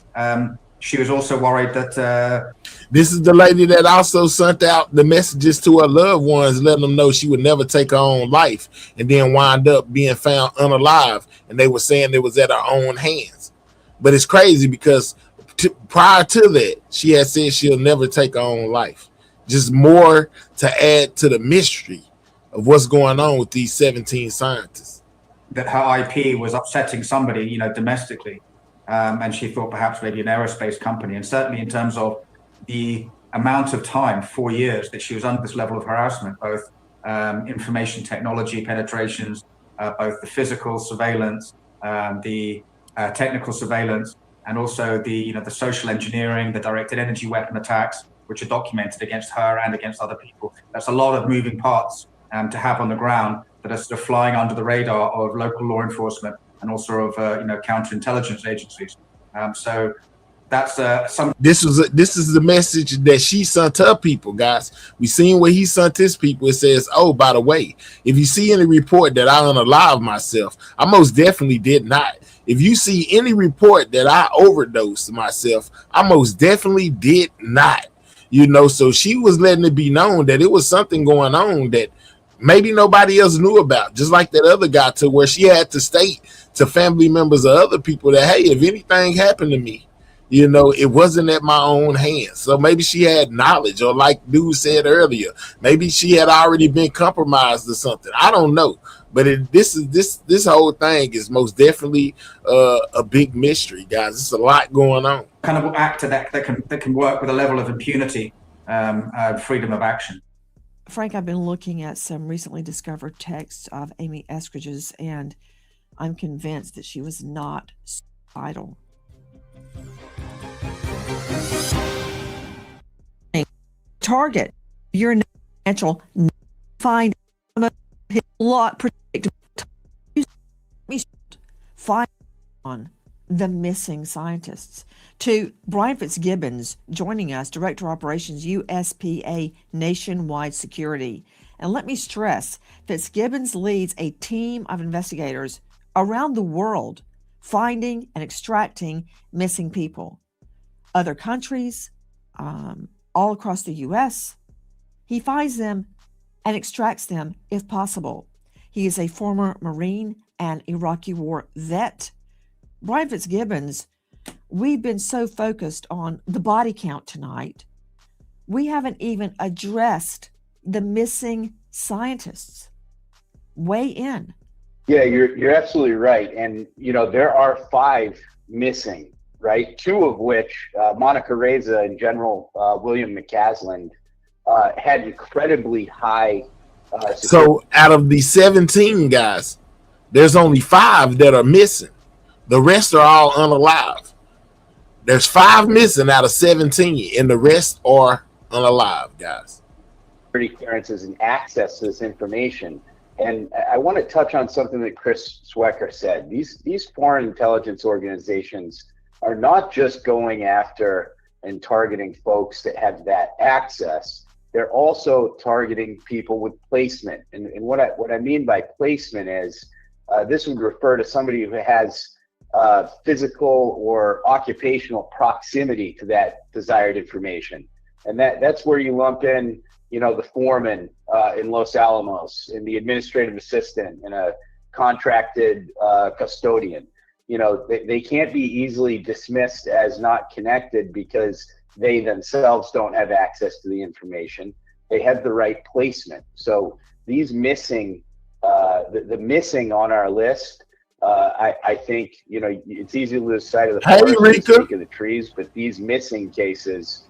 she was also worried that... this is the lady that also sent out the messages to her loved ones, letting them know she would never take her own life, and then wind up being found unalive. And they were saying it was at her own hands. But it's crazy because prior to that, she had said she'll never take her own life. Just more to add to the mystery of what's going on with these 17 scientists. That her IP was upsetting somebody, domestically. and she thought perhaps maybe an aerospace company. And certainly in terms of the amount of time, 4 years, that she was under this level of harassment, both information technology penetrations, both the physical surveillance, the technical surveillance, and also the social engineering, the directed energy weapon attacks, which are documented against her and against other people. That's a lot of moving parts to have on the ground that are sort of flying under the radar of local law enforcement and also of counterintelligence agencies. So that's some. This is the message that she sent to her people, guys. We seen what he sent his people. It says, oh, by the way, if you see any report that I unalive myself, I most definitely did not. If you see any report that I overdosed myself, I most definitely did not. So she was letting it be known that it was something going on that maybe nobody else knew about, just like that other guy, to where she had to state to family members or other people that, hey, if anything happened to me, it wasn't at my own hands. So maybe she had knowledge, or like dude said earlier, maybe she had already been compromised or something. I don't know. But this whole thing is most definitely a big mystery, guys. It's a lot going on. Kind of actor that can work with a level of impunity, freedom of action. Frank, I've been looking at some recently discovered texts of Amy Eskridge's, and I'm convinced that she was not suicidal. Target your natural find a lot predictable. Find on the missing scientists. To Brian Fitzgibbons joining us, Director of Operations, USPA Nationwide Security. And let me stress, Fitzgibbons leads a team of investigators around the world finding and extracting missing people. Other countries, all across the U.S., he finds them and extracts them if possible. He is a former Marine and Iraqi war vet. Brian Fitzgibbons, we've been so focused on the body count tonight, we haven't even addressed the missing scientists. Weigh in. Yeah, you're absolutely right. And, there are 5 missing, right? 2 of which, Monica Reza and General William McCaslin, had incredibly high. So out of the 17 guys, there's only 5 that are missing. The rest are all unalive. There's 5 missing out of 17, and the rest are unalive, guys. Security clearances and access to this information. And I want to touch on something that Chris Swecker said. These foreign intelligence organizations are not just going after and targeting folks that have that access. They're also targeting people with placement. And what I mean by placement is this would refer to somebody who has physical or occupational proximity to that desired information. And that's where you lump in, the foreman in Los Alamos, and the administrative assistant, and a contracted custodian. They can't be easily dismissed as not connected because they themselves don't have access to the information. They have the right placement. So these missing, the missing on our list, I think, it's easy to lose sight of the forest and speak of the trees, but these missing cases,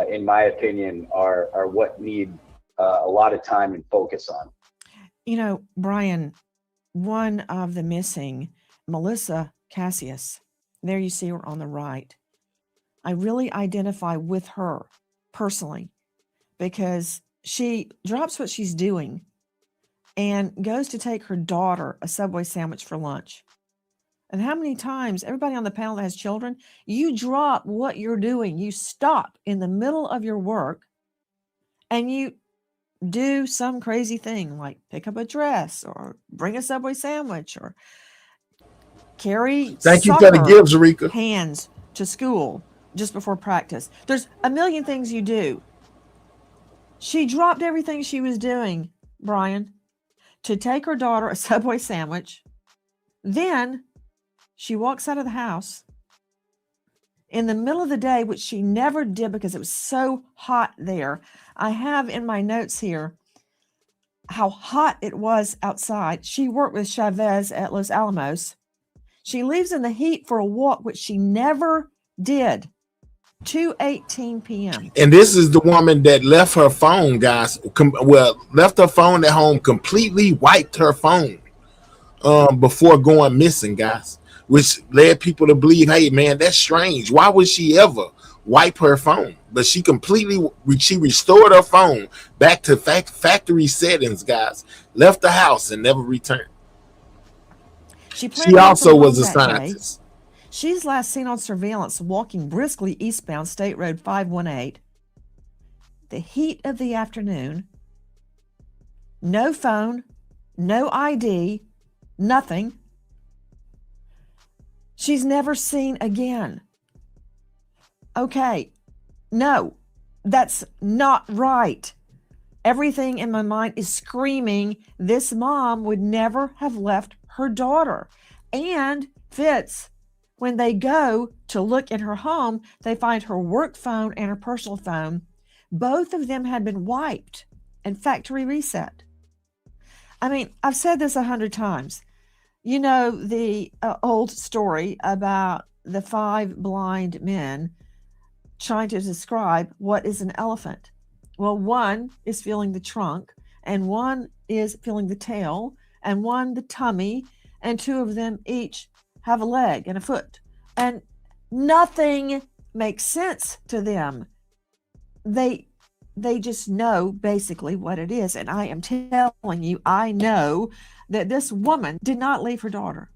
in my opinion, are what need a lot of time and focus on. Brian, one of the missing, Melissa Cassius, there you see her on the right. I really identify with her personally because she drops what she's doing and goes to take her daughter a Subway sandwich for lunch. And how many times, everybody on the panel that has children, you drop what you're doing, you stop in the middle of your work and you do some crazy thing like pick up a dress or bring a Subway sandwich or carry Thank you for the gifts, Rika. Hands to school just before practice. There's a million things you do. She dropped everything she was doing, Brian, to take her daughter a Subway sandwich. Then she walks out of the house in the middle of the day, which she never did because it was so hot there. I have in my notes here how hot it was outside. She worked with Chavez at Los Alamos. She leaves in the heat for a walk, which she never did. 2:18 p.m. And this is the woman that left her phone, guys. Left her phone at home, completely wiped her phone before going missing, guys. Which led people to believe, hey, man, that's strange. Why would she ever wipe her phone? But she restored her phone back to factory settings, guys. Left the house and never returned. She also was a scientist. She's last seen on surveillance walking briskly eastbound State Road 518. The heat of the afternoon. No phone, no ID, nothing. She's never seen again. Okay, no, that's not right. Everything in my mind is screaming this mom would never have left her daughter. And Fitz, when they go to look in her home, they find her work phone and her personal phone. Both of them had been wiped and factory reset. I mean, I've said this 100 times. You know the old story about the 5 blind men trying to describe what is an elephant. Well, one is feeling the trunk, and one is feeling the tail, and one the tummy, and 2 of them each have a leg and a foot. And nothing makes sense to them. They just know basically what it is. And I am telling you, I know that this woman did not leave her daughter.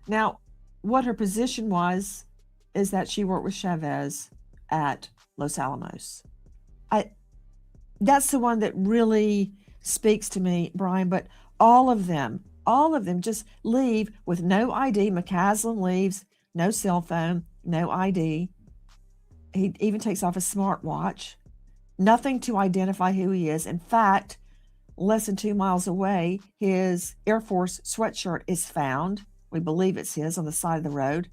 Now, what her position was is that she worked with Chavez at Los Alamos. That's the one that really speaks to me, Brian, but all of them just leave with no ID. McCaslin leaves, no cell phone, no ID. He even takes off a smartwatch. Nothing to identify who he is. In fact, less than 2 miles away, his Air Force sweatshirt is found. We believe it's his on the side of the road.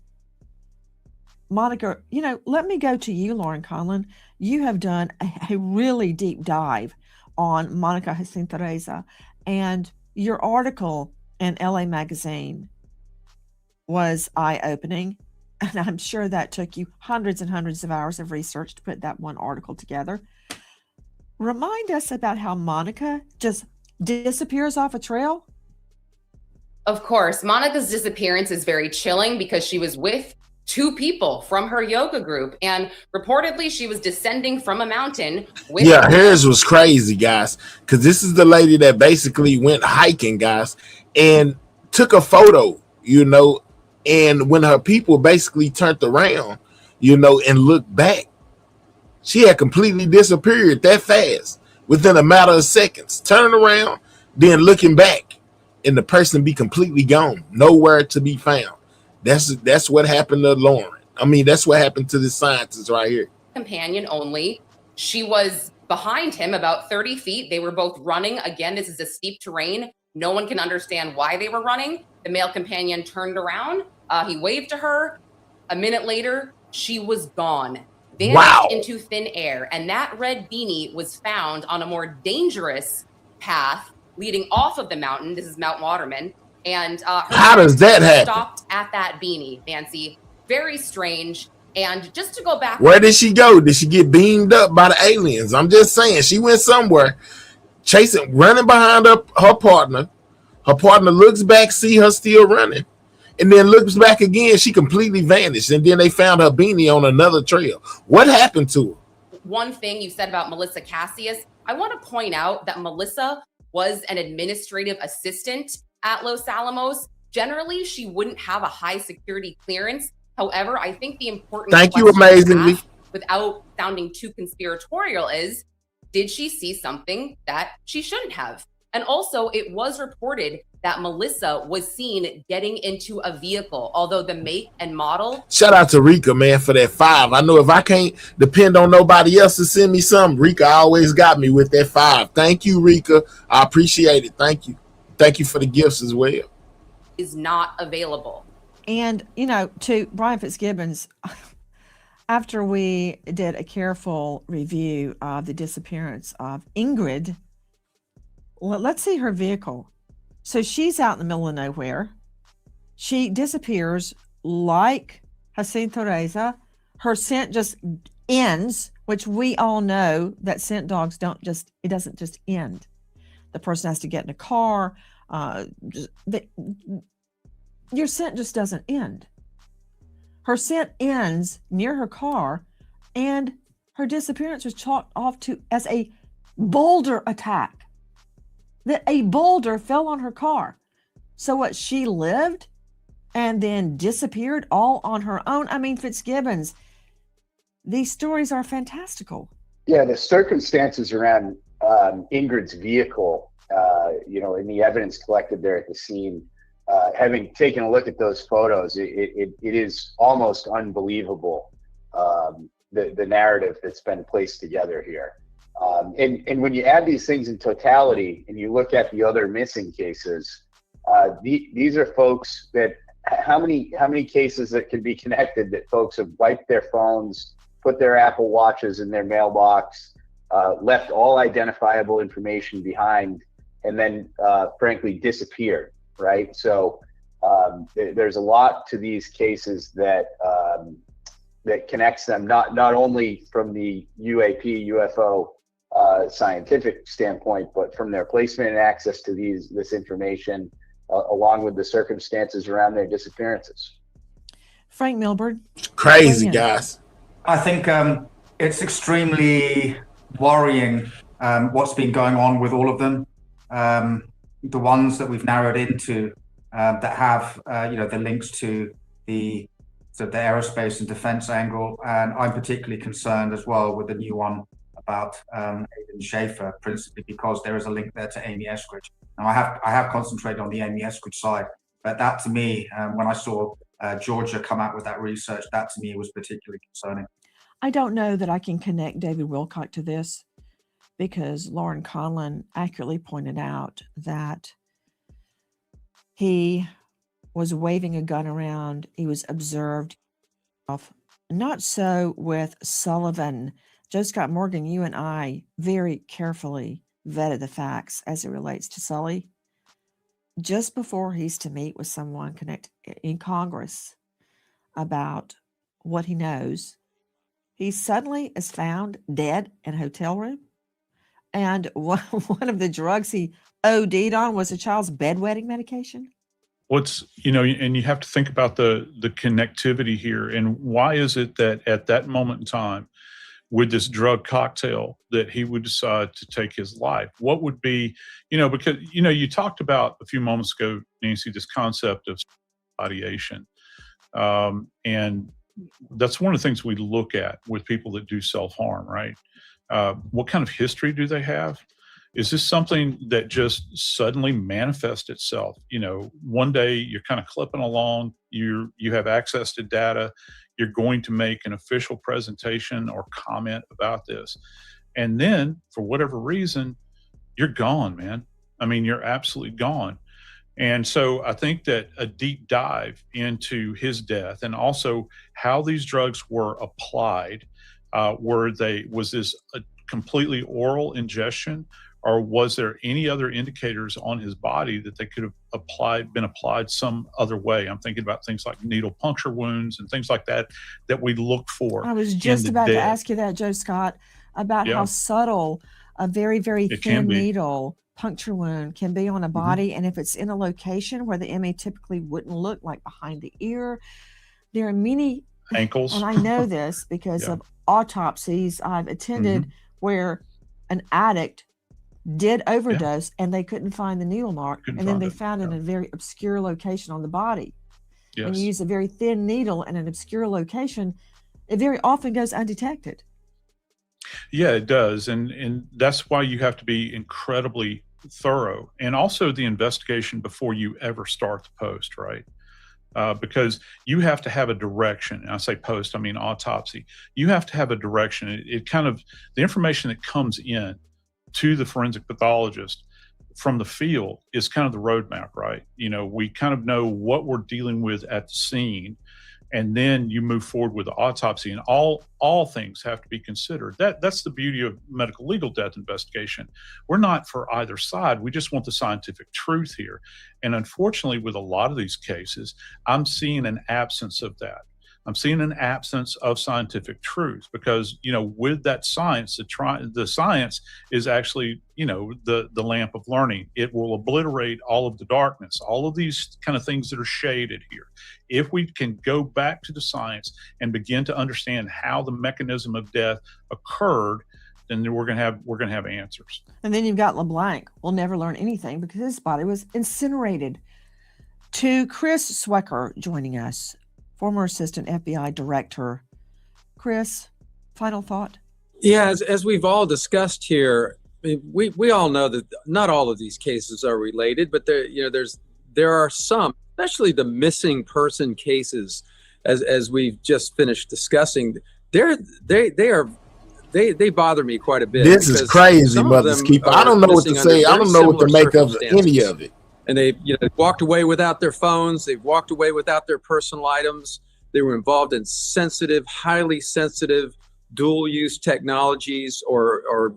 Monica, let me go to you, Lauren Conlon. You have done a really deep dive on Monica Jacinto-Reza, and your article in LA Magazine was eye-opening, and I'm sure that took you hundreds and hundreds of hours of research to put that one article together. Remind us about how Monica just disappears off a trail. Of course, Monica's disappearance is very chilling because she was with 2 people from her yoga group, and reportedly she was descending from a mountain with hers was crazy, guys, because this is the lady that basically went hiking, guys, and took a photo, and when her people basically turned around, and looked back, she had completely disappeared that fast within a matter of seconds, turning around, then looking back, and the person be completely gone, nowhere to be found. That's what happened to Lauren. I mean, that's what happened to the scientist right here. Companion only. She was behind him about 30 feet. They were both running. Again, this is a steep terrain. No one can understand why they were running. The male companion turned around. He waved to her. A minute later, she was gone. Vanished into thin air. And that red beanie was found on a more dangerous path leading off of the mountain. This is Mount Waterman. And how does that happen? Stopped at that beanie, Nancy. Very strange. And just to go back, where did she go? Did she get beamed up by the aliens? I'm just saying, she went somewhere, running behind her partner. Her partner looks back, see her still running, and then looks back again. She completely vanished, and then they found her beanie on another trail. What happened to her? One thing you said about Melissa Cassius, I want to point out that Melissa was an administrative assistant at Los Alamos. Generally, she wouldn't have a high security clearance. However, I think the important thank you question amazingly to ask, without sounding too conspiratorial, is did she see something that she shouldn't have? And also, it was reported that Melissa was seen getting into a vehicle, although the make and model. Shout out to Rika, man, for that 5. I know if I can't depend on nobody else to send me something, Rika always got me with that 5. Thank you, Rika. I appreciate it. Thank you. Thank you for the gifts as well. Is not available. And, to Brian Fitzgibbons, after we did a careful review of the disappearance of Ingrid, let's see her vehicle. So she's out in the middle of nowhere. She disappears like Jacinto Reza. Her scent just ends, which we all know that scent dogs it doesn't just end. The person has to get in a car. Your scent just doesn't end. Her scent ends near her car, and her disappearance was chalked off as a boulder attack. That a boulder fell on her car. So what, she lived and then disappeared all on her own? I mean, Fitzgibbons, these stories are fantastical. Yeah, the circumstances around Ingrid's vehicle, and the evidence collected there at the scene, having taken a look at those photos, it is almost unbelievable, the narrative that's been placed together here. And when you add these things in totality and you look at the other missing cases, these are folks that, how many cases that can be connected that folks have wiped their phones, put their Apple Watches in their mailbox, left all identifiable information behind, and then frankly disappeared, right? So there's a lot to these cases that connects them, not only from the UAP, UFO scientific standpoint, but from their placement and access to this information, along with the circumstances around their disappearances. Frank Milberg. Crazy, guys. I think it's extremely worrying what's been going on with all of them. The ones that we've narrowed into that have the links to the aerospace and defense angle, and I'm particularly concerned as well with the new one about Aidan Schaefer, principally because there is a link there to Amy Eskridge. Now I have concentrated on the Amy Eskridge side, but that to me, when I saw Georgia come out with that research, that to me was particularly concerning. I don't know that I can connect David Wilcock to this, because Lauren Conlon accurately pointed out that he was waving a gun around. He was observed. Not so with Sullivan. Joe Scott Morgan, you and I very carefully vetted the facts as it relates to Sully. Just before he's to meet with someone in Congress about what he knows, he suddenly is found dead in a hotel room. And one of the drugs he OD'd on was a child's bedwetting medication. And you have to think about the connectivity here, and why is it that at that moment in time, with this drug cocktail, that he would decide to take his life? What would be, because, you talked about a few moments ago, Nancy, this concept of ideation. And that's one of the things we look at with people that do self-harm, right? What kind of history do they have? Is this something that just suddenly manifests itself? One day you're kind of clipping along, you have access to data, you're going to make an official presentation or comment about this. And then for whatever reason, you're gone, man. I mean, you're absolutely gone. And so I think that a deep dive into his death, and also how these drugs were applied, was this a completely oral ingestion, or was there any other indicators on his body that they could have been applied some other way? I'm thinking about things like needle puncture wounds and things like that we look for. I was just about to ask you that, Joe Scott, about how subtle a very, very thin needle puncture wound can be on a body. And if it's in a location where the MA typically wouldn't look, like behind the ear, there are many ankles. And I know this because of autopsies I've attended where an addict did overdose and they couldn't find the needle mark, and then they found it in a very obscure location on the body. When you use a very thin needle in an obscure location, it very often goes undetected. Yeah, it does. And that's why you have to be incredibly thorough, and also the investigation before you ever start the post, right? Because you have to have a direction. And I say post, I mean autopsy. You have to have a direction. It kind of, the information that comes in to the forensic pathologist from the field is kind of the roadmap, right? We kind of know what we're dealing with at the scene, and then you move forward with the autopsy, and all things have to be considered. That's the beauty of medical legal death investigation. We're not for either side. We just want the scientific truth here. And unfortunately, with a lot of these cases, I'm seeing an absence of that. I'm seeing an absence of scientific truth because, with that science, the science is actually, the lamp of learning. It will obliterate all of the darkness, all of these kind of things that are shaded here. If we can go back to the science and begin to understand how the mechanism of death occurred, then we're gonna have answers. And then you've got LeBlanc. We'll never learn anything because his body was incinerated. To Chris Swecker joining us, former assistant FBI director. Chris, final thought? Yeah, as we've all discussed here, we all know that not all of these cases are related, but there are some, especially the missing person cases, as we've just finished discussing. They bother me quite a bit. This is crazy, Mother's Keeper. I don't know what to say. I don't know what to make of any of it. And they walked away without their phones. They've walked away without their personal items. They were involved in highly sensitive, dual-use technologies or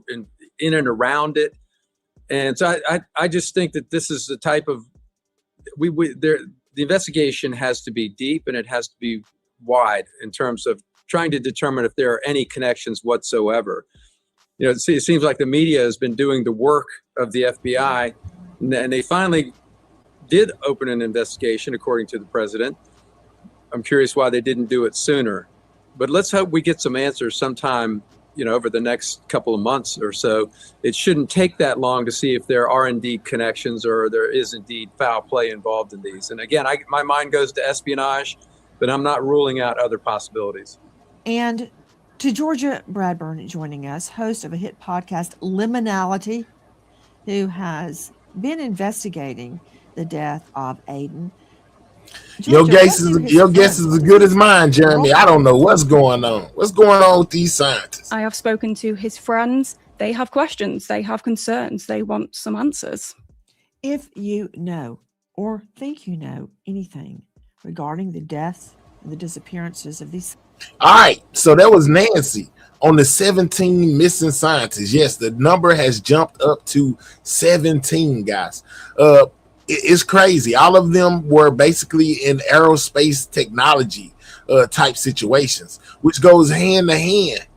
in and around it. And so I just think that this is the type of the investigation has to be deep and it has to be wide in terms of trying to determine if there are any connections whatsoever. It seems like the media has been doing the work of the FBI, and they finally did open an investigation, according to the president. I'm curious why they didn't do it sooner. But let's hope we get some answers sometime, over the next couple of months or so. It shouldn't take that long to see if there are indeed connections or there is indeed foul play involved in these. And again, my mind goes to espionage, but I'm not ruling out other possibilities. And to Georgia Bradburn joining us, host of a hit podcast, Liminality, who has been investigating the death of Aiden. Your guess is as good as mine, Jeremy. I don't know what's going on. What's going on with these scientists? I have spoken to his friends. They have questions. They have concerns. They want some answers. If you know or think you know anything regarding the death and the disappearances of these. All right. So that was Nancy on the 17 missing scientists. Yes, the number has jumped up to 17, guys. It's crazy. All of them were basically in aerospace technology type situations, which goes hand to hand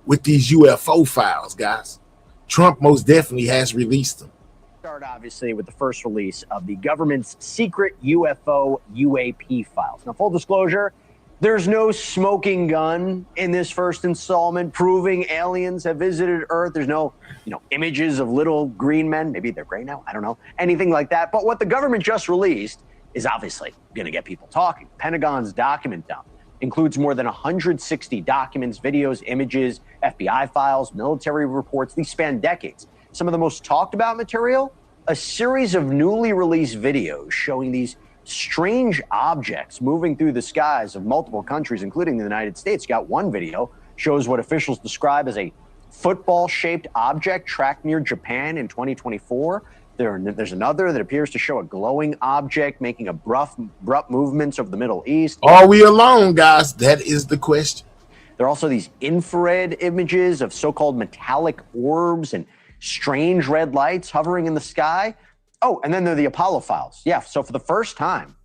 with these UFO files, guys. Trump most definitely has released them. Start obviously with the first release of the government's secret UFO UAP files. Now, full disclosure, there's no smoking gun in this first installment proving aliens have visited Earth. There's no, images of little green men. Maybe they're gray now. I don't know. Anything like that. But what the government just released is obviously going to get people talking. Pentagon's document dump includes more than 160 documents, videos, images, FBI files, military reports. These span decades. Some of the most talked about material, a series of newly released videos showing these strange objects moving through the skies of multiple countries, including the United States. Got one video shows what officials describe as a football-shaped object tracked near Japan in 2024. There's another that appears to show a glowing object making abrupt movements over the Middle East. Are we alone, guys? That is the question. There are also these infrared images of so-called metallic orbs and strange red lights hovering in the sky. Oh, and then there are the Apollo files. Yeah, so for the first time,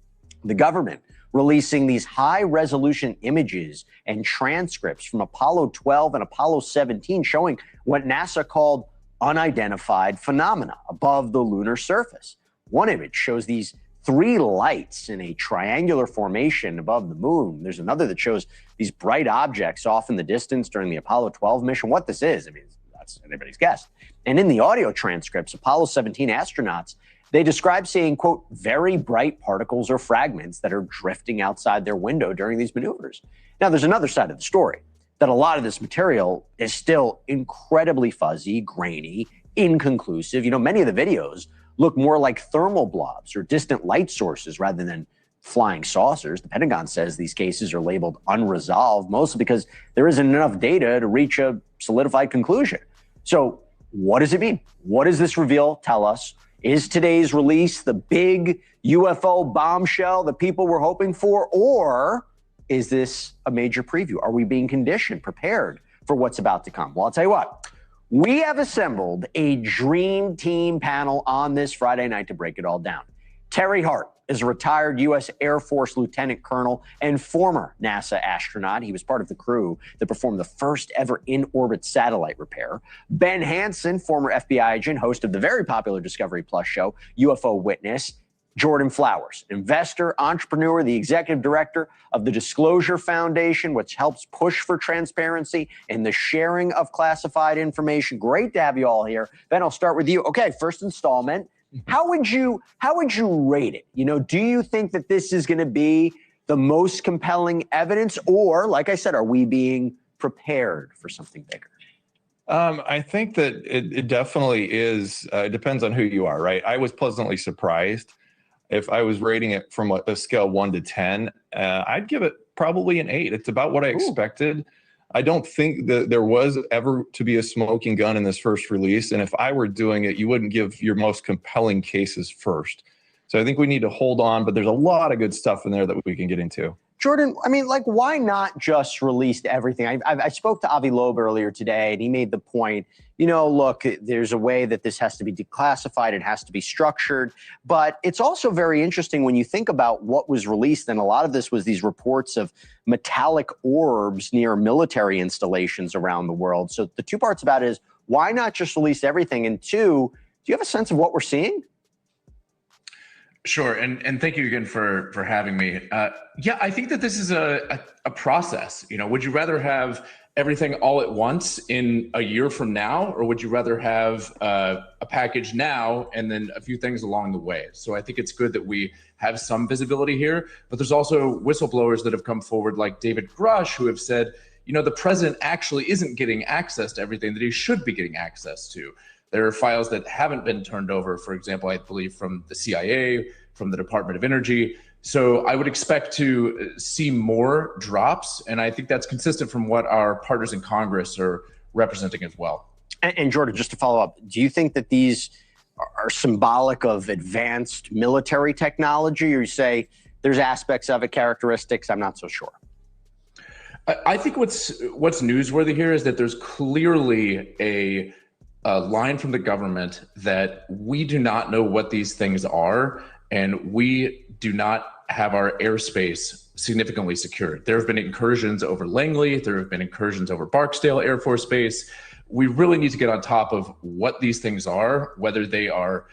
the government releasing these high-resolution images and transcripts from Apollo 12 and Apollo 17 showing what NASA called unidentified phenomena above the lunar surface. One image shows these 3 lights in a triangular formation above the moon. There's another that shows these bright objects off in the distance during the Apollo 12 mission. What this is, that's anybody's guess. And in the audio transcripts, Apollo 17 astronauts, they describe seeing, quote, very bright particles or fragments that are drifting outside their window during these maneuvers. Now, there's another side of the story, that a lot of this material is still incredibly fuzzy, grainy, inconclusive. Many of the videos look more like thermal blobs or distant light sources rather than flying saucers. The Pentagon says these cases are labeled unresolved, mostly because there isn't enough data to reach a solidified conclusion. So what does it mean? What does this reveal tell us? Is today's release the big UFO bombshell that people were hoping for? Or is this a major preview? Are we being conditioned, prepared for what's about to come? Well, I'll tell you what. We have assembled a dream team panel on this Friday night to break it all down. Terry Hart is a retired U.S. Air Force Lieutenant Colonel and former NASA astronaut. He was part of the crew that performed the first ever in-orbit satellite repair. Ben Hansen, former FBI agent, host of the very popular Discovery Plus show, UFO Witness. Jordan Flowers, investor, entrepreneur, the executive director of the Disclosure Foundation, which helps push for transparency and the sharing of classified information. Great to have you all here. Ben, I'll start with you. Okay, first installment. How would you rate it? You know, do you think that this is going to be the most compelling evidence, or, like I said, are we being prepared for something bigger? I think that it definitely is. It depends on who you are, right? I was pleasantly surprised. If I was rating it from a scale 1 to 10, I'd give it probably an 8. It's about what I expected. I don't think that there was ever to be a smoking gun in this first release. And if I were doing it, you wouldn't give your most compelling cases first. So I think we need to hold on, but there's a lot of good stuff in there that we can get into. Jordan, I mean, like, why not just release everything? I spoke to Avi Loeb earlier today, and he made the point, you know, look, there's a way that this has to be declassified. It has to be structured. But it's also very interesting when you think about what was released, and a lot of this was these reports of metallic orbs near military installations around the world. So the two parts about it is, why not just release everything? And two, do you have a sense of what we're seeing? Sure, and thank you again for having me. Yeah, I think that this is a process. You know, would you rather have everything all at once in a year from now, or would you rather have a package now and then a few things along the way? So I think it's good that we have some visibility here, but there's also whistleblowers that have come forward, like David Grush, who have said, you know, the president actually isn't getting access to everything that he should be getting access to. There are files that haven't been turned over, for example, I believe from the CIA, from the Department of Energy. So I would expect to see more drops. And I think that's consistent from what our partners in Congress are representing as well. And Jordan, just to follow up, do you think that these are symbolic of advanced military technology, or you say there's aspects of it, characteristics? I'm not so sure. I think what's newsworthy here is that there's clearly a line from the government that we do not know what these things are, and we do not have our airspace significantly secured. There have been incursions over Langley. There have been incursions over Barksdale Air Force Base. We really need to get on top of what these things are, whether they are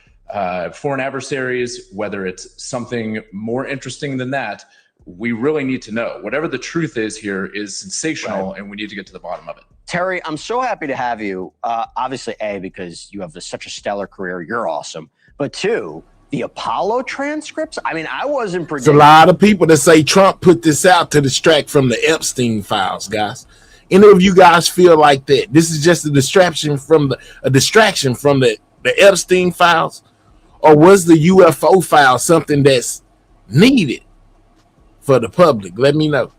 foreign adversaries, whether it's something more interesting than that. We really need to know. Whatever the truth is here is sensational, and we need to get to the bottom of it. Terry, I'm so happy to have you. Obviously, A, because you have such a stellar career. You're awesome. But two, the Apollo transcripts? I mean, I wasn't predicting. There's a lot of people that say Trump put this out to distract from the Epstein files, guys. Any of you guys feel like that? This is just a distraction from the Epstein files? Or was the UFO file something that's needed for the public? Let me know.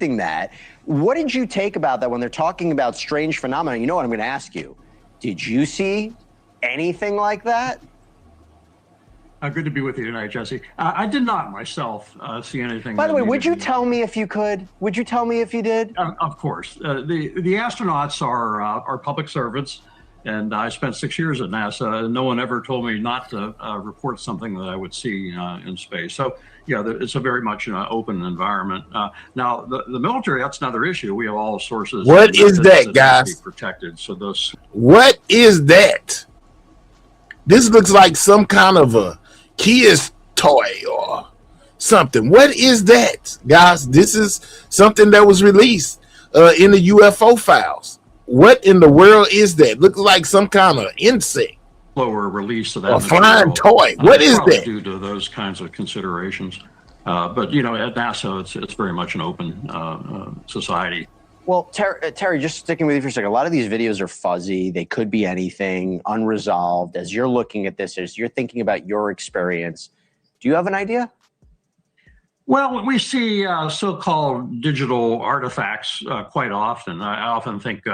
That. What did you take about that when they're talking about strange phenomena? You know what I'm going to ask you. Did you see anything like that? Good to be with you tonight, Jesse. I did not myself see anything. By the way, would you tell me if you could? Would you tell me if you did? Of course. The astronauts are public servants, and I spent 6 years at NASA, and no one ever told me not to report something that I would see in space. So, yeah, it's a very much open environment. Now, the military, that's another issue. We have all sources. What is that, guys? Protected. So those. What is that? This looks like some kind of a kid's toy or something. What is that, guys? This is something that was released in the UFO files. What in the world is that? Looks like some kind of insect. Lower release of that. A flying toy. What is that? Due to those kinds of considerations. But, you know, at NASA, it's very much an open society. Well, Terry, just sticking with you for a second, a lot of these videos are fuzzy. They could be anything, unresolved. As you're looking at this, as you're thinking about your experience, do you have an idea? Well, we see so-called digital artifacts quite often. I often think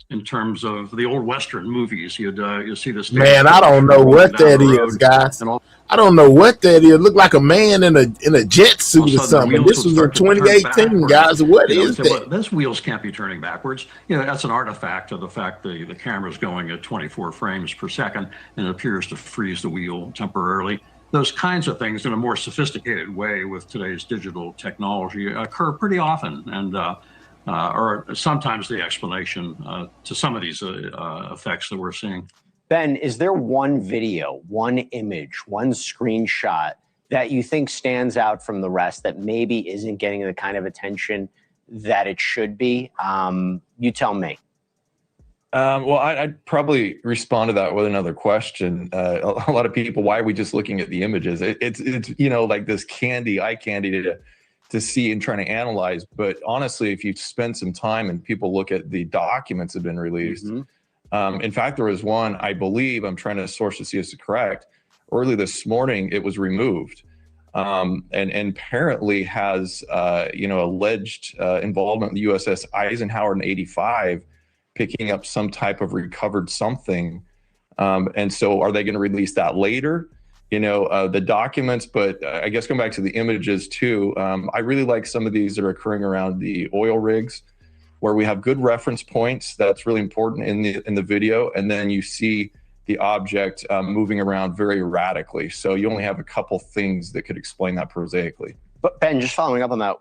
in terms of the old Western movies. You'd see this. Man, I don't know what that is, guys. I don't know what that is. Look like a man in a jet suit or something. This was in 2018, guys. What is that? Well, those wheels can't be turning backwards. That's an artifact of the fact the camera's going at 24 frames per second and it appears to freeze the wheel temporarily. Those kinds of things in a more sophisticated way with today's digital technology occur pretty often and are sometimes the explanation to some of these effects that we're seeing. Ben, is there one video, one image, one screenshot that you think stands out from the rest that maybe isn't getting the kind of attention that it should be? You tell me. Well, I'd probably respond to that with another question. A lot of people, why are we just looking at the images? It's like this eye candy to see and trying to analyze. But honestly, if you spend some time and people look at the documents that have been released, in fact, there was one, I believe, I'm trying to source to see if it's correct. Early this morning, it was removed, and apparently has alleged involvement in the USS Eisenhower in '85. Picking up some type of recovered something. And so are they going to release that later? The documents, but I guess going back to the images too, I really like some of these that are occurring around the oil rigs where we have good reference points. That's really important in the video. And then you see the object moving around very erratically. So you only have a couple things that could explain that prosaically. But Ben, just following up on that,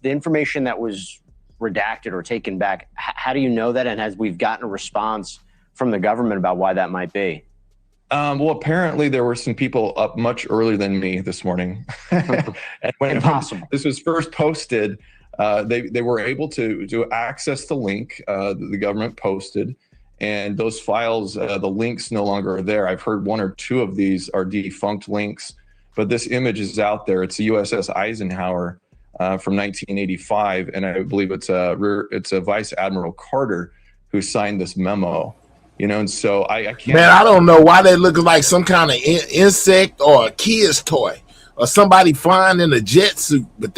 the information that was redacted or taken back, how do you know that? And has we've gotten a response from the government about why that might be? Well, apparently there were some people up much earlier than me this morning. And when this was first posted, they were able to access the link that the government posted, and those files, the links no longer are there. I've heard one or two of these are defunct links, but this image is out there. It's the USS Eisenhower from 1985, and I believe it's a Vice Admiral Carter who signed this memo. And so I can't. Man, I don't know why they look like some kind of insect or a kid's toy or somebody flying in a jet suit. But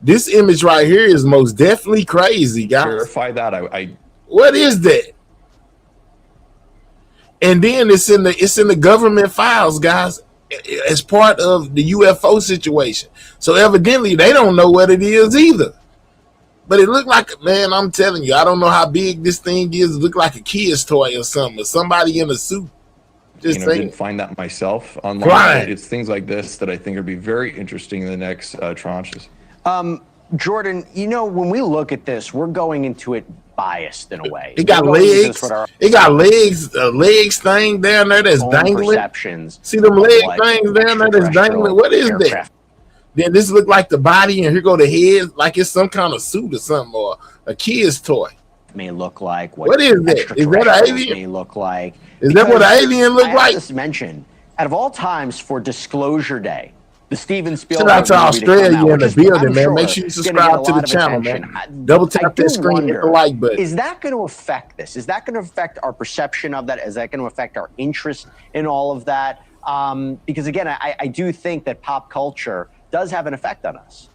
this image right here is most definitely crazy, guys. Verify that. What is that? And then it's in the government files, guys, as part of the UFO situation. So evidently they don't know what it is either. But it looked like, man, I'm telling you, I don't know how big this thing is. It looked like a kid's toy or something, or somebody in a suit. Just didn't find that myself online. Right. It's things like this that I think would be very interesting in the next tranches. Jordan, when we look at this, we're going into it biased in a way. It got legs. It got legs thing down there that's dangling. Perceptions. See them leg things down there that's dangling. What is that? Then this look like the body, and here go the head, like it's some kind of suit or something, or a kid's toy. May look like what is that? Is that an alien? May look like. Is that what an alien look like? Just mention, out of all times for Disclosure Day, the Steven Spielberg. Shout out to Australia in the building, man. Make sure you subscribe to the channel, man. Double tap that screen, hit the like button. Is that going to affect this? Is that going to affect our perception of that? Is that going to affect our interest in all of that? Because again, I do think that pop culture does have an effect on us.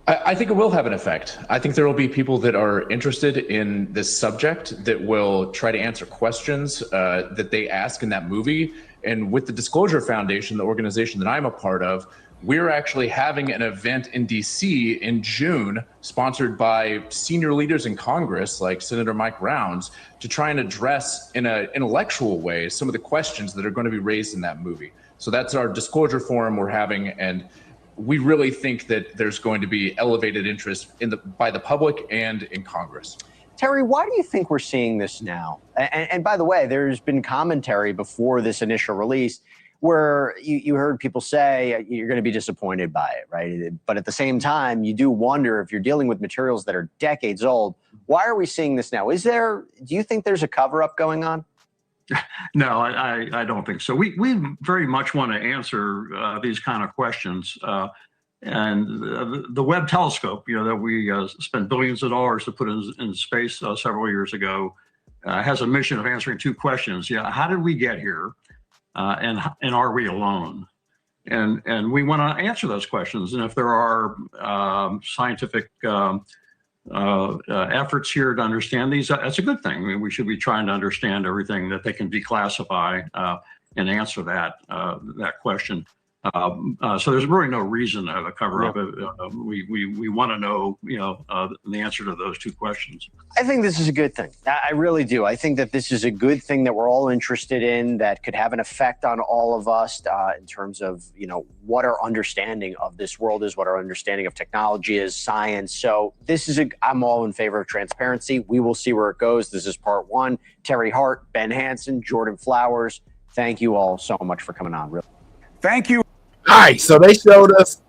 I think it will have an effect. I think there will be people that are interested in this subject that will try to answer questions that they ask in that movie. And with the Disclosure Foundation, the organization that I'm a part of, we're actually having an event in DC in June, sponsored by senior leaders in Congress, like Senator Mike Rounds, to try and address in an intellectual way some of the questions that are going to be raised in that movie. So that's our disclosure forum we're having, and we really think that there's going to be elevated interest by the public and in Congress. Terry, why do you think we're seeing this now? And by the way, there's been commentary before this initial release where you heard people say you're going to be disappointed by it, right? But at the same time, you do wonder if you're dealing with materials that are decades old, why are we seeing this now? Do you think there's a cover-up going on? No, I don't think so. We very much want to answer these kind of questions. And the Webb telescope, that we spent billions of dollars to put in space several years ago, has a mission of answering two questions. How did we get here? And are we alone? And we want to answer those questions. And if there are scientific efforts here to understand these, that's a good thing. I mean, we should be trying to understand everything that they can declassify and answer that question. So there's really no reason to have a cover up. We want to know, the answer to those two questions. I think this is a good thing. I really do. I think that this is a good thing that we're all interested in, that could have an effect on all of us in terms of, what our understanding of this world is, what our understanding of technology is, science. So I'm all in favor of transparency. We will see where it goes. This is part one. Terry Hart, Ben Hansen, Jordan Flowers. Thank you all so much for coming on. Really. Thank you. All right, so they showed us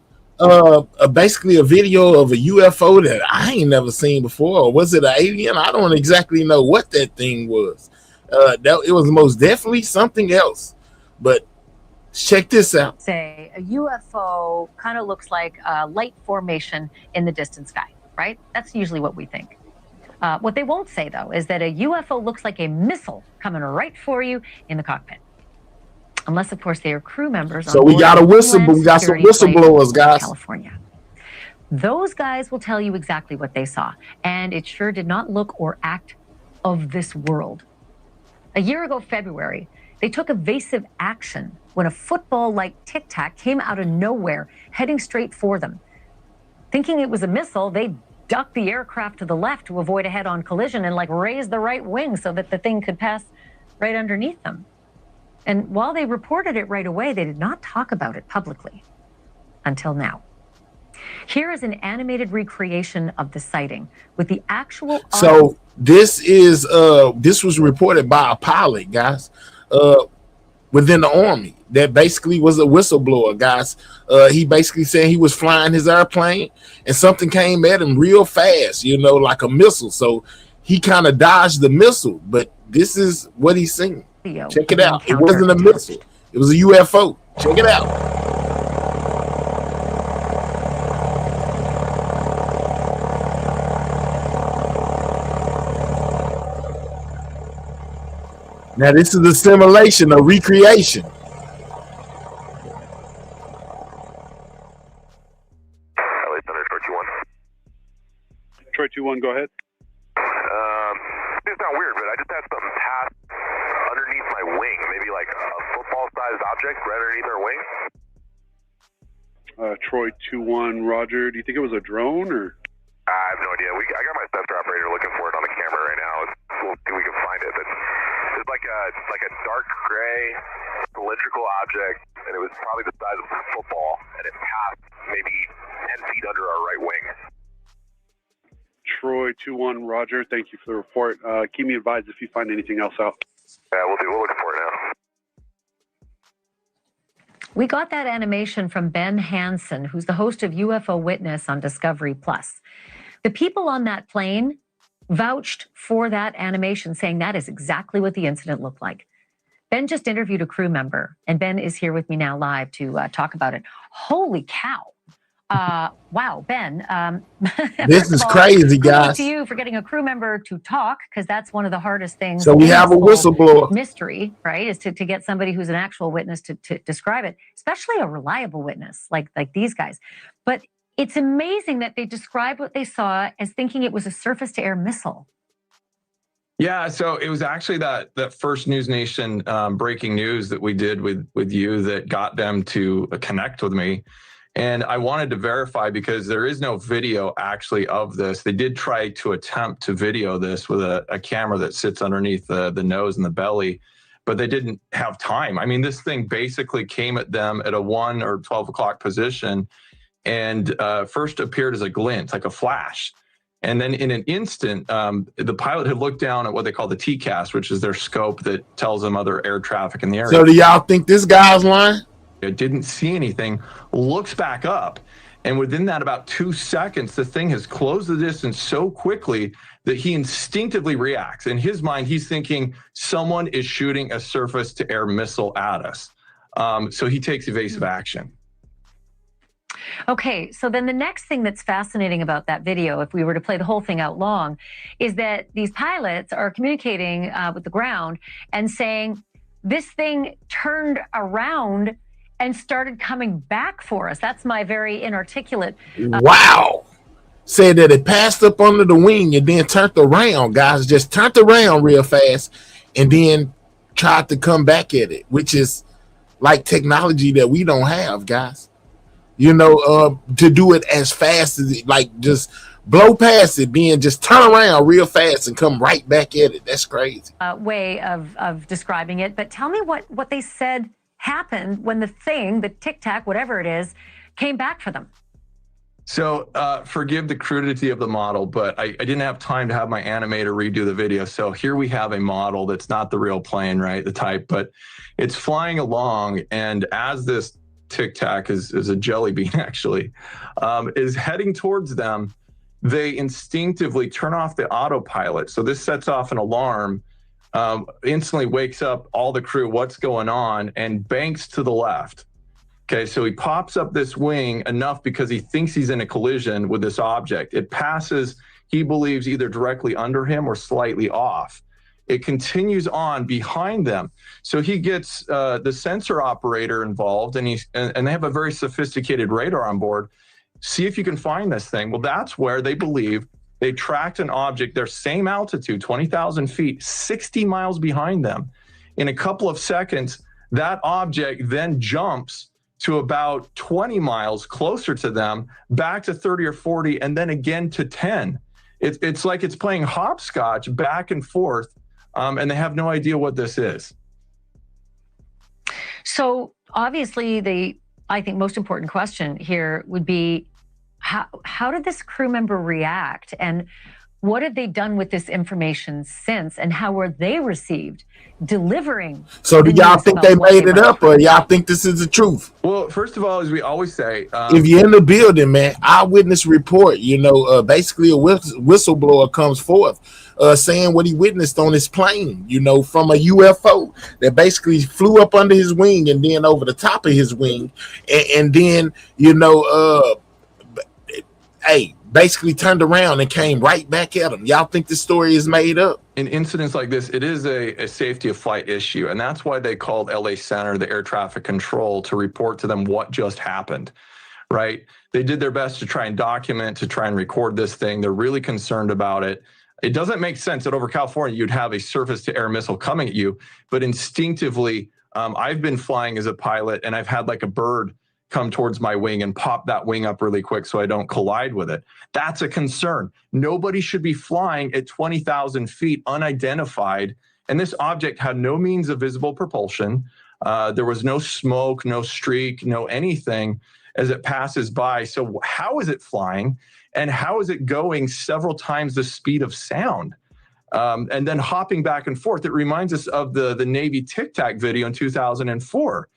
basically a video of a UFO that I ain't never seen before. Or was it an alien? I don't exactly know what that thing was. It was most definitely something else. But check this out. Say a UFO kind of looks like a light formation in the distant sky, right? That's usually what we think. What they won't say, though, is that a UFO looks like a missile coming right for you in the cockpit. Unless, of course, they are crew members. So we got we got some whistleblowers, guys. California. Those guys will tell you exactly what they saw, and it sure did not look or act of this world. A year ago, February, they took evasive action when a football-like Tic Tac came out of nowhere, heading straight for them. Thinking it was a missile, they ducked the aircraft to the left to avoid a head-on collision and raised the right wing so that the thing could pass right underneath them. And while they reported it right away, they did not talk about it publicly until now. Here is an animated recreation of the sighting with the actual. So this was reported by a pilot, guys, within the Army that basically was a whistleblower, guys. He basically said he was flying his airplane and something came at him real fast, like a missile. So he kind of dodged the missile, but this is what he's seen. Check it out. It wasn't a missile. It was a UFO. Check it out. Now this is a simulation, a recreation. Troy 2-1, go ahead. It's not weird, but I just had something pass underneath my wing, maybe like a football-sized object right underneath our wing. Troy 2-1, Roger. Do you think it was a drone or? I have no idea. I got my sensor operator looking for it on the camera right now. We'll see if we can find it. But it's like a dark gray cylindrical object, and it was probably the size of a football, and it passed maybe 10 feet under our right wing. Troy 2-1, Roger. Thank you for the report. Keep me advised if you find anything else out. Yeah, we'll do. We're looking for it now. We got that animation from Ben Hansen, who's the host of UFO Witness on Discovery Plus. The people on that plane vouched for that animation, saying that is exactly what the incident looked like. Ben just interviewed a crew member, and Ben is here with me now live to talk about it. Holy cow. Wow, Ben. This is crazy, guys. To you for getting a crew member to talk, because that's one of the hardest things. So we have a whistleblower. Mystery, right, is to get somebody who's an actual witness to describe it, especially a reliable witness like these guys. But it's amazing that they described what they saw as thinking it was a surface-to-air missile. Yeah, so it was actually that first News Nation breaking news that we did with you that got them to connect with me. And I wanted to verify because there is no video actually of this. They did try to attempt to video this with a camera that sits underneath the nose and the belly, but they didn't have time. I mean, this thing basically came at them at a 1 or 12 o'clock position and first appeared as a glint, like a flash. And then in an instant, the pilot had looked down at what they call the TCAS, which is their scope that tells them other air traffic in the area. So do y'all think this guy's lying? It didn't see anything, looks back up, and within that about 2 seconds, the thing has closed the distance so quickly that he instinctively reacts. In his mind, he's thinking someone is shooting a surface-to-air missile at us. So he takes evasive action. Okay, so then the next thing that's fascinating about that video, if we were to play the whole thing out long, is that these pilots are communicating with the ground and saying, this thing turned around and started coming back for us. That's my very inarticulate. Wow. Said that it passed up under the wing and then turned around, guys. Just turned around real fast and then tried to come back at it, which is like technology that we don't have, guys. You know, to do it as fast as it, like just blow past it, then just turn around real fast and come right back at it. That's crazy. Way of describing it. But tell me what they said happened when the thing, the Tic Tac, whatever it is, came back for them. So forgive the crudity of the model, but I didn't have time to have my animator redo the video. So here we have a model that's not the real plane, right? The type, but it's flying along. And as this Tic Tac is a jelly bean actually, is heading towards them, they instinctively turn off the autopilot. So this sets off an alarm, instantly wakes up all the crew, what's going on, and banks to the left. Okay, so he pops up this wing enough because he thinks he's in a collision with this object. It passes, he believes, either directly under him or slightly off. It continues on behind them. So he gets the sensor operator involved, and they have a very sophisticated radar on board. See if you can find this thing. Well, that's where they believe they tracked an object, their same altitude, 20,000 feet, 60 miles behind them. In a couple of seconds, that object then jumps to about 20 miles closer to them, back to 30 or 40, and then again to 10. It's like it's playing hopscotch back and forth, and they have no idea what this is. So obviously, I think most important question here would be, how did this crew member react, and what have they done with this information since, and how were they received delivering? So do y'all think they made it up, or y'all think this is the truth? Well, first of all, as we always say, if you're in the building, man, eyewitness report, you know, basically a whistleblower comes forth saying what he witnessed on his plane, you know, from a UFO that basically flew up under his wing and then over the top of his wing, and then, you know, basically turned around and came right back at him. Y'all think this story is made up? In incidents like this, it is a safety of flight issue, and that's why they called LA Center, the air traffic control, to report to them what just happened, right? They did their best to try and document, to try and record this thing. They're really concerned about it. It doesn't make sense that over California, you'd have a surface-to-air missile coming at you, but instinctively, I've been flying as a pilot, and I've had like a bird come towards my wing and pop that wing up really quick so I don't collide with it. That's a concern. Nobody should be flying at 20,000 feet unidentified. And this object had no means of visible propulsion. There was no smoke, no streak, no anything as it passes by. So how is it flying? And how is it going several times the speed of sound? And then hopping back and forth. It reminds us of the Navy Tic Tac video in 2004.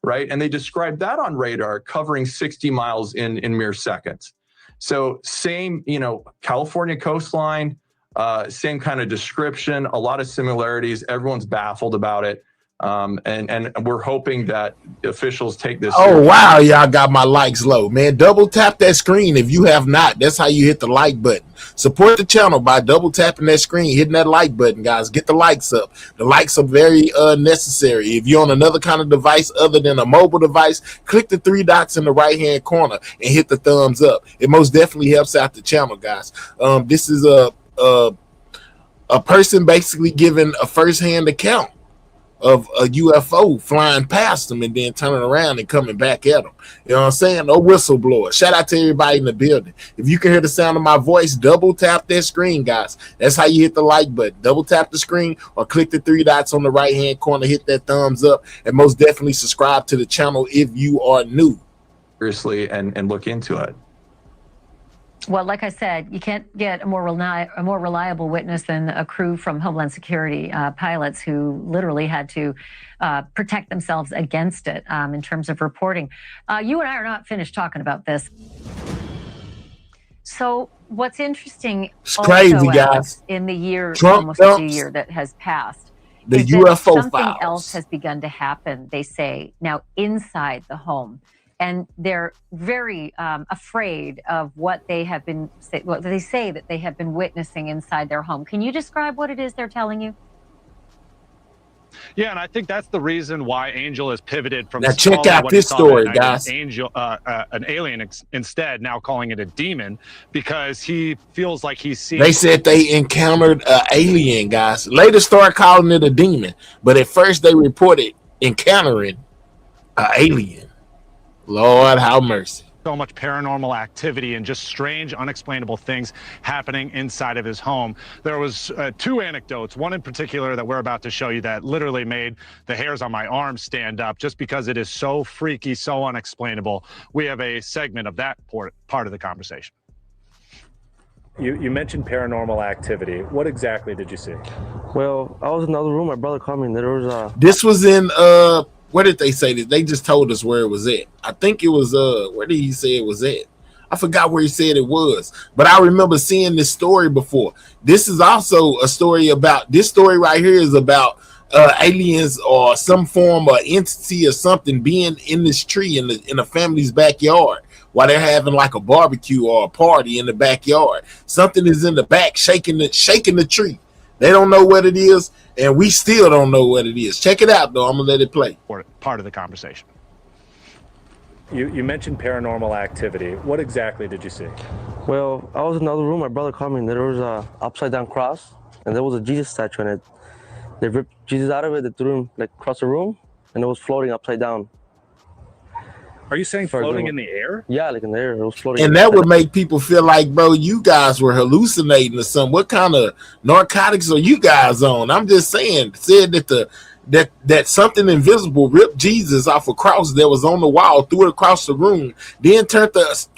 Right? And they described that on radar covering 60 miles in mere seconds. So same, you know, California coastline, same kind of description, a lot of similarities. Everyone's baffled about it. And we're hoping that officials take this. Oh, wow. Y'all got my likes low, man. Double tap that screen if you have not. That's how you hit the like button. Support the channel by double tapping that screen, hitting that like button, guys. Get the likes up. The likes are very necessary. If you're on another kind of device other than a mobile device, click the 3 dots in the right hand corner and hit the thumbs up. It most definitely helps out the channel, guys. This is a person basically giving a first-hand account of a UFO flying past them and then turning around and coming back at them. You know what I'm saying? No whistleblower. Shout out to everybody in the building. If you can hear the sound of my voice, double tap that screen, guys. That's how you hit the like button. Double tap the screen or click the 3 dots on the right hand corner, hit that thumbs up, and most definitely subscribe to the channel if you are new. Seriously, and look into it. Well, like I said, you can't get a more reliable witness than a crew from Homeland Security pilots who literally had to protect themselves against it in terms of reporting. You and I are not finished talking about this. So what's interesting it's crazy, also, guys. Alex, in the year, Trump almost a year that has passed, the is that UFO something files. else has begun to happen, they say, now inside the home. And they're very afraid of what they have been, what they say that they have been witnessing inside their home. Can you describe what it is they're telling you? Yeah, and I think that's the reason why Angel has pivoted from now check calling out what he this saw story, that night guys. an alien instead, now calling it a demon, because he feels like he's seeing. They said they encountered an alien, guys. Later start calling it a demon, but at first they reported encountering an alien. Lord have mercy. So much paranormal activity and just strange, unexplainable things happening inside of his home. There was two anecdotes, one in particular that we're about to show you that literally made the hairs on my arm stand up just because it is so freaky, so unexplainable. We have a segment of that part of the conversation. You mentioned paranormal activity. What exactly did you see? Well, I was in another room. My brother called me and there was a... This was in where did they say this? They just told us where it was at. I think it was where did he say it was at? I forgot where he said it was, but I remember seeing this story before. This is also a story about, this story right here is about aliens or some form of entity or something being in this tree in a family's backyard while they're having like a barbecue or a party in the backyard. Something is in the back shaking the tree. They don't know what it is, and we still don't know what it is. Check it out, though. I'm going to let it play. Part of the conversation. You mentioned paranormal activity. What exactly did you see? Well, I was in another room. My brother called me and there was a upside-down cross, and there was a Jesus statue in it. They ripped Jesus out of it, they threw him like across the room, and it was floating upside down. Are you saying floating in the air? Yeah, like in the air. It was floating. And that would make people feel like, bro, you guys were hallucinating or something. What kind of narcotics are you guys on? I'm just saying, said that that something invisible ripped Jesus off a cross that was on the wall, threw it across the room, then turned the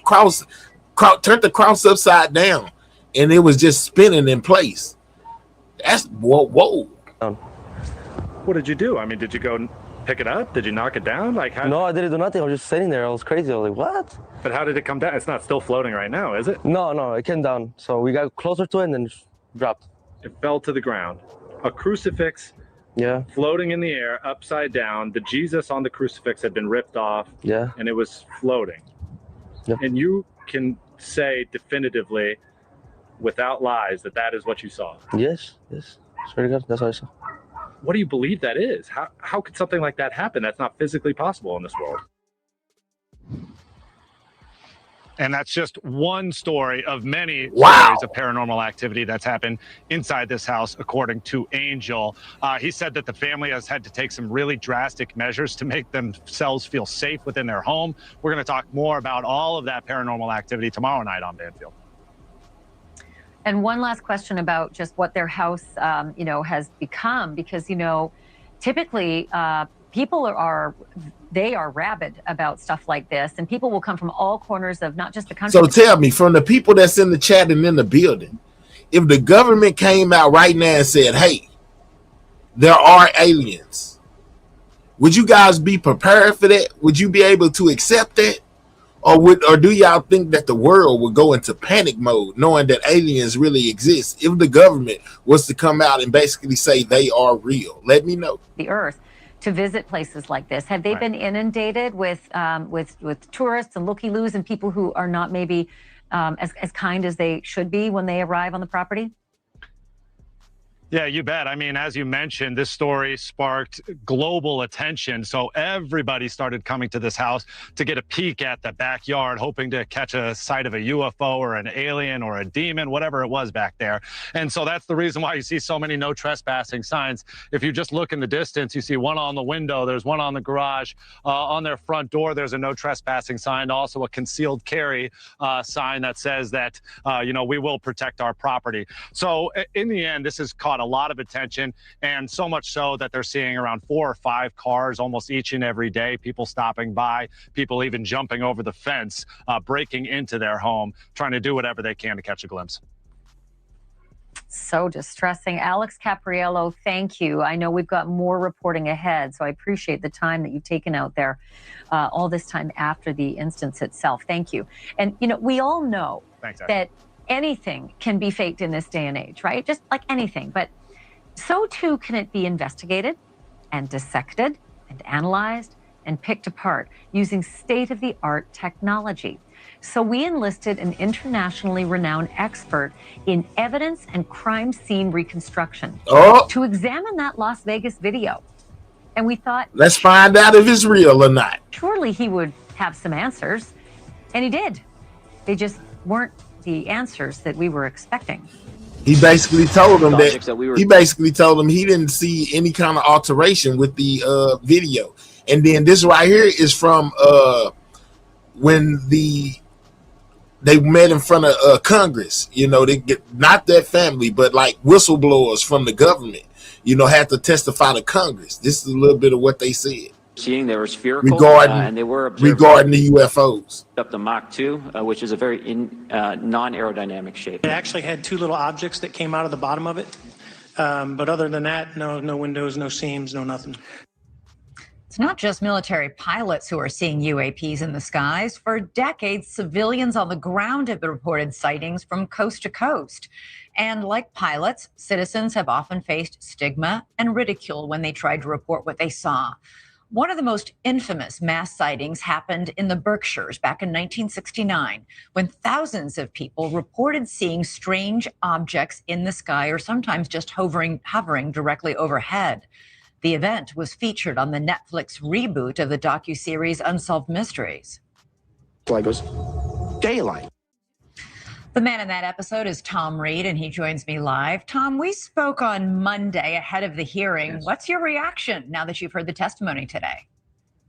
cross upside down, and it was just spinning in place. That's whoa. What did you do? I mean, did you go pick it up? Did you knock it down? Like how? No, I didn't do nothing. I was just sitting there. I was crazy. I was like, what? But how did it come down? It's not still floating right now, is it? No, it came down. So we got closer to it and then it dropped. It fell to the ground. A crucifix, yeah, floating in the air, upside down. The Jesus on the crucifix had been ripped off, yeah, and it was floating. Yeah. And you can say definitively, without lies, that is what you saw. Yes. Swear to God, that's what I saw. What do you believe that is? How could something like that happen? That's not physically possible in this world. And that's just one story of many stories of paranormal activity that's happened inside this house, according to Angel. He said that the family has had to take some really drastic measures to make themselves feel safe within their home. We're going to talk more about all of that paranormal activity tomorrow night on Banfield. And one last question about just what their house, has become, because, typically people are rabid about stuff like this, and people will come from all corners of not just the country. So tell me, from the people that's in the chat and in the building, if the government came out right now and said, hey, there are aliens, would you guys be prepared for that? Would you be able to accept that? Or do y'all think that the world would go into panic mode knowing that aliens really exist if the government was to come out and basically say they are real? Let me know. The earth to visit places like this. Have they been inundated with tourists and looky-loos and people who are not maybe as kind as they should be when they arrive on the property? Yeah, you bet. I mean, as you mentioned, this story sparked global attention. So everybody started coming to this house to get a peek at the backyard, hoping to catch a sight of a UFO or an alien or a demon, whatever it was back there. And so that's the reason why you see so many no trespassing signs. If you just look in the distance, you see one on the window, there's one on the garage, on their front door, there's a no trespassing sign, also a concealed carry sign that says that, we will protect our property. So in the end, this has caught a lot of attention, and so much so that they're seeing around 4 or 5 cars almost each and every day, people stopping by, people even jumping over the fence, breaking into their home, trying to do whatever they can to catch a glimpse. So distressing. Alex Capriello, thank you. I know we've got more reporting ahead, so I appreciate the time that you've taken out there all this time after the instance itself. Thank you. And, we all know that anything can be faked in this day and age, right? Just like anything. But so too can it be investigated and dissected and analyzed and picked apart using state-of-the-art technology. So we enlisted an internationally renowned expert in evidence and crime scene reconstruction to examine that Las Vegas video. And we thought, let's find out if it's real or not. Surely he would have some answers. And he did. They just weren't the answers that we were expecting. He basically told them he didn't see any kind of alteration with the video. And then this right here is from when they met in front of Congress. You know, they get not that family, but like whistleblowers from the government, you know, had to testify to Congress. This is a little bit of what they said. Seeing they were spherical regarding the UFOs. Up the Mach 2, which is a very non-aerodynamic shape. It actually had two little objects that came out of the bottom of it. But other than that, no windows, no seams, no nothing. It's not just military pilots who are seeing UAPs in the skies. For decades, civilians on the ground have reported sightings from coast to coast. And like pilots, citizens have often faced stigma and ridicule when they tried to report what they saw. One of the most infamous mass sightings happened in the Berkshires back in 1969, when thousands of people reported seeing strange objects in the sky or sometimes just hovering directly overhead. The event was featured on the Netflix reboot of the docuseries Unsolved Mysteries. Like it was daylight. The man in that episode is Tom Reed, and he joins me live. Tom, we spoke on Monday ahead of the hearing. Yes. What's your reaction now that you've heard the testimony today?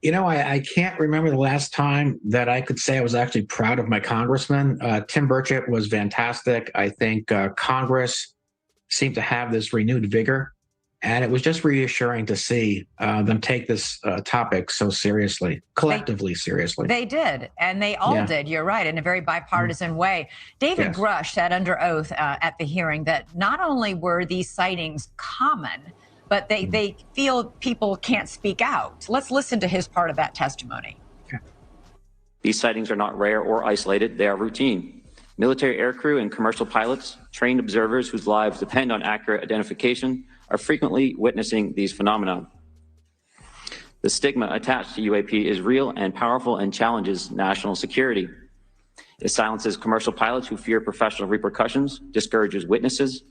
You know, I can't remember the last time that I could say I was actually proud of my congressman. Tim Burchett was fantastic. I think Congress seemed to have this renewed vigor, and it was just reassuring to see them take this topic so seriously, collectively seriously. They did, and they all did. You're right, in a very bipartisan way. David Grush said under oath at the hearing that not only were these sightings common, but they feel people can't speak out. Let's listen to his part of that testimony. These sightings are not rare or isolated. They are routine. Military aircrew and commercial pilots, trained observers whose lives depend on accurate identification, are frequently witnessing these phenomena. The stigma attached to UAP is real and powerful and challenges national security. It silences commercial pilots who fear professional repercussions, discourages witnesses.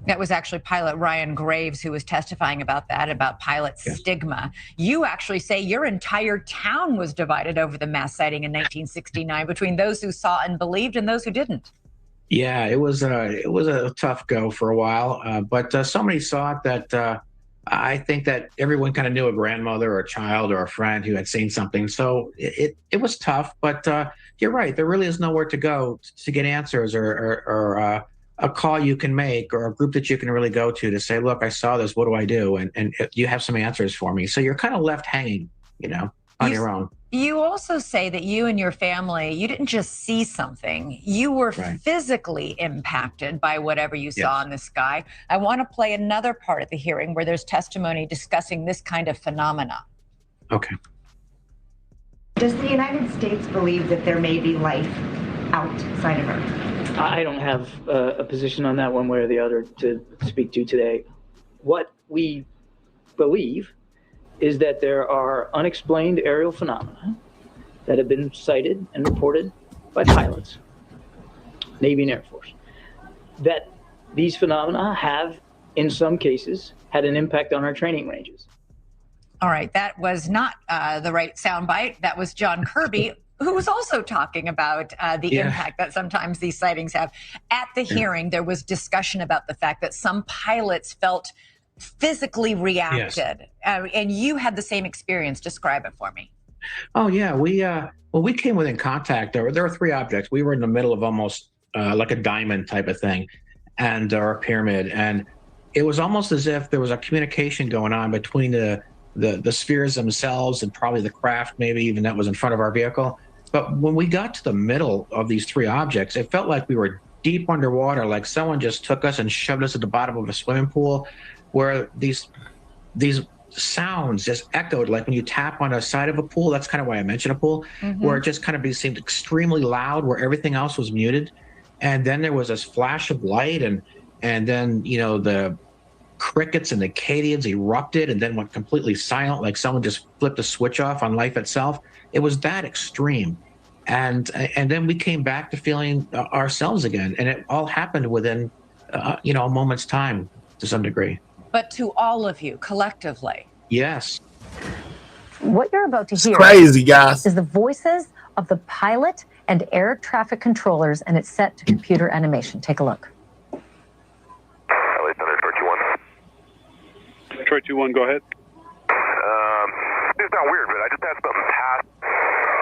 That was actually pilot Ryan Graves who was testifying about that, about pilot stigma. You actually say your entire town was divided over the mass sighting in 1969 between those who saw and believed and those who didn't. Yeah, it was a tough go for a while, but so many saw it that I think that everyone kind of knew a grandmother or a child or a friend who had seen something. So it was tough, but you're right. There really is nowhere to go to get answers or a call you can make or a group that you can really go to say, look, I saw this. What do I do? And you have some answers for me. So you're kind of left hanging, you know, on your own. You also say that you and your family, you didn't just see something, you were physically impacted by whatever you saw in the sky. I want to play another part of the hearing where there's testimony discussing this kind of phenomena. Okay. Does the United States believe that there may be life outside of Earth? I don't have a position on that one way or the other to speak to today. What we believe is that there are unexplained aerial phenomena that have been cited and reported by pilots, Navy and Air Force, that these phenomena have, in some cases, had an impact on our training ranges. All right, that was not the right soundbite. That was John Kirby, who was also talking about the impact that sometimes these sightings have. At the hearing, there was discussion about the fact that some pilots felt physically reacted, and you had the same experience. Describe it for me. Oh yeah, we came within contact. There were three objects. We were in the middle of almost like a diamond type of thing, and or a pyramid, and it was almost as if there was a communication going on between the spheres themselves and probably the craft, maybe even that was in front of our vehicle. But when we got to the middle of these three objects, it felt like we were deep underwater, like someone just took us and shoved us at the bottom of a swimming pool, where these sounds just echoed, like when you tap on a side of a pool. That's kind of why I mentioned a pool, where it just kind of seemed extremely loud, where everything else was muted. And then there was this flash of light, and then, you know, the crickets and the Acadians erupted and then went completely silent, like someone just flipped a switch off on life itself. It was that extreme. And then we came back to feeling ourselves again. And it all happened within, a moment's time to some degree. But to all of you collectively. Yes. What you're about to hear crazy, guys. is the voices of the pilot and air traffic controllers, and it's set to computer animation. Take a look. LA Center, Troy 2-1, go ahead. It's not weird, but I just had something pass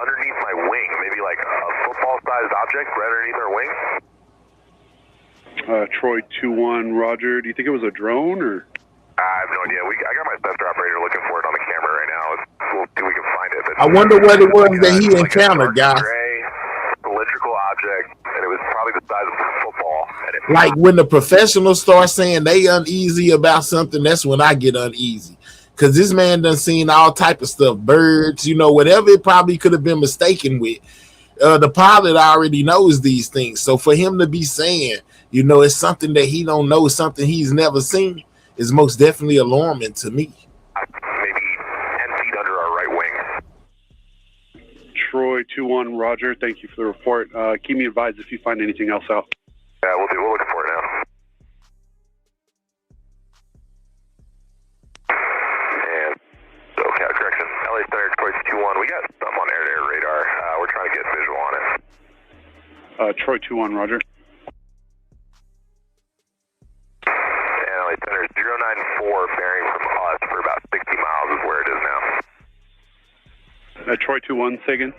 underneath my wing, maybe like a football-sized object right underneath our wing. Troy 2-1, Roger. Do you think it was a drone or? I have no idea. I got my sensor operator looking for it on the camera right now. We'll see if we can find it. I wonder what it was that he encountered, guys. Gray cylindrical object, and it was probably the size of a football. Like when the professionals start saying they uneasy about something, that's when I get uneasy. Because this man done seen all type of stuff, birds, whatever it probably could have been mistaken with. The pilot already knows these things. So for him to be saying, it's something that he don't know, something he's never seen, is most definitely alarming to me. Maybe 10 feet under our right wing. Troy 2-1, Roger. Thank you for the report. Keep me advised if you find anything else out. Yeah, we'll do. We're looking for it now. And so, correction. LA Center, Troy 2-1. We got something on air-to-air radar. We're trying to get visual on it. Troy 2-1, Roger. And LA Center 094, bearing from us for about 60 miles is where it is now. Troy 2-1, say again.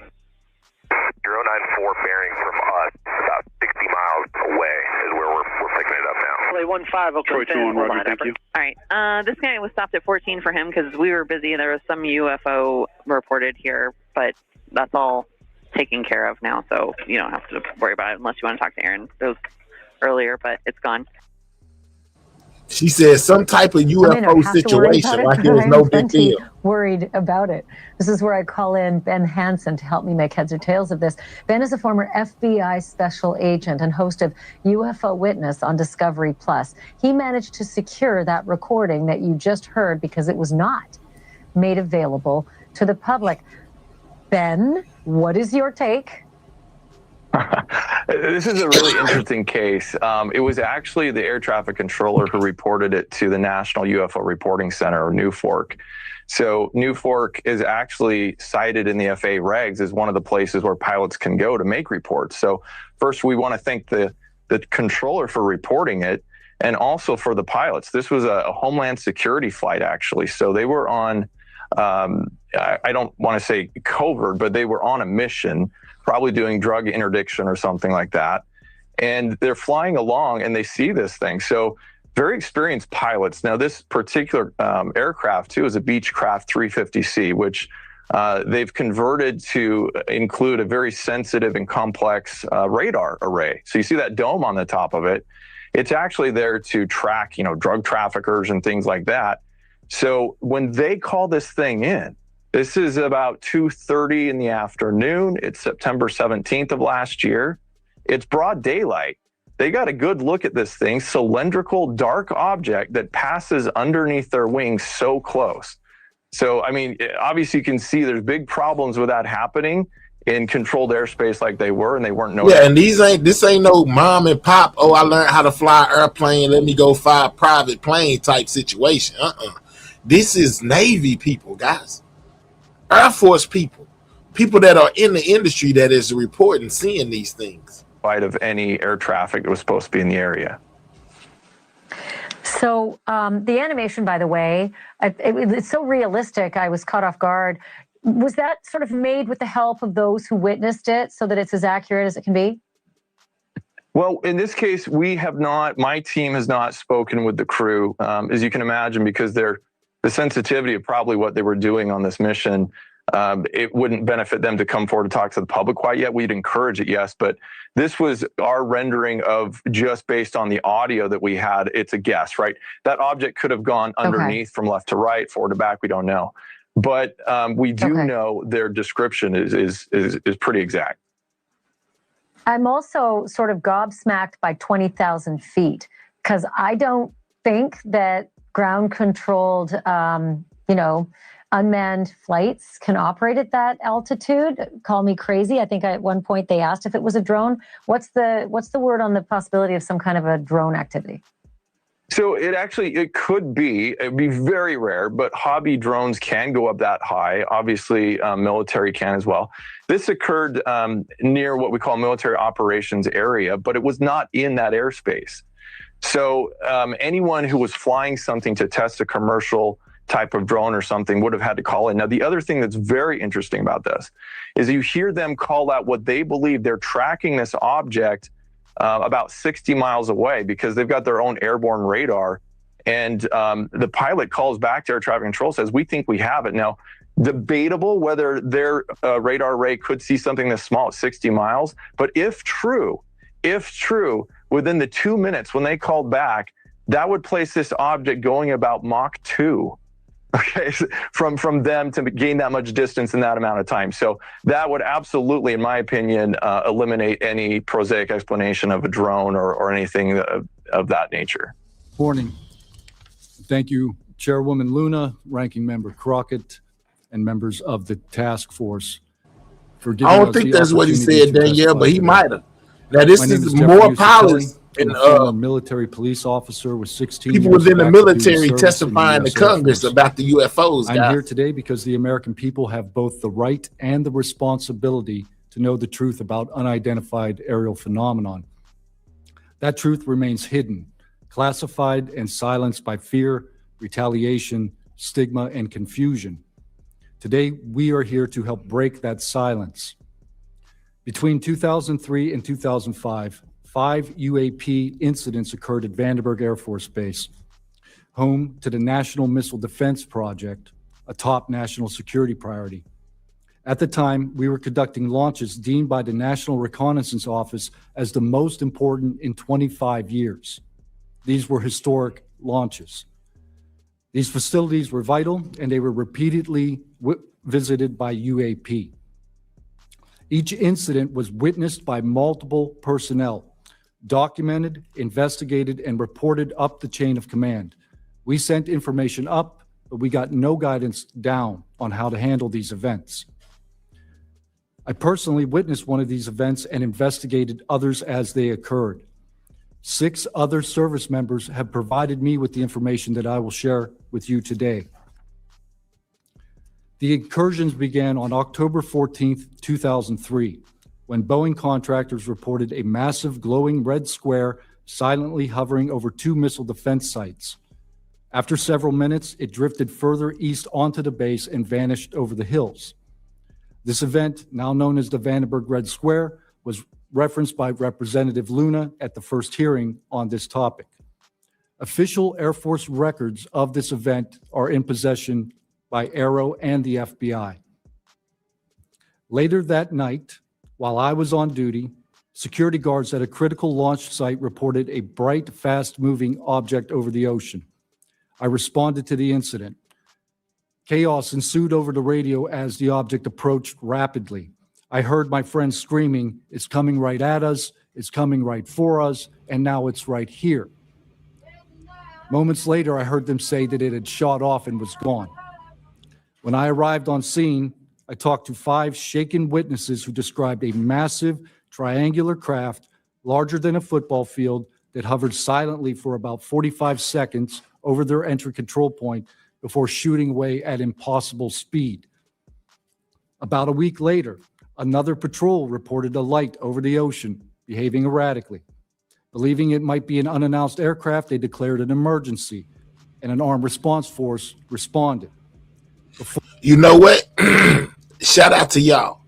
094, bearing from us about 60 miles away is where we're picking it up now. LA 15, Oakland. Troy 2-1, Roger. Thank you. All right. This guy was stopped at 14 for him because we were busy. There was some UFO reported here, but that's all taken care of now, so you don't have to worry about it unless you want to talk to Aaron. It was earlier, but it's gone. She said some type of UFO situation, like it was no big deal. Worried about it. This is where I call in Ben Hansen to help me make heads or tails of this. Ben is a former FBI special agent and host of UFO Witness on Discovery Plus. He managed to secure that recording that you just heard because it was not made available to the public. Ben, what is your take? This is a really interesting case. It was actually the air traffic controller who reported it to the National UFO Reporting Center, or NUFORC. So NUFORC is actually cited in the FAA regs as one of the places where pilots can go to make reports. So first, we want to thank the controller for reporting it, and also for the pilots. This was a Homeland Security flight, actually. So they were on, I don't want to say covert, but they were on a mission, probably doing drug interdiction or something like that. And they're flying along and they see this thing. So very experienced pilots. Now, this particular aircraft, too, is a Beechcraft 350C, which they've converted to include a very sensitive and complex radar array. So you see that dome on the top of it. It's actually there to track, drug traffickers and things like that. So when they call this thing in, this is about 2:30 in the afternoon. It's September 17th of last year. It's broad daylight. They got a good look at this thing, cylindrical dark object that passes underneath their wings so close. So, I mean, obviously you can see there's big problems with that happening in controlled airspace like they were, and they weren't noticing. Yeah, and this ain't no mom and pop, oh, I learned how to fly an airplane, let me go fly a private plane type situation. This is Navy people, guys. Air Force people that are in the industry that is reporting seeing these things. Of any air traffic that was supposed to be in the area. So the animation, by the way, it's so realistic. I was caught off guard. Was that sort of made with the help of those who witnessed it so that it's as accurate as it can be? Well, in this case, my team has not spoken with the crew, as you can imagine, because the sensitivity of probably what they were doing on this mission, it wouldn't benefit them to come forward to talk to the public quite yet. We'd encourage it, yes, but this was our rendering of just based on the audio that we had. It's a guess, right? That object could have gone underneath from left to right, forward to back. We don't know, but we do know their description is pretty exact. I'm also sort of gobsmacked by 20,000 feet because I don't think that ground controlled, unmanned flights can operate at that altitude. Call me crazy. I think at one point they asked if it was a drone. What's the word on the possibility of some kind of a drone activity? So it could be. It'd be very rare, but hobby drones can go up that high. Obviously, military can as well. This occurred near what we call military operations area, but it was not in that airspace. So anyone who was flying something to test a commercial type of drone or something would have had to call in. Now, the other thing that's very interesting about this is you hear them call out what they believe they're tracking this object about 60 miles away because they've got their own airborne radar. And the pilot calls back to air traffic control, says, we think we have it. Now, debatable whether their radar array could see something this small at 60 miles. But if true, within the 2 minutes when they called back, that would place this object going about Mach 2. Okay, from them to gain that much distance in that amount of time. So that would absolutely, in my opinion, eliminate any prosaic explanation of a drone or anything of that nature. Morning. Thank you, Chairwoman Luna, Ranking Member Crockett, and members of the task force for giving us I don't think that's what he said, Danielle, but he today. might have. Now, this is more polished. And former military police officer with 16 people years within the of active duty military service testifying in the to US Air Congress Force. about the UFOs. I'm guys. here today because the American people have both the right and the responsibility to know the truth about unidentified aerial phenomenon. That truth remains hidden, classified, and silenced by fear, retaliation, stigma, and confusion. Today, we are here to help break that silence. Between 2003 and 2005, 5 UAP incidents occurred at Vandenberg Air Force Base, home to the National Missile Defense Project, a top national security priority. At the time, we were conducting launches deemed by the National Reconnaissance Office as the most important in 25 years. These were historic launches. These facilities were vital, and they were repeatedly visited by UAP. Each incident was witnessed by multiple personnel, documented, investigated, and reported up the chain of command. We sent information up, but we got no guidance down on how to handle these events. I personally witnessed one of these events and investigated others as they occurred. 6 other service members have provided me with the information that I will share with you today. The incursions began on October 14th, 2003. When Boeing contractors reported a massive glowing red square silently hovering over 2 missile defense sites. After several minutes, it drifted further east onto the base and vanished over the hills. This event, now known as the Vandenberg Red Square, was referenced by Representative Luna at the first hearing on this topic. Official Air Force records of this event are in possession by Aero and the FBI. Later that night, while I was on duty, security guards at a critical launch site reported a bright, fast-moving object over the ocean. I responded to the incident. Chaos ensued over the radio as the object approached rapidly. I heard my friends screaming, "It's coming right at us, it's coming right for us, and now it's right here." Moments later, I heard them say that it had shot off and was gone. When I arrived on scene, I talked to 5 shaken witnesses who described a massive triangular craft larger than a football field that hovered silently for about 45 seconds over their entry control point before shooting away at impossible speed. About a week later, another patrol reported a light over the ocean behaving erratically. Believing it might be an unannounced aircraft, they declared an emergency, and an armed response force responded. You know what? Shout out to y'all.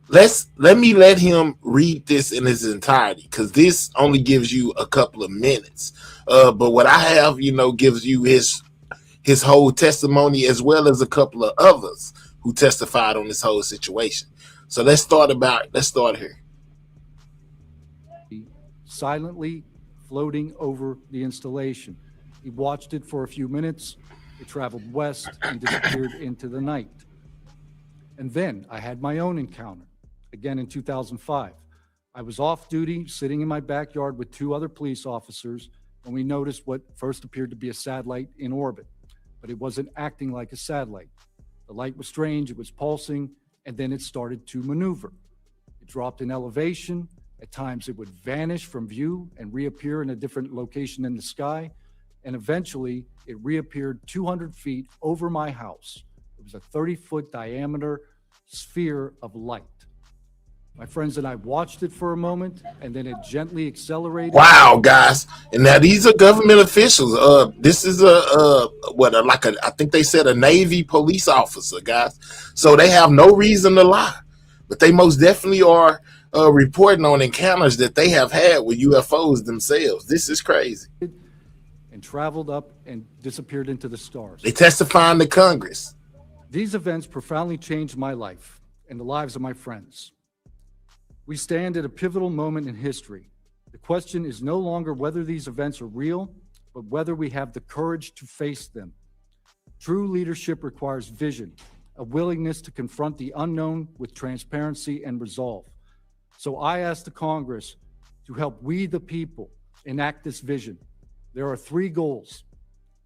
Let me let him read this in its entirety, because this only gives you a couple of minutes. But what I have, gives you his whole testimony, as well as a couple of others who testified on this whole situation. So let's start here. Silently floating over the installation. He watched it for a few minutes. It traveled west and disappeared into the night. And then I had my own encounter, again in 2005. I was off duty, sitting in my backyard with 2 other police officers, when we noticed what first appeared to be a satellite in orbit, but it wasn't acting like a satellite. The light was strange, it was pulsing, and then it started to maneuver. It dropped in elevation. At times it would vanish from view and reappear in a different location in the sky. And eventually it reappeared 200 feet over my house. It was a 30-foot diameter sphere of light. My friends and I watched it for a moment, and then it gently accelerated. Wow, guys! And now these are government officials. This is I think they said a Navy police officer, guys. So they have no reason to lie, but they most definitely are reporting on encounters that they have had with UFOs themselves. This is crazy. And traveled up and disappeared into the stars. They testifying to Congress. These events profoundly changed my life and the lives of my friends. We stand at a pivotal moment in history. The question is no longer whether these events are real, but whether we have the courage to face them. True leadership requires vision, a willingness to confront the unknown with transparency and resolve. So I ask the Congress to help we the people enact this vision. There are 3 goals: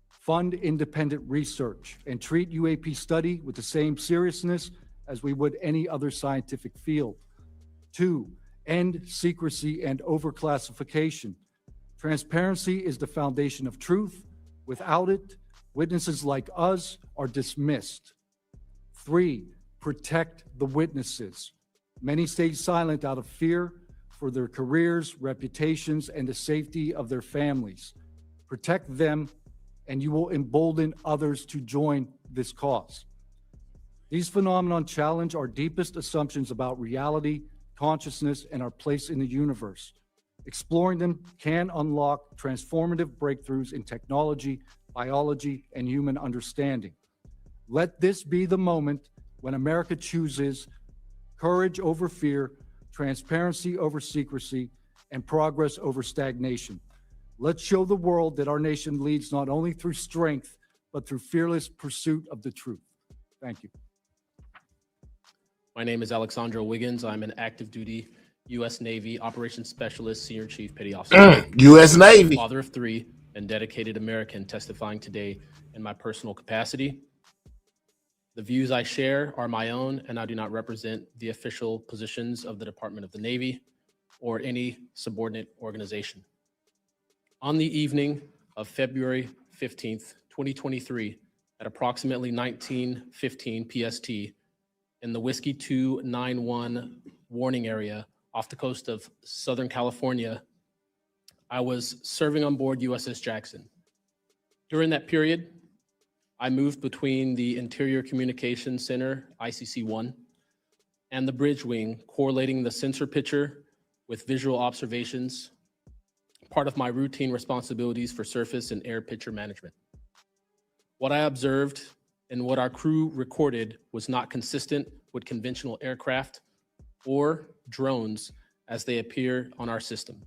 fund independent research and treat UAP study with the same seriousness as we would any other scientific field. 2, end secrecy and overclassification. Transparency is the foundation of truth. Without it, witnesses like us are dismissed. 3, protect the witnesses. Many stay silent out of fear for their careers, reputations, and the safety of their families. Protect them, and you will embolden others to join this cause. These phenomena challenge our deepest assumptions about reality, consciousness, and our place in the universe. Exploring them can unlock transformative breakthroughs in technology, biology, and human understanding. Let this be the moment when America chooses courage over fear, transparency over secrecy, and progress over stagnation. Let's show the world that our nation leads not only through strength, but through fearless pursuit of the truth. Thank you. My name is Alexandro Wiggins. I'm an active duty U.S. Navy Operations Specialist, Senior Chief Petty Officer. U.S. Navy. Father of 3 and dedicated American, testifying today in my personal capacity. The views I share are my own, and I do not represent the official positions of the Department of the Navy or any subordinate organization. On the evening of February 15th, 2023, at approximately 19:15 PST, in the Whiskey 291 warning area off the coast of Southern California, I was serving on board USS Jackson. During that period, I moved between the Interior Communications Center, ICC-1, and the bridge wing, correlating the sensor picture with visual observations, part of my routine responsibilities for surface and air picture management. What I observed and what our crew recorded was not consistent with conventional aircraft or drones as they appear on our system.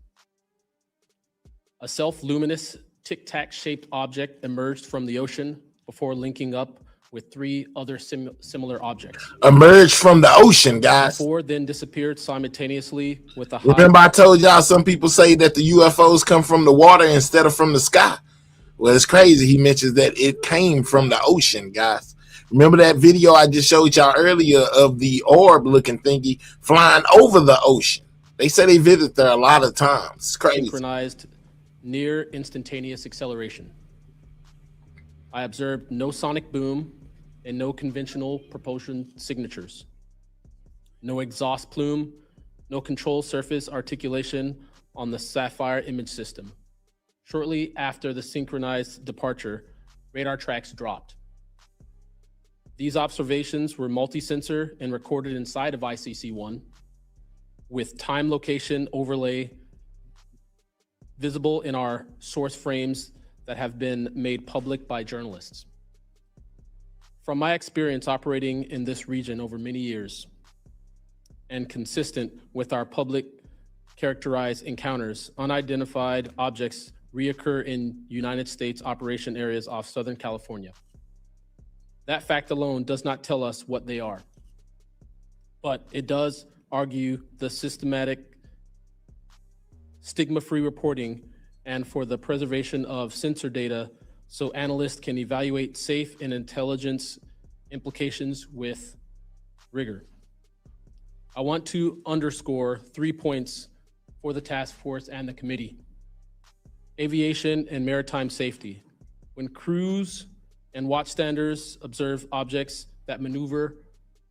A self-luminous tic-tac shaped object emerged from the ocean before linking up with 3 other similar objects. Emerged from the ocean, guys. Before then disappeared simultaneously with a high... Remember I told y'all some people say that the UFOs come from the water instead of from the sky. Well, it's crazy. He mentions that it came from the ocean, guys. Remember that video I just showed y'all earlier of the orb-looking thingy flying over the ocean? They say they visit there a lot of times. It's crazy. Synchronized near instantaneous acceleration. I observed no sonic boom and no conventional propulsion signatures. No exhaust plume, no control surface articulation on the Sapphire image system. Shortly after the synchronized departure, radar tracks dropped. These observations were multi-sensor and recorded inside of ICC-1 with time location overlay visible in our source frames that have been made public by journalists. From my experience operating in this region over many years and consistent with our public characterized encounters, unidentified objects reoccur in United States operation areas off Southern California. That fact alone does not tell us what they are, but it does argue the systematic stigma-free reporting and for the preservation of sensor data so analysts can evaluate safe and intelligence implications with rigor. I want to underscore 3 points for the task force and the committee. Aviation and maritime safety. When crews and watchstanders observe objects that maneuver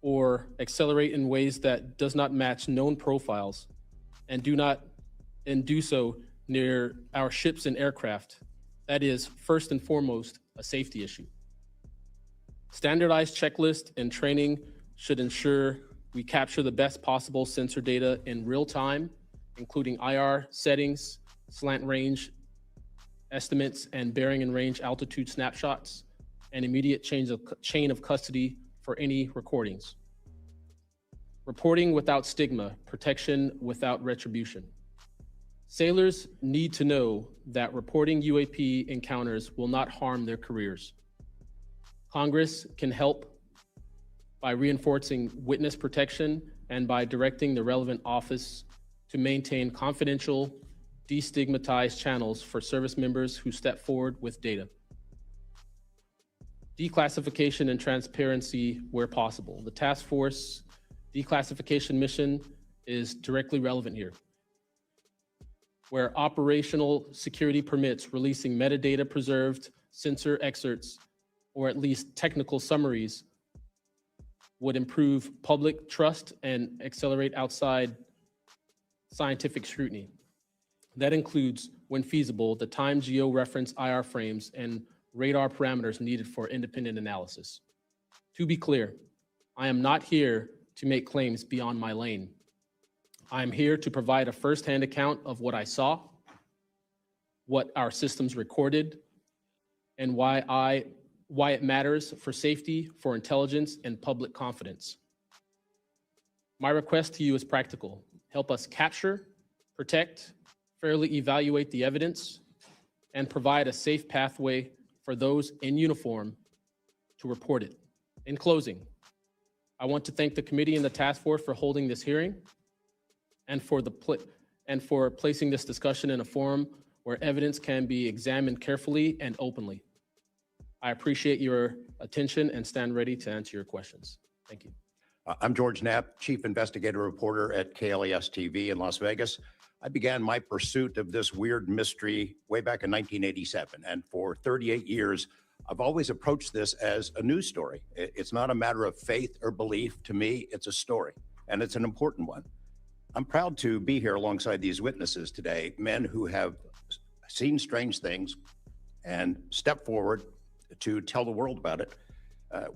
or accelerate in ways that does not match known profiles and do so near our ships and aircraft, that is first and foremost a safety issue. Standardized checklist and training should ensure we capture the best possible sensor data in real time, including IR settings, slant range estimates, and bearing and range altitude snapshots, and immediate chain of custody for any recordings. Reporting without stigma, protection without retribution. Sailors need to know that reporting UAP encounters will not harm their careers. Congress can help by reinforcing witness protection and by directing the relevant office to maintain confidential, destigmatized channels for service members who step forward with data. Declassification and transparency where possible. The task force declassification mission is directly relevant here, where operational security permits releasing metadata preserved sensor excerpts or at least technical summaries would improve public trust and accelerate outside scientific scrutiny. That includes, when feasible, the time geo-reference IR frames and radar parameters needed for independent analysis. To be clear, I am not here to make claims beyond my lane. I am here to provide a firsthand account of what I saw, what our systems recorded, and why it matters for safety, for intelligence, and public confidence. My request to you is practical. Help us capture, protect, fairly evaluate the evidence, and provide a safe pathway for those in uniform to report it. In closing, I want to thank the committee and the task force for holding this hearing and for placing this discussion in a forum where evidence can be examined carefully and openly. I appreciate your attention and stand ready to answer your questions. Thank you. I'm George Knapp, Chief Investigative Reporter at KLES TV in Las Vegas. I began my pursuit of this weird mystery way back in 1987. And for 38 years, I've always approached this as a news story. It's not a matter of faith or belief. To me, it's a story, and it's an important one. I'm proud to be here alongside these witnesses today, men who have seen strange things and stepped forward to tell the world about it.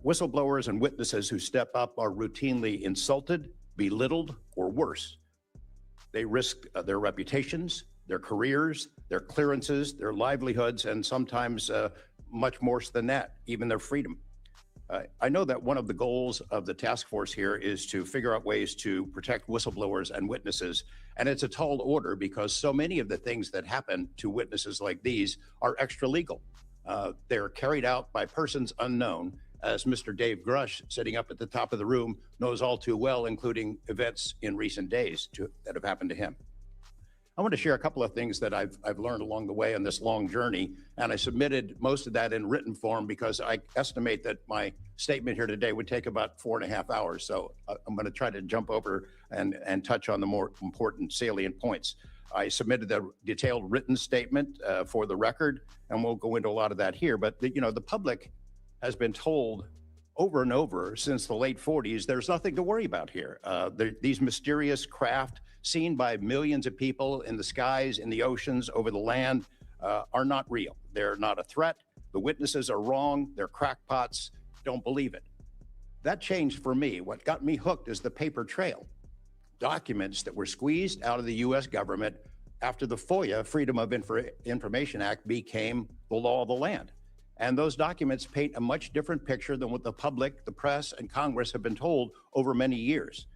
Whistleblowers and witnesses who step up are routinely insulted, belittled, or worse. They risk their reputations, their careers, their clearances, their livelihoods, and sometimes much more than that, even their freedom. I know that one of the goals of the task force here is to figure out ways to protect whistleblowers and witnesses. And it's a tall order because so many of the things that happen to witnesses like these are extra legal. They're carried out by persons unknown, as Mr. Dave Grush, sitting up at the top of the room, knows all too well, including events in recent days that have happened to him. I want to share a couple of things that I've learned along the way on this long journey, and I submitted most of that in written form because I estimate that my statement here today would take about 4.5 hours. So I'm going to try to jump over and touch on the more important salient points. I submitted the detailed written statement for the record, and we'll go into a lot of that here. But the public has been told over and over since the late 40s, there's nothing to worry about here. These mysterious craft seen by millions of people in the skies, in the oceans, over the land, are not real. They're not a threat. The witnesses are wrong. They're crackpots. Don't believe it. That changed for me. What got me hooked is the paper trail. Documents that were squeezed out of the U.S. government after the FOIA, Freedom of Information Act, became the law of the land. And those documents paint a much different picture than what the public, the press, and Congress have been told over many years.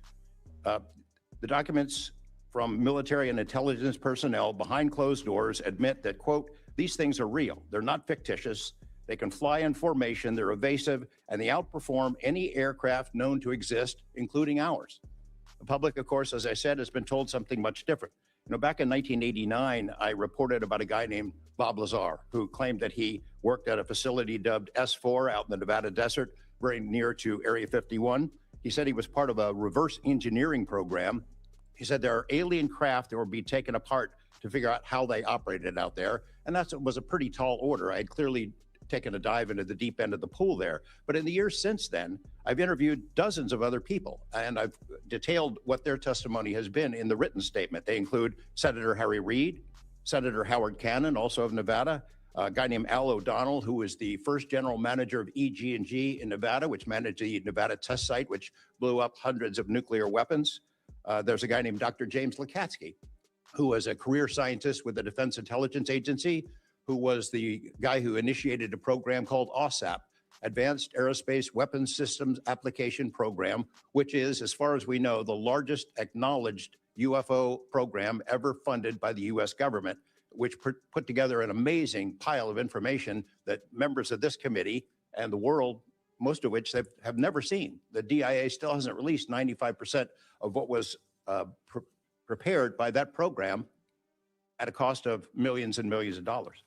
The documents from military and intelligence personnel behind closed doors admit that, quote, these things are real. They're not fictitious. They can fly in formation. They're evasive, and they outperform any aircraft known to exist, including ours. The public, of course, as I said, has been told something much different. Back in 1989, I reported about a guy named Bob Lazar, who claimed that he worked at a facility dubbed S4 out in the Nevada desert, very near to Area 51. He said he was part of a reverse engineering program. He said there are alien craft that will be taken apart to figure out how they operated out there. And that was a pretty tall order. I had clearly taken a dive into the deep end of the pool there. But in the years since then, I've interviewed dozens of other people, and I've detailed what their testimony has been in the written statement. They include Senator Harry Reid, Senator Howard Cannon, also of Nevada, a guy named Al O'Donnell, who was the first general manager of EG&G in Nevada, which managed the Nevada test site, which blew up hundreds of nuclear weapons. There's a guy named Dr. James Lukatsky, who was a career scientist with the Defense Intelligence Agency, who was the guy who initiated a program called OSAP, Advanced Aerospace Weapons Systems Application Program, which is, as far as we know, the largest acknowledged UFO program ever funded by the U.S. government, which put together an amazing pile of information that members of this committee and the world, most of which they have never seen. The DIA still hasn't released 95% of what was prepared by that program at a cost of millions and millions of dollars.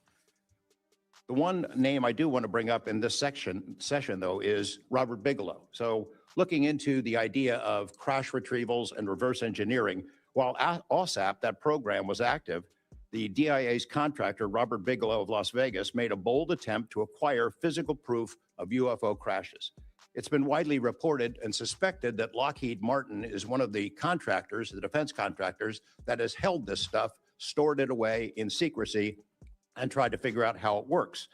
The one name I do want to bring up in this session, though, is Robert Bigelow. So looking into the idea of crash retrievals and reverse engineering, while OSAP, that program, was active, the DIA's contractor, Robert Bigelow of Las Vegas, made a bold attempt to acquire physical proof of UFO crashes. It's been widely reported and suspected that Lockheed Martin is one of the contractors, the defense contractors, that has held this stuff, stored it away in secrecy, and tried to figure out how it works.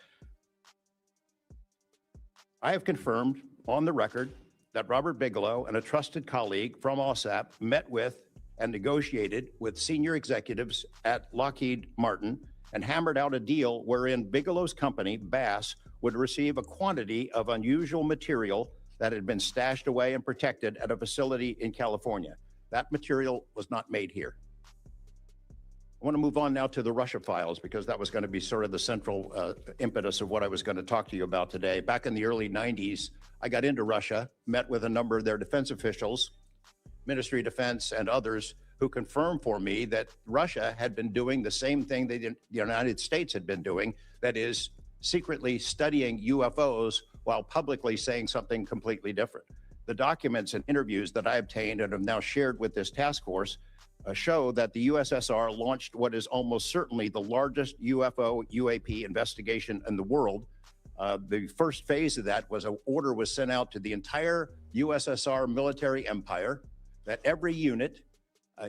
I have confirmed on the record that Robert Bigelow and a trusted colleague from OSAP met with and negotiated with senior executives at Lockheed Martin and hammered out a deal wherein Bigelow's company, Bass, would receive a quantity of unusual material that had been stashed away and protected at a facility in California. That material was not made here. I want to move on now to the Russia files, because that was going to be sort of the central impetus of what I was going to talk to you about today. Back in the early 90s, I got into Russia, met with a number of their defense officials, Ministry of Defense and others, who confirmed for me that Russia had been doing the same thing the United States had been doing, that is, secretly studying UFOs while publicly saying something completely different. The documents and interviews that I obtained and have now shared with this task force show that the USSR launched what is almost certainly the largest UFO UAP investigation in the world. The first phase of that was an order was sent out to the entire USSR military empire that every unit,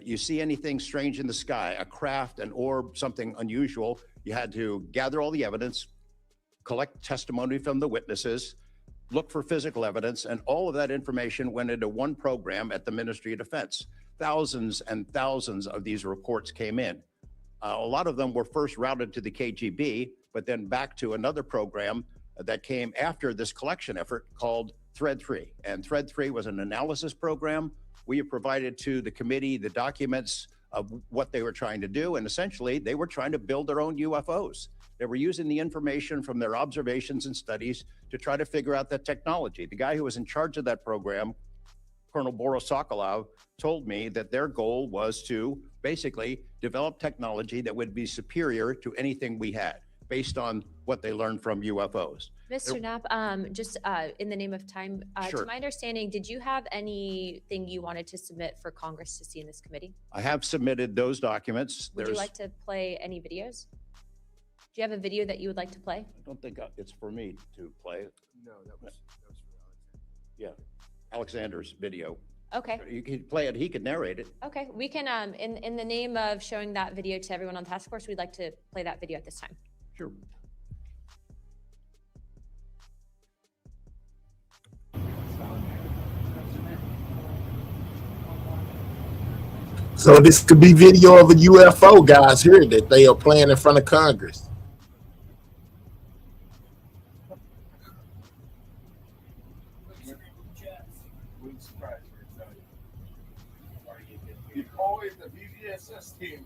you see anything strange in the sky, a craft, an orb, something unusual, you had to gather all the evidence, collect testimony from the witnesses, look for physical evidence, and all of that information went into one program at the Ministry of Defense. Thousands and thousands of these reports came in. A lot of them were first routed to the KGB, but then back to another program that came after this collection effort called Thread 3. And Thread 3 was an analysis program. We have provided to the committee the documents of what they were trying to do. And essentially, they were trying to build their own UFOs. They were using the information from their observations and studies to try to figure out that technology. The guy who was in charge of that program, Colonel Boris Sokolov, told me that their goal was to basically develop technology that would be superior to anything we had, based on what they learned from UFOs. Mr. Knapp, just in the name of time, Sure. to my understanding, did you have anything you wanted to submit for Congress to see in this committee? I have submitted those documents. Would you like to play any videos? Do you have a video that you would like to play? I don't think it's for me to play. No, that was for Yeah, Alexander's video. Okay. You could play it. He could narrate it. Okay, we can, in the name of showing that video to everyone on the task force, we'd like to play that video at this time. Sure. So this could be video of a UFO, guys, here that they are playing in front of Congress. Deploy the BVSS team.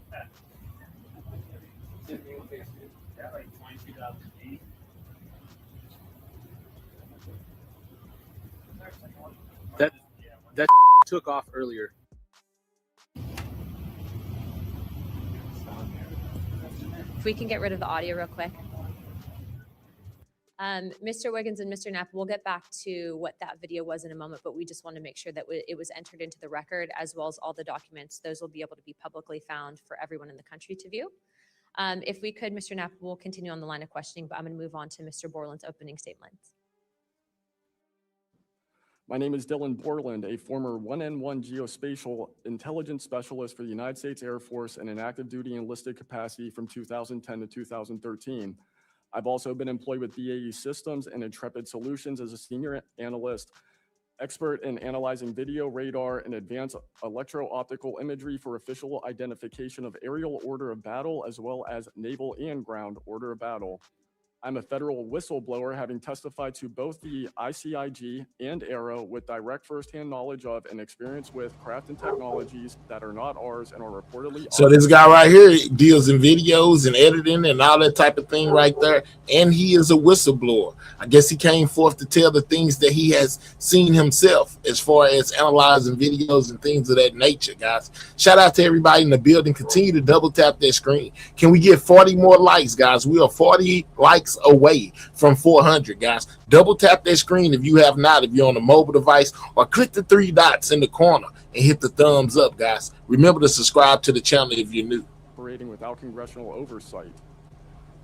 That took off earlier. If we can get rid of the audio real quick. Mr. Wiggins and Mr. Knapp, we'll get back to what that video was in a moment, but we just want to make sure that it was entered into the record, as well as all the documents. Those will be able to be publicly found for everyone in the country to view. If we could, Mr. Knapp, we'll continue on the line of questioning, but I'm going to move on to Mr. Borland's opening statements. My name is Dylan Borland, a former 1N1 geospatial intelligence specialist for the United States Air Force in an active duty enlisted capacity from 2010 to 2013. I've also been employed with BAE Systems and Intrepid Solutions as a senior analyst, expert in analyzing video, radar, and advanced electro-optical imagery for official identification of aerial order of battle, as well as naval and ground order of battle. I'm a federal whistleblower, having testified to both the ICIG and ARROW with direct firsthand knowledge of and experience with craft and technologies that are not ours and are reportedly. So this guy right here deals in videos and editing and all that type of thing right there. And he is a whistleblower. I guess he came forth to tell the things that he has seen himself as far as analyzing videos and things of that nature, guys. Shout out to everybody in the building. Continue to double tap that screen. Can we get 40 more likes, guys? We are 40 likes away from 400, guys. Double tap that screen if you have not, if you're on a mobile device, or click the 3 dots in the corner and hit the thumbs up, guys. Remember to subscribe to the channel if you're new. Operating without congressional oversight.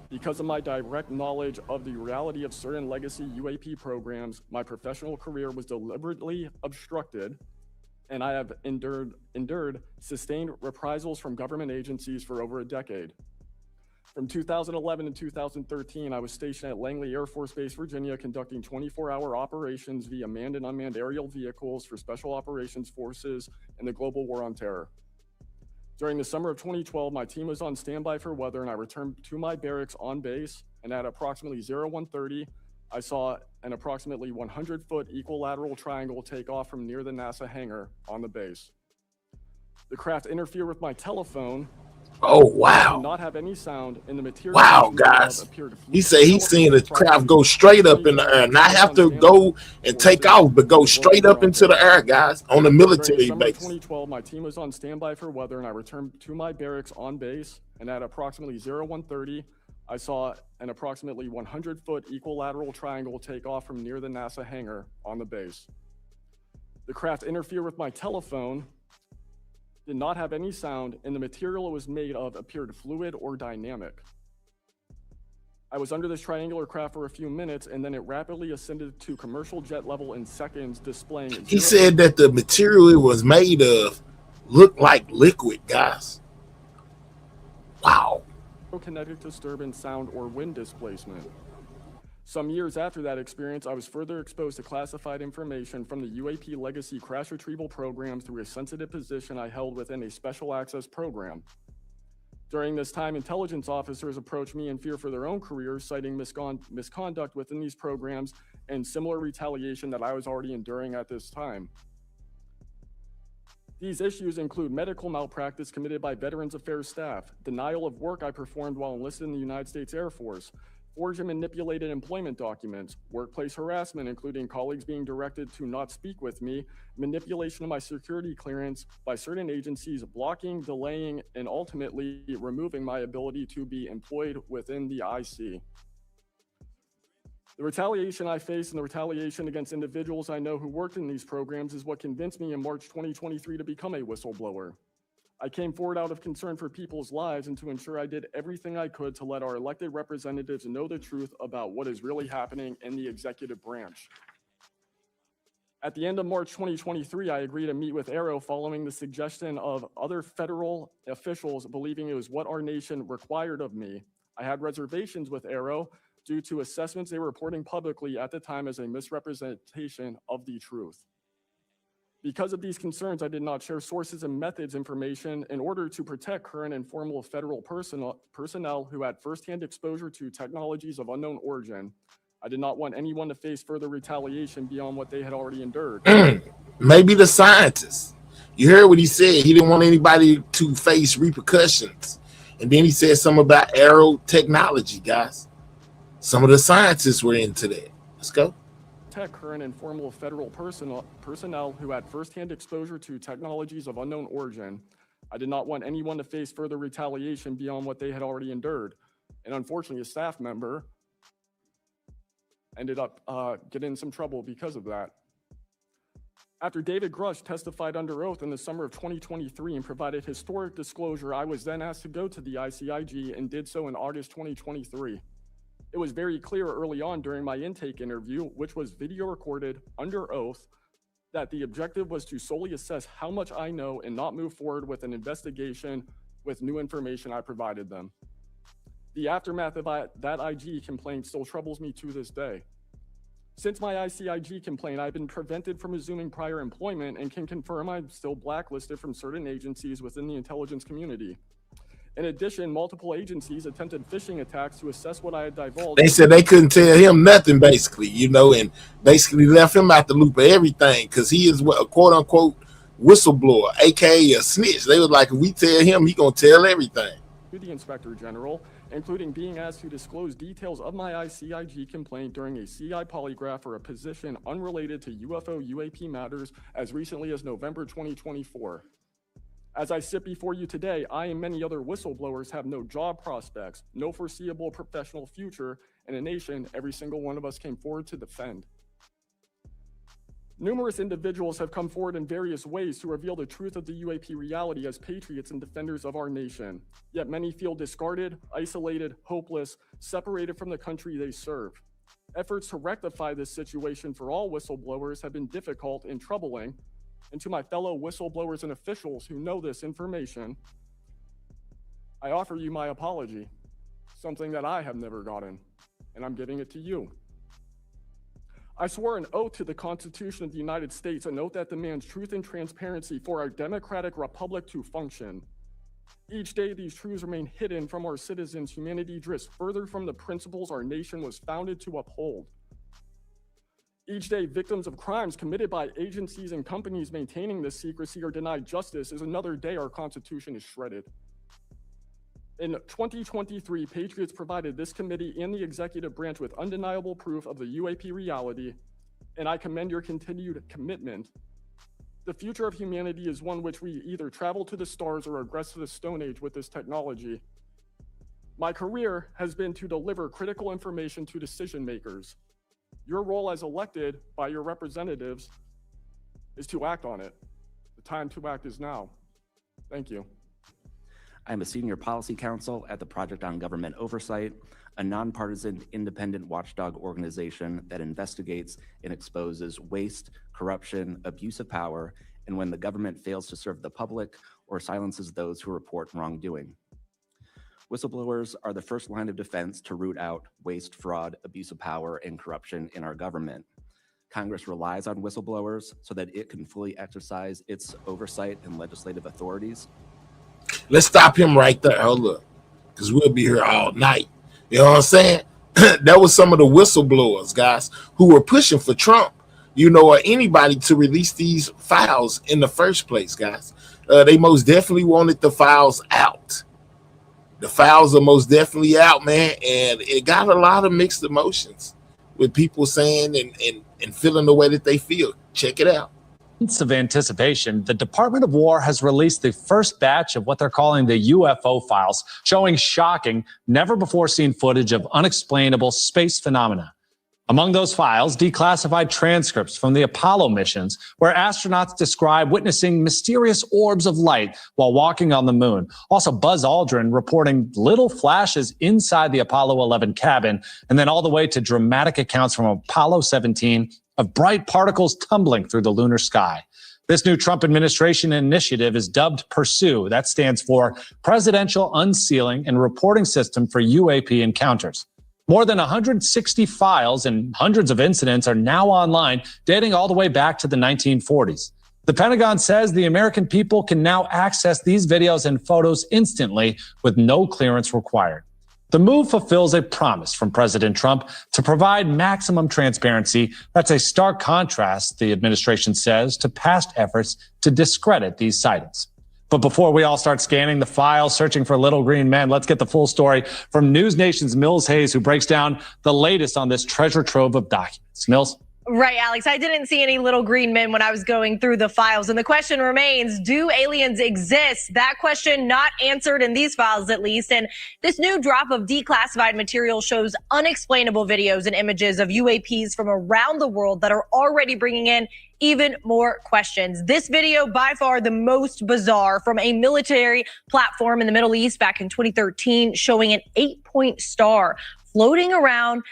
Because of my direct knowledge of the reality of certain legacy UAP programs, my professional career was deliberately obstructed, and I have endured sustained reprisals from government agencies for over a decade. From 2011 to 2013, I was stationed at Langley Air Force Base, Virginia, conducting 24-hour operations via manned and unmanned aerial vehicles for Special Operations Forces in the global war on terror. During the summer of 2012, my team was on standby for weather, and I returned to my barracks on base, and at approximately 0130, I saw an approximately 100-foot equilateral triangle take off from near the NASA hangar on the base. The craft interfered with my telephone. Oh, wow. Did not have any sound, in the material. Wow, guys. He said he's seeing the craft go straight up in the air, not have to go and take off, but go straight up into the air, guys, on a military base. 2012, my team was on standby for weather, and I returned to my barracks on base, and at approximately 0130, I saw an approximately 100-foot equilateral triangle take off from near the NASA hangar on the base. The craft interfered with my telephone, did not have any sound, and the material it was made of appeared fluid or dynamic. I was under this triangular craft for a few minutes, and then it rapidly ascended to commercial jet level in seconds, displaying. He said that the material it was made of looked like liquid, guys. Wow. No kinetic disturbance, sound, or wind displacement. Some years after that experience, I was further exposed to classified information from the UAP legacy crash retrieval program through a sensitive position I held within a special access program. During this time, intelligence officers approached me in fear for their own careers, citing misconduct within these programs and similar retaliation that I was already enduring at this time. These issues include medical malpractice committed by Veterans Affairs staff, denial of work I performed while enlisted in the United States Air Force, forged and manipulated employment documents, workplace harassment, including colleagues being directed to not speak with me, manipulation of my security clearance by certain agencies, blocking, delaying, and ultimately removing my ability to be employed within the IC. The retaliation I faced and the retaliation against individuals I know who worked in these programs is what convinced me in March 2023 to become a whistleblower. I came forward out of concern for people's lives and to ensure I did everything I could to let our elected representatives know the truth about what is really happening in the executive branch. At the end of March 2023, I agreed to meet with ARROW following the suggestion of other federal officials believing it was what our nation required of me. I had reservations with ARROW due to assessments they were reporting publicly at the time as a misrepresentation of the truth. Because of these concerns, I did not share sources and methods information in order to protect current and former federal personnel who had firsthand exposure to technologies of unknown origin. I did not want anyone to face further retaliation beyond what they had already endured. Maybe the scientists. You heard what he said. He didn't want anybody to face repercussions. And then he said something about aero technology, guys. Some of the scientists were into that. Let's go. Current and former federal personnel who had firsthand exposure to technologies of unknown origin. I did not want anyone to face further retaliation beyond what they had already endured. And unfortunately, a staff member Ended up getting in some trouble because of that. After David Grush testified under oath in the summer of 2023 and provided historic disclosure, I was then asked to go to the ICIG and did so in August 2023. It was very clear early on during my intake interview, which was video recorded under oath, that the objective was to solely assess how much I know and not move forward with an investigation with new information I provided them. The aftermath of that IG complaint still troubles me to this day. Since my ICIG complaint, I've been prevented from resuming prior employment and can confirm I'm still blacklisted from certain agencies within the intelligence community. In addition, multiple agencies attempted phishing attacks to assess what I had divulged. They said they couldn't tell him nothing, basically, you know, and basically left him out the loop of everything because he is a quote-unquote whistleblower, aka a snitch. They was like, if we tell him, he gonna tell everything. To the Inspector General, including being asked to disclose details of my ICIG complaint during a CI polygraph for a position unrelated to UFO UAP matters as recently as November 2024. As I sit before you today, I and many other whistleblowers have no job prospects, no foreseeable professional future, and a nation every single one of us came forward to defend. Numerous individuals have come forward in various ways to reveal the truth of the UAP reality as patriots and defenders of our nation. Yet many feel discarded, isolated, hopeless, separated from the country they serve. Efforts to rectify this situation for all whistleblowers have been difficult and troubling. And to my fellow whistleblowers and officials who know this information, I offer you my apology, something that I have never gotten, and I'm giving it to you. I swore an oath to the Constitution of the United States, an oath that demands truth and transparency for our democratic republic to function. Each day, these truths remain hidden from our citizens. Humanity drifts further from the principles our nation was founded to uphold. Each day, victims of crimes committed by agencies and companies maintaining this secrecy are denied justice is another day our Constitution is shredded. In 2023, Patriots provided this committee and the executive branch with undeniable proof of the UAP reality, and I commend your continued commitment. The future of humanity is one which we either travel to the stars or regress to the Stone Age with this technology. My career has been to deliver critical information to decision makers. Your role as elected by your representatives is to act on it. The time to act is now. Thank you. I'm a senior policy counsel at the Project on Government Oversight, a nonpartisan independent watchdog organization that investigates and exposes waste, corruption, abuse of power, and when the government fails to serve the public or silences those who report wrongdoing. Whistleblowers are the first line of defense to root out waste, fraud, abuse of power, and corruption in our government. Congress relies on whistleblowers so that it can fully exercise its oversight and legislative authorities. Let's stop him right there. Hold up, because we'll be here all night. You know what I'm saying? That was some of the whistleblowers, guys, who were pushing for Trump, you know, or anybody to release these files in the first place, guys. They most definitely wanted the files out. The files are most definitely out, man, and it got a lot of mixed emotions with people saying and feeling the way that they feel. Check it out. Of anticipation, the Department of War has released the first batch of what they're calling the UFO files, showing shocking, never-before-seen footage of unexplainable space phenomena. Among those files, declassified transcripts from the Apollo missions, where astronauts describe witnessing mysterious orbs of light while walking on the moon. Also, Buzz Aldrin reporting little flashes inside the Apollo 11 cabin, and then all the way to dramatic accounts from Apollo 17 of bright particles tumbling through the lunar sky. This new Trump administration initiative is dubbed Pursue. That stands for Presidential Unsealing and Reporting System for UAP Encounters. More than 160 files and hundreds of incidents are now online, dating all the way back to the 1940s. The Pentagon says the American people can now access these videos and photos instantly with no clearance required. The move fulfills a promise from President Trump to provide maximum transparency. That's a stark contrast, the administration says, to past efforts to discredit these sightings. But before we all start scanning the files, searching for little green men, let's get the full story from News Nation's Mills Hayes, who breaks down the latest on this treasure trove of documents. Mills? Right, Alex. I didn't see any little green men when I was going through the files. And the question remains, do aliens exist? That question not answered in these files, at least. And this new drop of declassified material shows unexplainable videos and images of UAPs from around the world that are already bringing in even more questions. This video, by far the most bizarre, from a military platform in the Middle East back in 2013, showing an 8-point star floating around.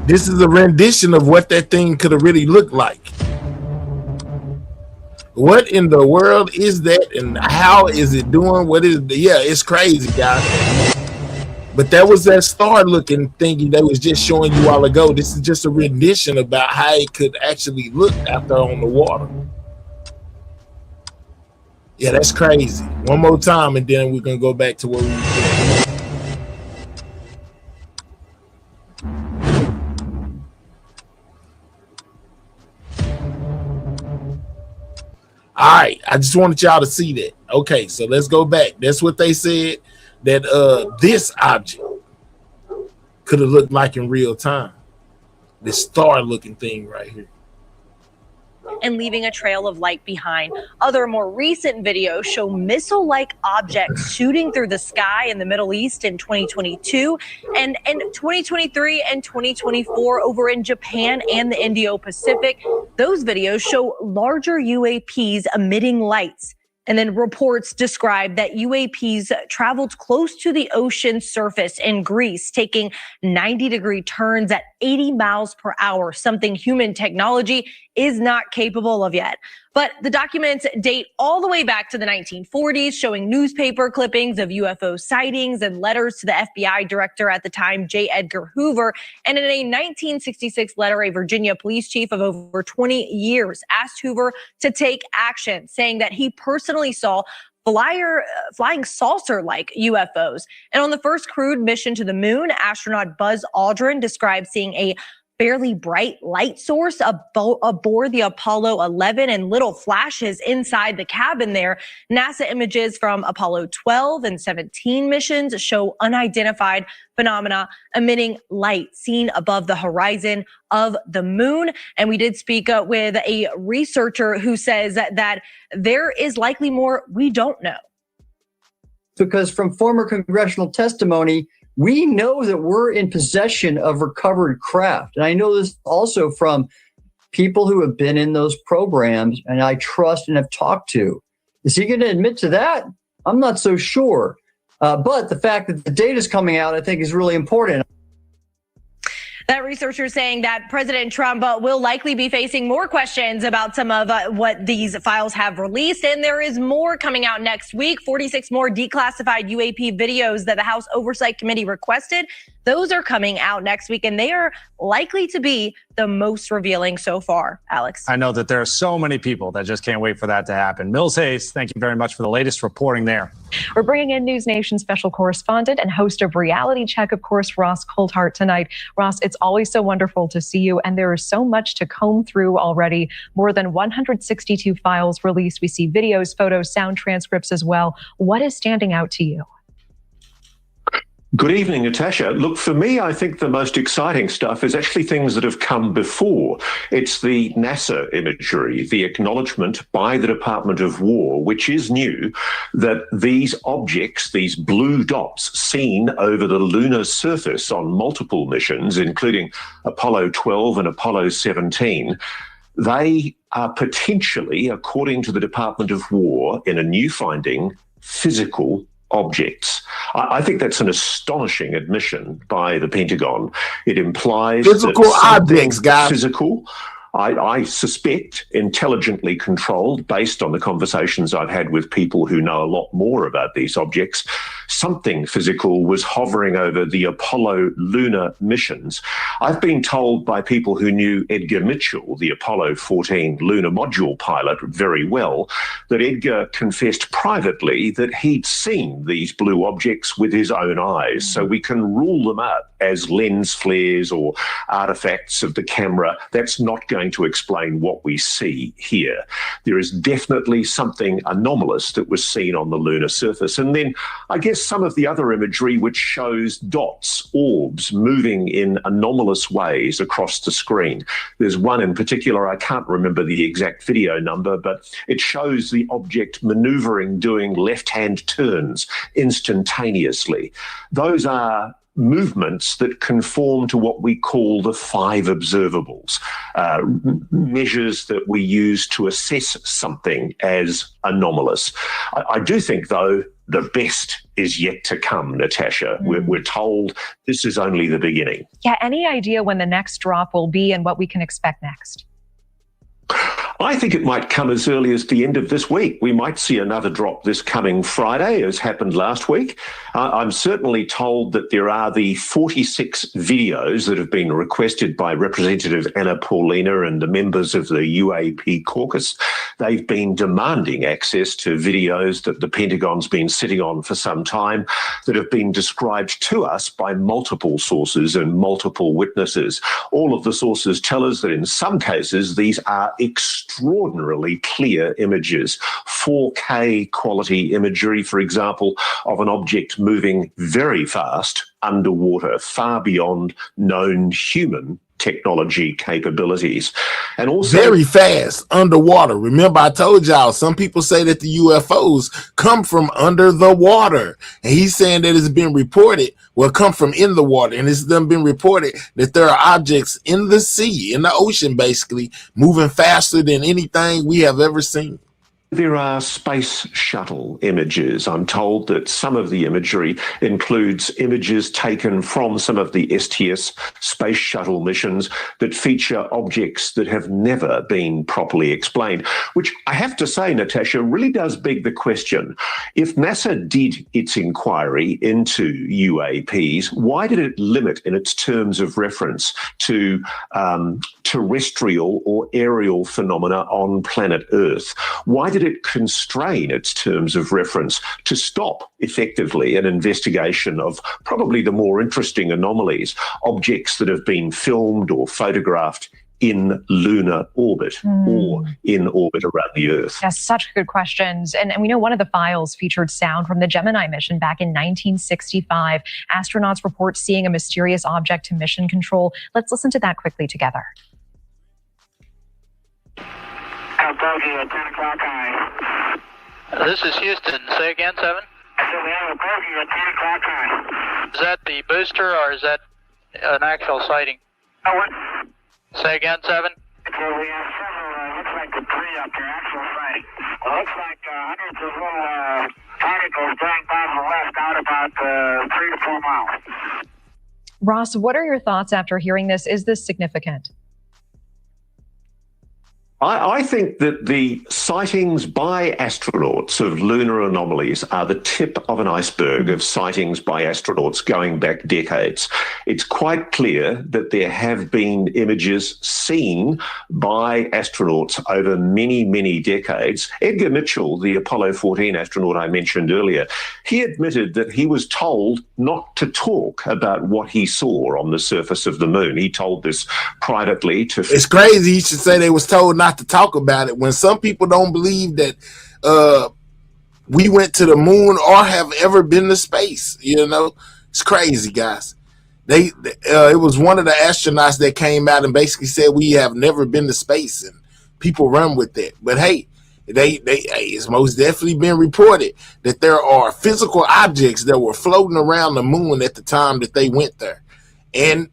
This is a rendition of what that thing could have really looked like. What in the world is that, and how is it doing? What is the, yeah, it's crazy, guys. But that was that star-looking thingy they was just showing you a while ago. This is just a rendition about how it could actually look out there on the water. Yeah, that's crazy. One more time, and then we're gonna go back to where we were. All right, I just wanted y'all to see that. Okay, so let's go back. That's what they said, that this object could have looked like in real time. This star-looking thing right here. And leaving a trail of light behind. Other more recent videos show missile-like objects shooting through the sky in the Middle East in 2022 and 2023 and 2024 over in Japan and the Indo-Pacific. Those videos show larger UAPs emitting lights. And then reports describe that UAPs traveled close to the ocean surface in Greece, taking 90-degree turns at 80 miles per hour, something human technology is not capable of yet. But the documents date all the way back to the 1940s, showing newspaper clippings of UFO sightings and letters to the FBI director at the time, J. Edgar Hoover. And in a 1966 letter, a Virginia police chief of over 20 years asked Hoover to take action, saying that he personally saw flying saucer-like UFOs. And on the first crewed mission to the moon, astronaut Buzz Aldrin described seeing a fairly bright light source aboard the Apollo 11 and little flashes inside the cabin there. NASA images from Apollo 12 and 17 missions show unidentified phenomena emitting light seen above the horizon of the moon. And we did speak with a researcher who says that there is likely more we don't know. Because from former congressional testimony, we know that we're in possession of recovered craft. And I know this also from people who have been in those programs and I trust and have talked to. Is he going to admit to that? I'm not so sure. But the fact that the data is coming out, I think, is really important. That researcher saying that President Trump will likely be facing more questions about some of what these files have released. And there is more coming out next week, 46 more declassified UAP videos that the House Oversight Committee requested. Those are coming out next week, and they are likely to be the most revealing so far, Alex. I know that there are so many people that just can't wait for that to happen. Mills Hayes, thank you very much for the latest reporting there. We're bringing in News Nation special correspondent and host of Reality Check, of course, Ross Coulthart tonight. Ross, it's always so wonderful to see you, and there is so much to comb through already. More than 162 files released. We see videos, photos, sound transcripts as well. What is standing out to you? Good evening, Natasha. Look, for me, I think the most exciting stuff is actually things that have come before. It's the NASA imagery, the acknowledgement by the Department of War, which is new, that these objects, these blue dots seen over the lunar surface on multiple missions, including Apollo 12 and Apollo 17, they are potentially, according to the Department of War, in a new finding, physical objects. I think that's an astonishing admission by the Pentagon. It implies physical objects, guys. Physical. I suspect intelligently controlled, based on the conversations I've had with people who know a lot more about these objects, something physical was hovering over the Apollo lunar missions. I've been told by people who knew Edgar Mitchell, the Apollo 14 lunar module pilot, very well, that Edgar confessed privately that he'd seen these blue objects with his own eyes. So we can rule them out as lens flares or artifacts of the camera. That's not going to explain what we see here. There is definitely something anomalous that was seen on the lunar surface. And then I guess some of the other imagery which shows dots, orbs, moving in anomalous ways across the screen. There's one in particular, I can't remember the exact video number, but it shows the object maneuvering, doing left-hand turns instantaneously. Those are movements that conform to what we call the 5 observables, measures that we use to assess something as anomalous. I do think, though, the best is yet to come, Natasha. We're told this is only the beginning. Yeah, any idea when the next drop will be and what we can expect next? I think it might come as early as the end of this week. We might see another drop this coming Friday, as happened last week. I'm certainly told that there are the 46 videos that have been requested by Representative Anna Paulina and the members of the UAP caucus. They've been demanding access to videos that the Pentagon's been sitting on for some time that have been described to us by multiple sources and multiple witnesses. All of the sources tell us that in some cases, these are extraordinarily clear images, 4K quality imagery, for example, of an object moving very fast underwater, far beyond known human technology capabilities. And also very fast underwater. Remember, I told y'all, some people say that the UFOs come from under the water. And he's saying that it's been reported, well, come from in the water. And it's been reported that there are objects in the sea, in the ocean, basically, moving faster than anything we have ever seen. There are space shuttle images. I'm told that some of the imagery includes images taken from some of the STS space shuttle missions that feature objects that have never been properly explained, which I have to say, Natasha, really does beg the question. If NASA did its inquiry into UAPs, why did it limit in its terms of reference to terrestrial or aerial phenomena on planet Earth? Why did it constrain its terms of reference to stop effectively an investigation of probably the more interesting anomalies, objects that have been filmed or photographed in lunar orbit or in orbit around the Earth? Yes, such good questions. And we know one of the files featured sound from the Gemini mission back in 1965. Astronauts report seeing a mysterious object to mission control. Let's listen to that quickly together. Bogey at 10 o'clock high. This is Houston. Say again, 7? I said we have a bogey at 10 o'clock high. Is that the booster or is that an actual sighting? Oh, what? Say again, 7? So we have several, looks like the 3 up there, actual sighting. It looks like hundreds of little particles going by the west out about 3 to 4 miles. Ross, what are your thoughts after hearing this? Is this significant? I think that the sightings by astronauts of lunar anomalies are the tip of an iceberg of sightings by astronauts going back decades. It's quite clear that there have been images seen by astronauts over many, many decades. Edgar Mitchell, the Apollo 14 astronaut I mentioned earlier, he admitted that he was told not to talk about what he saw on the surface of the moon. He told this privately to... It's crazy. He should say they was told not to talk about it when some people don't believe that we went to the moon or have ever been to space. You know, it's crazy, guys. It was one of the astronauts that came out and basically said we have never been to space, and people run with that. But hey, it's most definitely been reported that there are physical objects that were floating around the moon at the time that they went there, and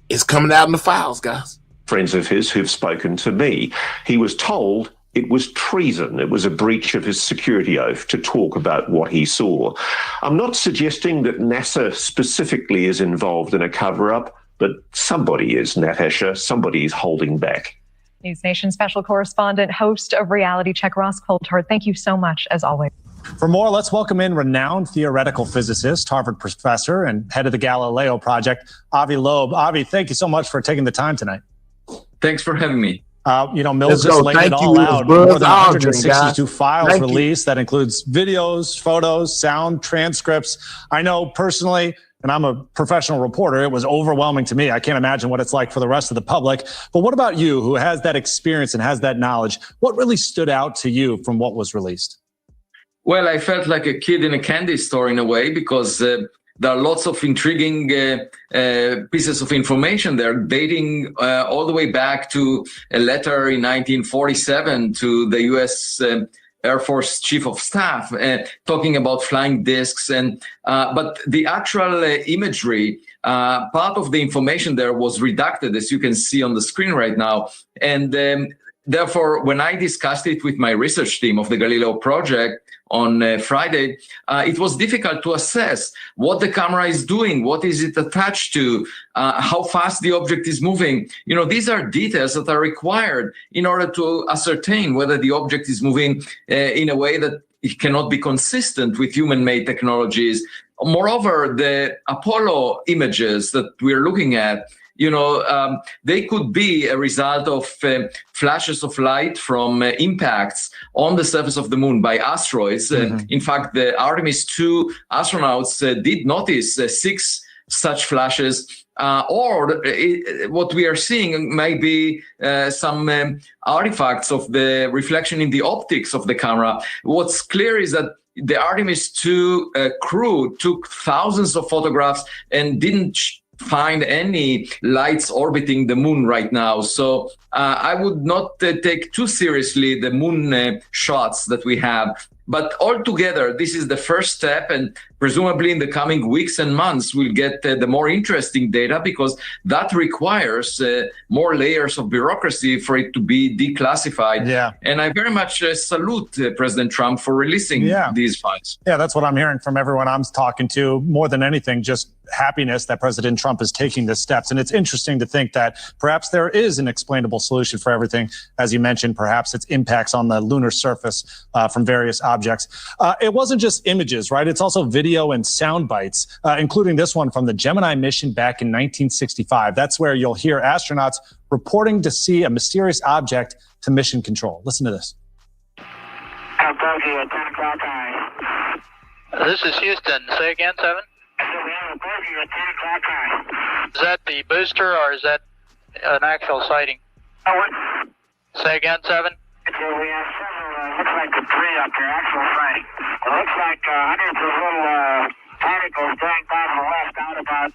it's coming out in the files, guys. Friends of his who've spoken to me, he was told it was treason. It was a breach of his security oath to talk about what he saw. I'm not suggesting that NASA specifically is involved in a cover-up, but somebody is, Natasha. Somebody is holding back. News Nation special correspondent, host of Reality Check, Ross Coulthard. Thank you so much, as always. For more, let's welcome in renowned theoretical physicist, Harvard professor, and head of the Galileo Project, Avi Loeb. Avi, thank you so much for taking the time tonight. Thanks for having me. Mills just laid it all out. More than 162 files released. That includes videos, photos, sound, transcripts. I know personally, and I'm a professional reporter, it was overwhelming to me. I can't imagine what it's like for the rest of the public. But what about you, who has that experience and has that knowledge? What really stood out to you from what was released? Well, I felt like a kid in a candy store in a way, because there are lots of intriguing pieces of information there, dating all the way back to a letter in 1947 to the U.S. Air Force Chief of Staff talking about flying discs. But the actual imagery, part of the information there was redacted, as you can see on the screen right now. And therefore, when I discussed it with my research team of the Galileo Project on Friday, it was difficult to assess what the camera is doing, what is it attached to, how fast the object is moving. These are details that are required in order to ascertain whether the object is moving in a way that it cannot be consistent with human-made technologies. Moreover, the Apollo images that we're looking at, they could be a result of flashes of light from impacts on the surface of the moon by asteroids. In fact, the Artemis 2 astronauts did notice 6 such flashes. Or what we are seeing may be some artifacts of the reflection in the optics of the camera. What's clear is that the Artemis 2 crew took thousands of photographs and didn't find any lights orbiting the moon right now. So I would not take too seriously the moon shots that we have. But altogether, this is the first step, and presumably in the coming weeks and months, we'll get the more interesting data, because that requires more layers of bureaucracy for it to be declassified. Yeah. And I very much salute President Trump for releasing these files. Yeah, that's what I'm hearing from everyone I'm talking to. More than anything, just happiness that President Trump is taking the steps. And it's interesting to think that perhaps there is an explainable solution for everything. As you mentioned, perhaps it's impacts on the lunar surface from various objects. It wasn't just images, right? It's also video and sound bites, including this one from the Gemini mission back in 1965. That's where you'll hear astronauts reporting to see a mysterious object to mission control. Listen to this. This is Houston. Say again, 7? Is that the booster, or is that an actual sighting? Say again, 7? Looks like the 3 up there, actual sighting. It looks like hundreds of little particles going by to the left out about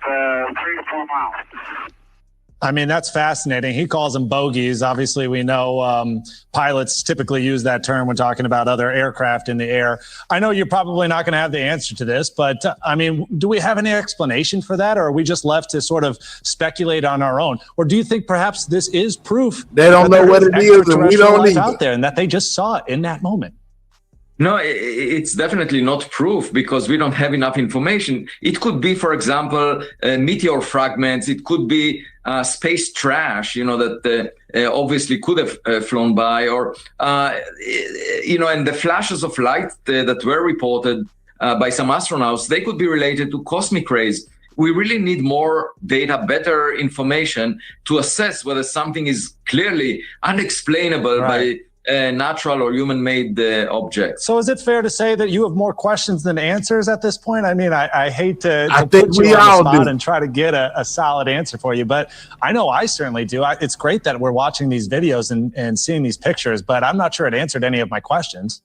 3 to 4 miles. I mean, that's fascinating. He calls them bogeys. Obviously, we know pilots typically use that term when talking about other aircraft in the air. I know you're probably not going to have the answer to this, but I mean, do we have any explanation for that, or are we just left to sort of speculate on our own? Or do you think perhaps this is proof they don't know what it is and we don't either out there, and that they just saw it in that moment? No, it's definitely not proof, because we don't have enough information. It could be, for example, meteor fragments. It could be space trash, that obviously could have flown by, or, and the flashes of light that were reported by some astronauts, they could be related to cosmic rays. We really need more data, better information to assess whether something is clearly unexplainable by natural or human-made objects. So is it fair to say that you have more questions than answers at this point? I mean, I hate to put we you on all the spot do. and try to get a solid answer for you, but I know I certainly do. It's great that we're watching these videos and seeing these pictures, but I'm not sure it answered any of my questions.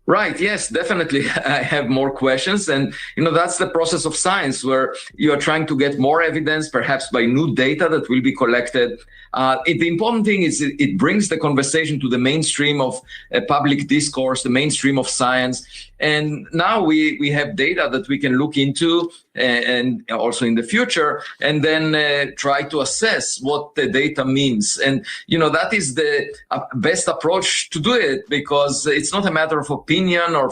Right. Yes, definitely. I have more questions. And, that's the process of science, where you are trying to get more evidence, perhaps by new data that will be collected. The important thing is it brings the conversation to the mainstream of public discourse, the mainstream of science. And now we have data that we can look into and also in the future, and then try to assess what the data means. And, that is the best approach to do it, because it's not a matter of opinion or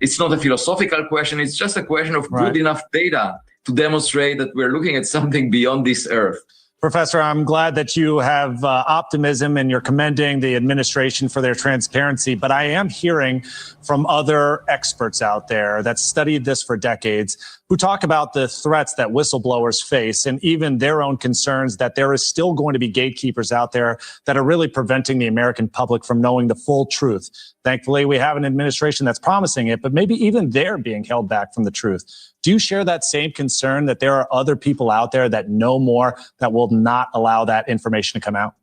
it's not a philosophical question. It's just a question of good enough data to demonstrate that we're looking at something beyond this earth. Professor, I'm glad that you have optimism and you're commending the administration for their transparency, but I am hearing from other experts out there that studied this for decades who talk about the threats that whistleblowers face and even their own concerns that there is still going to be gatekeepers out there that are really preventing the American public from knowing the full truth. Thankfully, we have an administration that's promising it, but maybe even they're being held back from the truth. Do you share that same concern that there are other people out there that know more that will not allow that information to come out?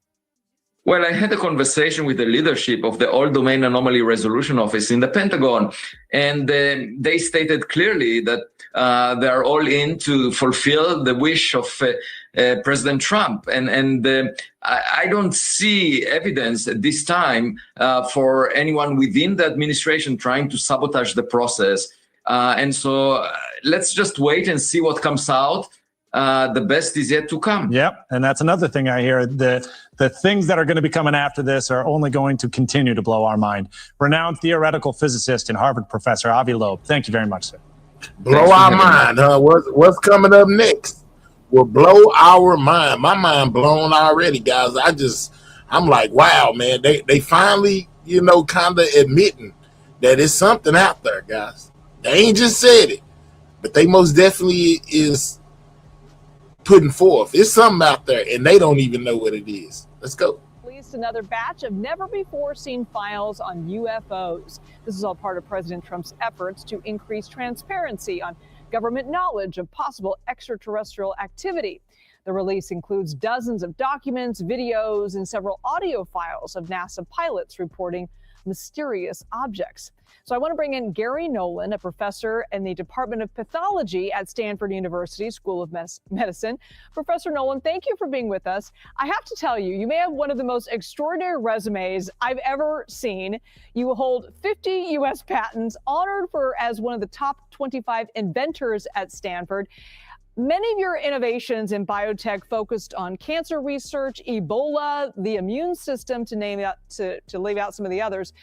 Well, I had a conversation with the leadership of the All Domain Anomaly Resolution Office in the Pentagon, and they stated clearly that they are all in to fulfill the wish of President Trump. And I don't see evidence at this time for anyone within the administration trying to sabotage the process. And so let's just wait and see what comes out. The best is yet to come. Yep. And that's another thing I hear. The things that are going to be coming after this are only going to continue to blow our mind. Renowned theoretical physicist and Harvard professor Avi Loeb, thank you very much, sir. Blow our mind, huh? What's coming up next will blow our mind. My mind blown already, guys. I'm like, wow, man. They finally, kind of admitting that it's something out there, guys. They ain't just said it, but they most definitely is putting forth. It's something out there, and they don't even know what it is. Let's go. Released another batch of never-before-seen files on UFOs. This is all part of President Trump's efforts to increase transparency on government knowledge of possible extraterrestrial activity. The release includes dozens of documents, videos, and several audio files of NASA pilots reporting mysterious objects. So I want to bring in Gary Nolan, a professor in the Department of Pathology at Stanford University School of Medicine. Professor Nolan, thank you for being with us. I have to tell you, you may have one of the most extraordinary resumes I've ever seen. You hold 50 U.S. patents, honored as one of the top 25 inventors at Stanford. Many of your innovations in biotech focused on cancer research, Ebola, the immune system, to leave out some of the others.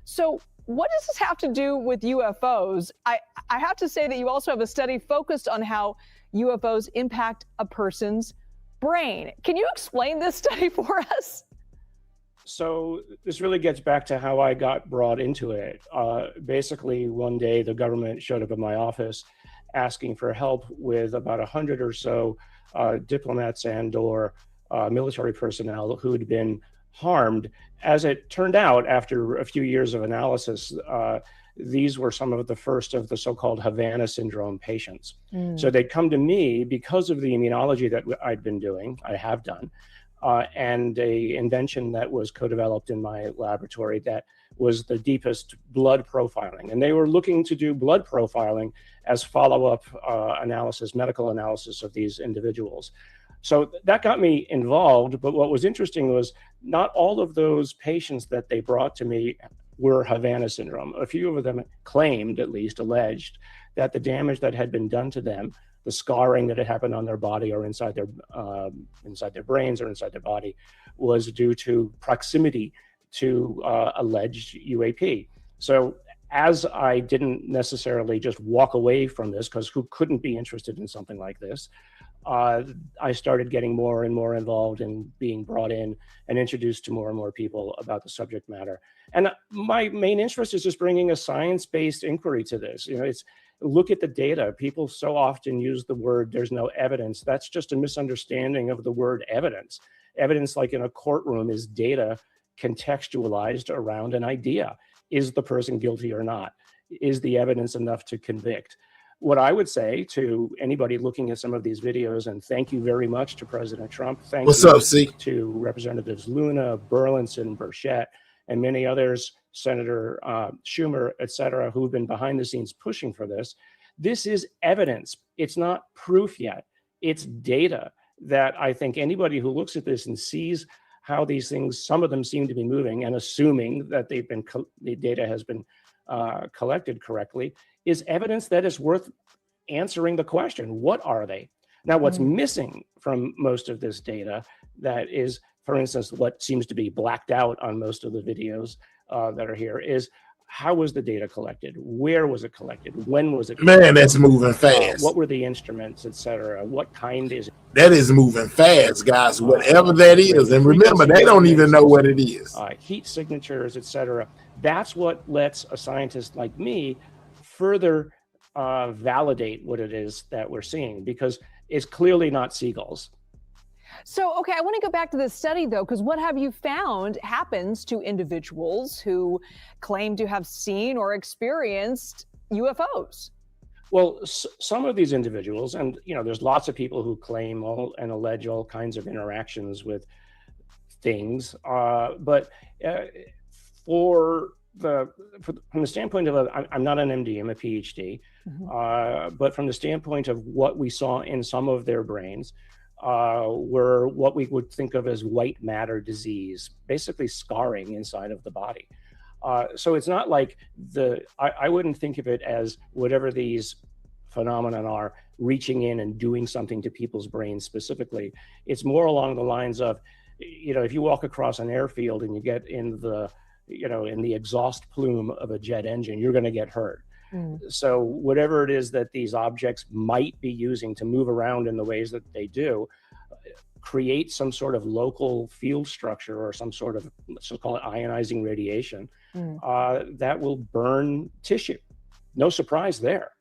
So what does this have to do with UFOs? I have to say that you also have a study focused on how UFOs impact a person's brain. Can you explain this study for us? So this really gets back to how I got brought into it. Basically, one day the government showed up at my office asking for help with about 100 or so diplomats and/or military personnel who'd been harmed. As it turned out, after a few years of analysis, these were some of the first of the so-called Havana syndrome patients. So they'd come to me because of the immunology that I have done, and a invention that was co-developed in my laboratory that was the deepest blood profiling. And they were looking to do blood profiling as follow-up medical analysis of these individuals. So that got me involved, but what was interesting was not all of those patients that they brought to me were Havana syndrome. A few of them claimed, at least alleged, that the damage that had been done to them, the scarring that had happened on their body or inside their brains or inside their body, was due to proximity to alleged UAP. So as I didn't necessarily just walk away from this, because who couldn't be interested in something like this, I started getting more and more involved in being brought in and introduced to more and more people about the subject matter. And my main interest is just bringing a science-based inquiry to this. It's look at the data. People so often use the word, there's no evidence. That's just a misunderstanding of the word evidence. Evidence, like in a courtroom, is data contextualized around an idea. Is the person guilty or not? Is the evidence enough to convict? What I would say to anybody looking at some of these videos, and thank you very much to President Trump, thank you to Representatives Lunar, Burlinson, Burchett, and many others, Senator Schumer, et cetera, who've been behind the scenes pushing for this. This is evidence. It's not proof yet. It's data that I think anybody who looks at this and sees how these things, some of them seem to be moving, and assuming that the data has been collected correctly, is evidence that is worth answering the question, what are they? Now, what's missing from most of this data, that is, for instance, what seems to be blacked out on most of the videos that are here, is how was the data collected? Where was it collected? When was it collected? Man, that's moving fast. What were the instruments, et cetera? What kind is it? that is moving fast, guys. Whatever that is, and remember, they don't even know what it is. Heat signatures, etc. That's what lets a scientist like me further validate what it is that we're seeing, because it's clearly not seagulls. So, okay, I want to go back to this study, though, because what have you found happens to individuals who claim to have seen or experienced UFOs? Well, some of these individuals, and there's lots of people who claim and allege all kinds of interactions with things, but from the standpoint of I'm not an MD, I'm a PhD, but from the standpoint of what we saw in some of their brains, were what we would think of as white matter disease, basically scarring inside of the body. So it's not like I wouldn't think of it as whatever these phenomena are reaching in and doing something to people's brains specifically. It's more along the lines of, if you walk across an airfield and you get in the exhaust plume of a jet engine, you're going to get hurt. So whatever it is that these objects might be using to move around in the ways that they do, create some sort of local field structure or some sort of, let's call it ionizing radiation, that will burn tissue. No surprise there.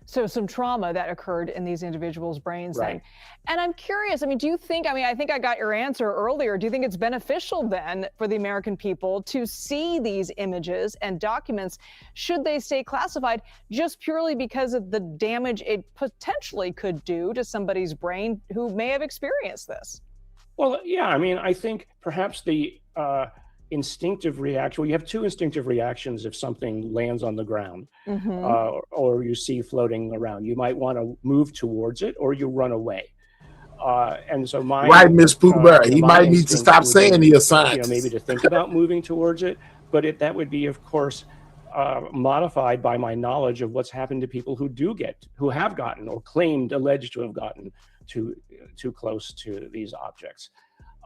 So some trauma that occurred in these individuals' brains then. And I'm curious, do you think, I think I got your answer earlier. Do you think it's beneficial then for the American people to see these images and documents, should they stay classified, just purely because of the damage it potentially could do to somebody's brain who may have experienced this? Well, yeah, I think perhaps the instinctive reaction, well, you have two instinctive reactions if something lands on the ground or you see floating around. You might want to move towards it or you run away. And so Miss Pooh Bear, he might need to stop saying he is scientist. Maybe to think about moving towards it, but that would be, of course, modified by my knowledge of what's happened to people who have gotten or alleged to have gotten too close to these objects.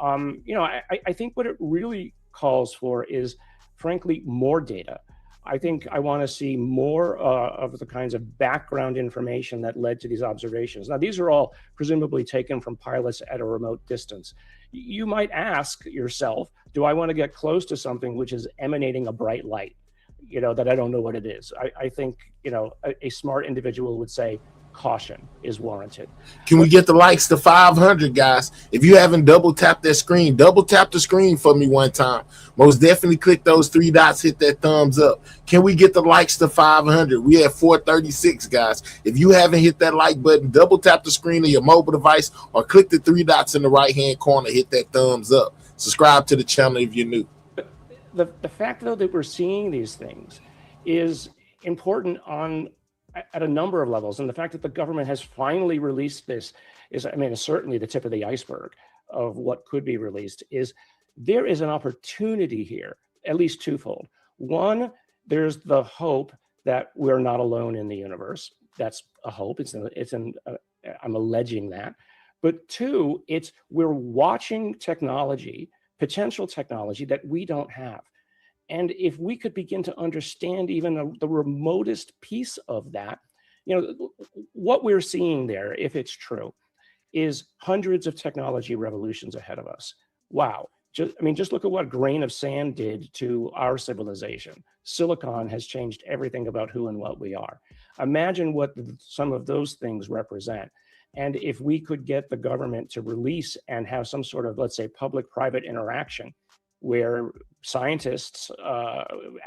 I think what it really calls for is, frankly, more data. I think I want to see more of the kinds of background information that led to these observations. Now, these are all presumably taken from pilots at a remote distance. You might ask yourself, do I want to get close to something which is emanating a bright light, that I don't know what it is? I think, a smart individual would say, caution is warranted. Can we get the likes to 500, guys? If you haven't double tapped that screen, double tap the screen for me one time. Most definitely click those three dots, hit that thumbs up. Can we get the likes to 500? We have 436, guys. If you haven't hit that like button, double tap the screen of your mobile device or click the three dots in the right hand corner, hit that thumbs up. Subscribe to the channel if you're new. The fact, though, that we're seeing these things is important at a number of levels. And the fact that the government has finally released this is certainly the tip of the iceberg of what could be released. There is an opportunity here, at least twofold. One, there's the hope that we're not alone in the universe. That's a hope. I'm alleging that. But two, we're watching potential technology that we don't have. And if we could begin to understand even the remotest piece of that, what we're seeing there, if it's true, is hundreds of technology revolutions ahead of us. Wow. Just look at what a grain of sand did to our civilization. Silicon has changed everything about who and what we are. Imagine what some of those things represent. And if we could get the government to release and have some sort of, let's say, public-private interaction where scientists,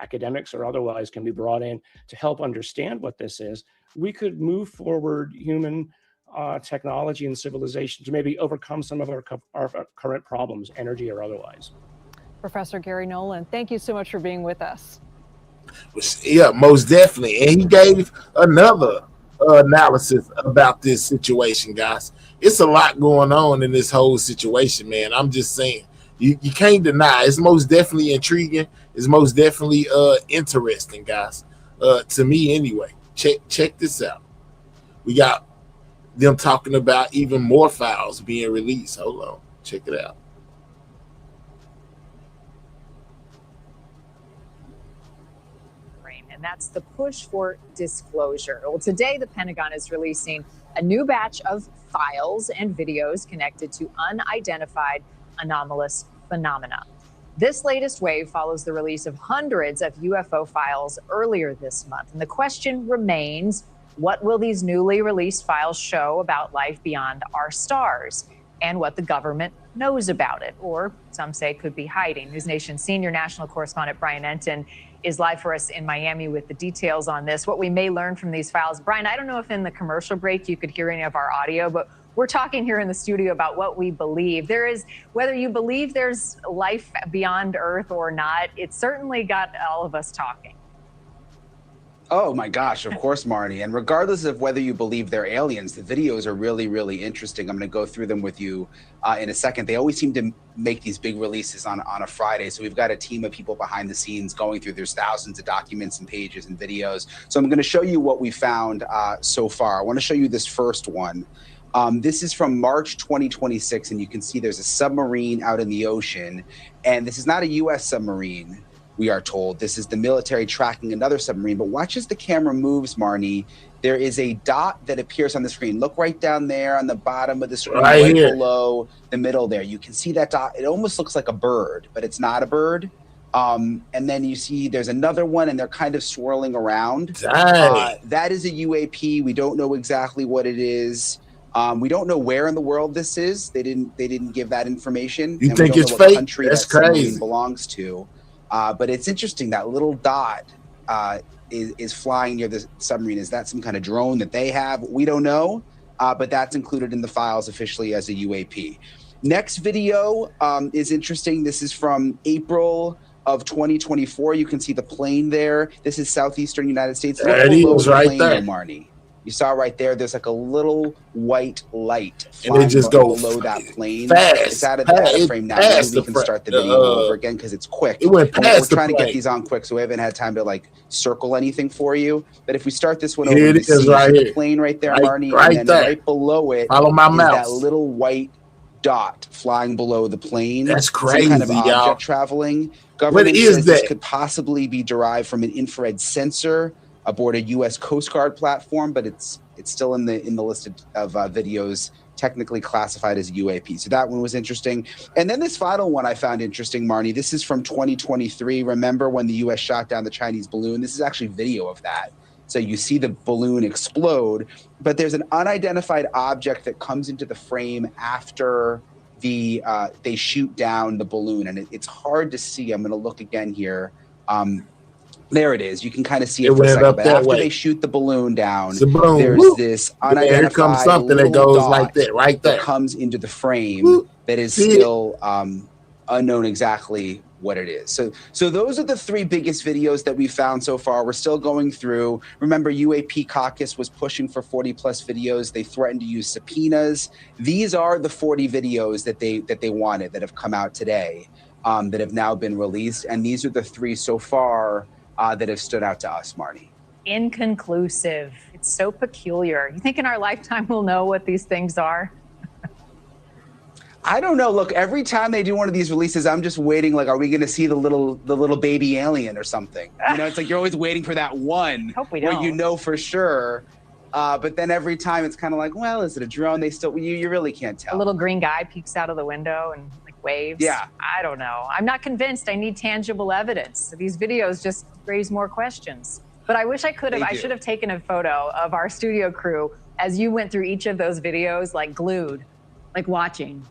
academics or otherwise, can be brought in to help understand what this is, we could move forward human technology and civilization to maybe overcome some of our current problems, energy or otherwise. Professor Gary Nolan, thank you so much for being with us. Yeah, most definitely. And he gave another analysis about this situation, guys. It's a lot going on in this whole situation, man. I'm just saying. You can't deny. It's most definitely intriguing. It's most definitely interesting, guys. To me, anyway. Check this out. We got them talking about even more files being released. Hold on. Check it out. And that's the push for disclosure. Well, today the Pentagon is releasing a new batch of files and videos connected to unidentified anomalous phenomena. This latest wave follows the release of hundreds of UFO files earlier this month. And the question remains, what will these newly released files show about life beyond our stars and what the government knows about it, or some say could be hiding? News Nation's senior national correspondent Brian Enton is live for us in Miami with the details on this, what we may learn from these files. Brian, I don't know if in the commercial break you could hear any of our audio, but we're talking here in the studio about what we believe. There is, whether you believe there's life beyond Earth or not, it certainly got all of us talking. Oh my gosh, of course, Marnie. And regardless of whether you believe they're aliens, the videos are really, really interesting. I'm going to go through them with you in a second. They always seem to make these big releases on a Friday. So we've got a team of people behind the scenes going through. There's thousands of documents and pages and videos. So I'm going to show you what we found so far. I want to show you this first one. This is from March 2026, and you can see there's a submarine out in the ocean. And this is not a U.S. submarine, we are told. This is the military tracking another submarine. But watch as the camera moves, Marnie. There is a dot that appears on the screen. Look right down there on the bottom of the screen, right below the middle there. You can see that dot. It almost looks like a bird, but it's not a bird. And then you see there's another one, and they're kind of swirling around. That is a UAP. We don't know exactly what it is. We don't know where in the world this is. They didn't give that information. You and think we don't it's know what fake? country That's that submarine crazy. belongs to. But it's interesting, that little dot is flying near the submarine. Is that some kind of drone that they have? We don't know, but that's included in the files officially as a UAP. Next video is interesting. This is from April of 2024. You can see the plane there. This is southeastern United States. There it is, right there. Marnie. You saw right there, there's like a little white light And they just go below that plane. fast, It's out of the frame now. Maybe we can start the video over again because it's quick. It went And past we're trying the to get plane. these on quick, so we haven't had time to like circle anything for you. But if we start this one Here over, it you is see right the here. plane right there, Right- Marnie, right and then there. right below it Follow my is mouse. that little white dot flying below the plane. That's Some kind of crazy, object y'all. traveling. Government is says this that? could possibly be derived from an infrared sensor aboard a U.S. Coast Guard platform, but it's still in the list of videos technically classified as UAP. So that one was interesting. And then this final one I found interesting, Marnie. This is from 2023. Remember when the U.S. shot down the Chinese balloon? This is actually video of that. So you see the balloon explode, but there's an unidentified object that comes into the frame after they shoot down the balloon. And it's hard to see. I'm going to look again here. There it is. You can kind of see it It for a went second. up But that after way. they shoot the balloon down, It's a balloon. there's Woo. this Yeah, unidentified here comes something that little goes dot like that right there. that comes into the frame that is See it? still unknown exactly what it is. So those are the three biggest videos that we found so far. We're still going through. Remember, UAP Caucus was pushing for 40 plus videos. They threatened to use subpoenas. These are the 40 videos that they wanted that have come out today, that have now been released. And these are the three so far that have stood out to us, Marnie. Inconclusive. It's so peculiar. You think in our lifetime we'll know what these things are? I don't know. Look, every time they do one of these releases, I'm just waiting. Like, are we going to see the little baby alien or something? You know, it's like you're always waiting for that one Hope we where don't. you know for sure. But then every time it's kind of like, well, is it a drone? They still, you really can't tell. A little green guy peeks out of the window and like waves. Yeah. I don't know. I'm not convinced. I need tangible evidence. These videos just raise more questions. But I wish I could have. They I do. should have taken a photo of our studio crew as you went through each of those videos, like glued, like watching.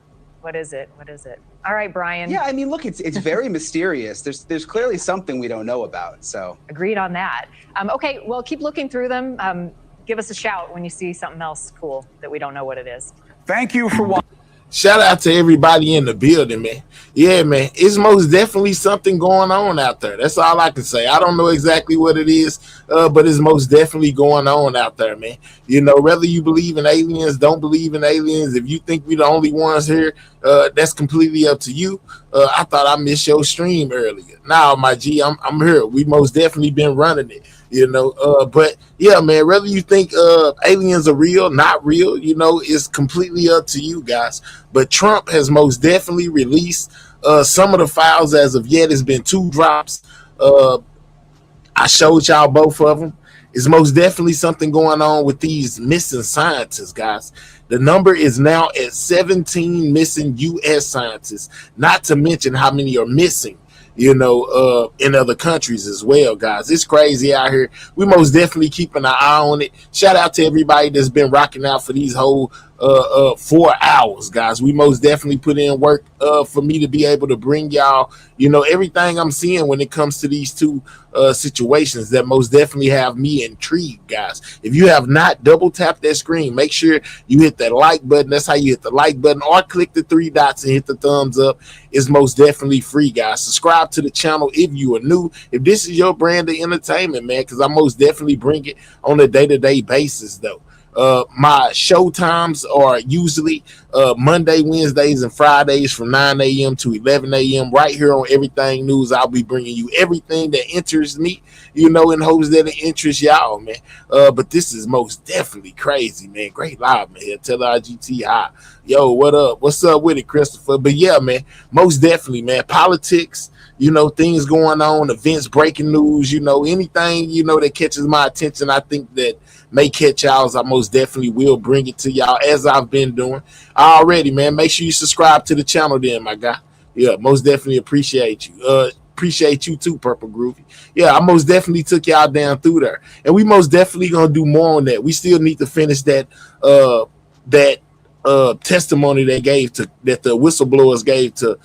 What is it? What is it? All right, Brian. Yeah, I mean, look, it's very mysterious. There's clearly something we don't know about. So Agreed on that. Okay, well, keep looking through them. Give us a shout when you see something else cool that we don't know what it is. Thank you for watching. Shout out to everybody in the building, man. Yeah, man. It's most definitely something going on out there. That's all I can say. I don't know exactly what it is, but it's most definitely going on out there, man. You know, whether you believe in aliens, don't believe in aliens, if you think we're the only ones here, that's completely up to you. I thought I missed your stream earlier. Now, my G, I'm here. We most definitely been running it. You know, but yeah, man, whether you think aliens are real, not real, you know, it's completely up to you guys. But Trump has most definitely released some of the files as of yet. It's been 2 drops. I showed y'all both of them. is most definitely something going on with these missing scientists, guys. The number is now at 17 missing U.S. scientists, not to mention how many are missing, in other countries as well, guys. It's crazy out here. We most definitely keeping an eye on it. Shout out to everybody that's been rocking out for these whole 4 hours, guys. We most definitely put in work for me to be able to bring y'all, everything I'm seeing when it comes to these two situations that most definitely have me intrigued, guys. If you have not, double tap that screen. Make sure you hit that like button. That's how you hit the like button, or click the 3 dots and hit the thumbs up. It's most definitely free, guys. Subscribe to the channel if you are new. If this is your brand of entertainment, man, because I most definitely bring it on a day-to-day basis, though. My show times are usually Monday, Wednesdays, and Fridays from 9 a.m. to 11 a.m. right here on Everything News. I'll be bringing you everything that interests me, in hopes that it interests y'all, man. But this is most definitely crazy, man. Great live, man. Tell RGT hi. Yo, what up? What's up with it, Christopher? But yeah, man, most definitely, man. Politics, things going on, events, breaking news, anything, that catches my attention. I think that may catch y'all's. I most definitely will bring it to y'all as I've been doing already, man. Make sure you subscribe to the channel then, my guy. Yeah, most definitely appreciate you. Appreciate you too, Purple Groovy. Yeah, I most definitely took y'all down through there. And we most definitely gonna do more on that. We still need to finish that testimony that the whistleblowers gave to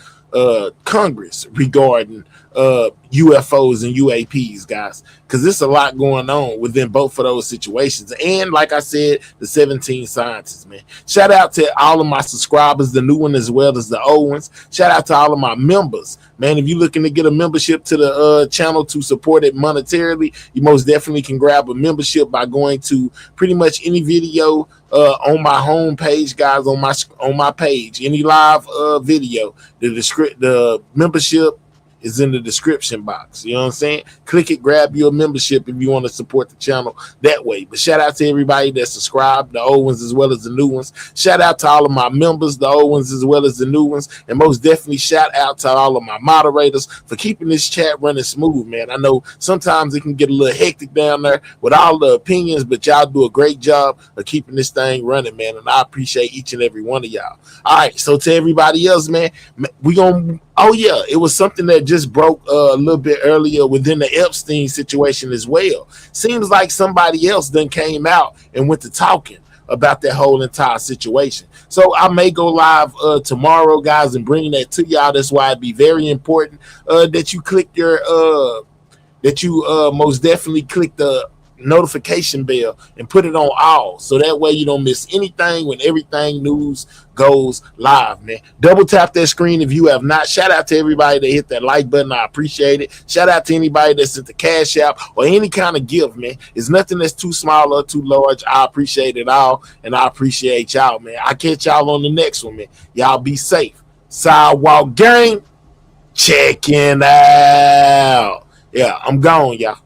Congress regarding UFOs and UAPs, guys, because there's a lot going on within both of those situations. And like I said, the 17 scientists, man. Shout out to all of my subscribers, the new one as well as the old ones. Shout out to all of my members, man. If you're looking to get a membership to the channel to support it monetarily, you most definitely can grab a membership by going to pretty much any video on my home page, guys, on my page, any live video. The membership is in the description box. You know what I'm saying? Click it, grab your membership if you want to support the channel that way. But shout out to everybody that subscribed, the old ones as well as the new ones. Shout out to all of my members, the old ones as well as the new ones. And most definitely shout out to all of my moderators for keeping this chat running smooth, man. I know sometimes it can get a little hectic down there with all the opinions, but y'all do a great job of keeping this thing running, man. And I appreciate each and every one of y'all. All right, so to everybody else, man, it was something that just broke a little bit earlier within the Epstein situation as well. Seems like somebody else then came out and went to talking about that whole entire situation. So I may go live tomorrow, guys, and bring that to y'all. That's why it'd be very important that you click most definitely click the notification bell and put it on all, so that way you don't miss anything when Everything News goes live, man. Double tap that screen if you have not. Shout out to everybody that hit that like button. I appreciate it. Shout out to anybody that sent the cash app or any kind of gift, man. It's nothing that's too small or too large. I appreciate it all, and I appreciate y'all, man. I catch y'all on the next one, man. Y'all be safe. Sidewalk Gang checking out. Yeah, I'm gone, y'all.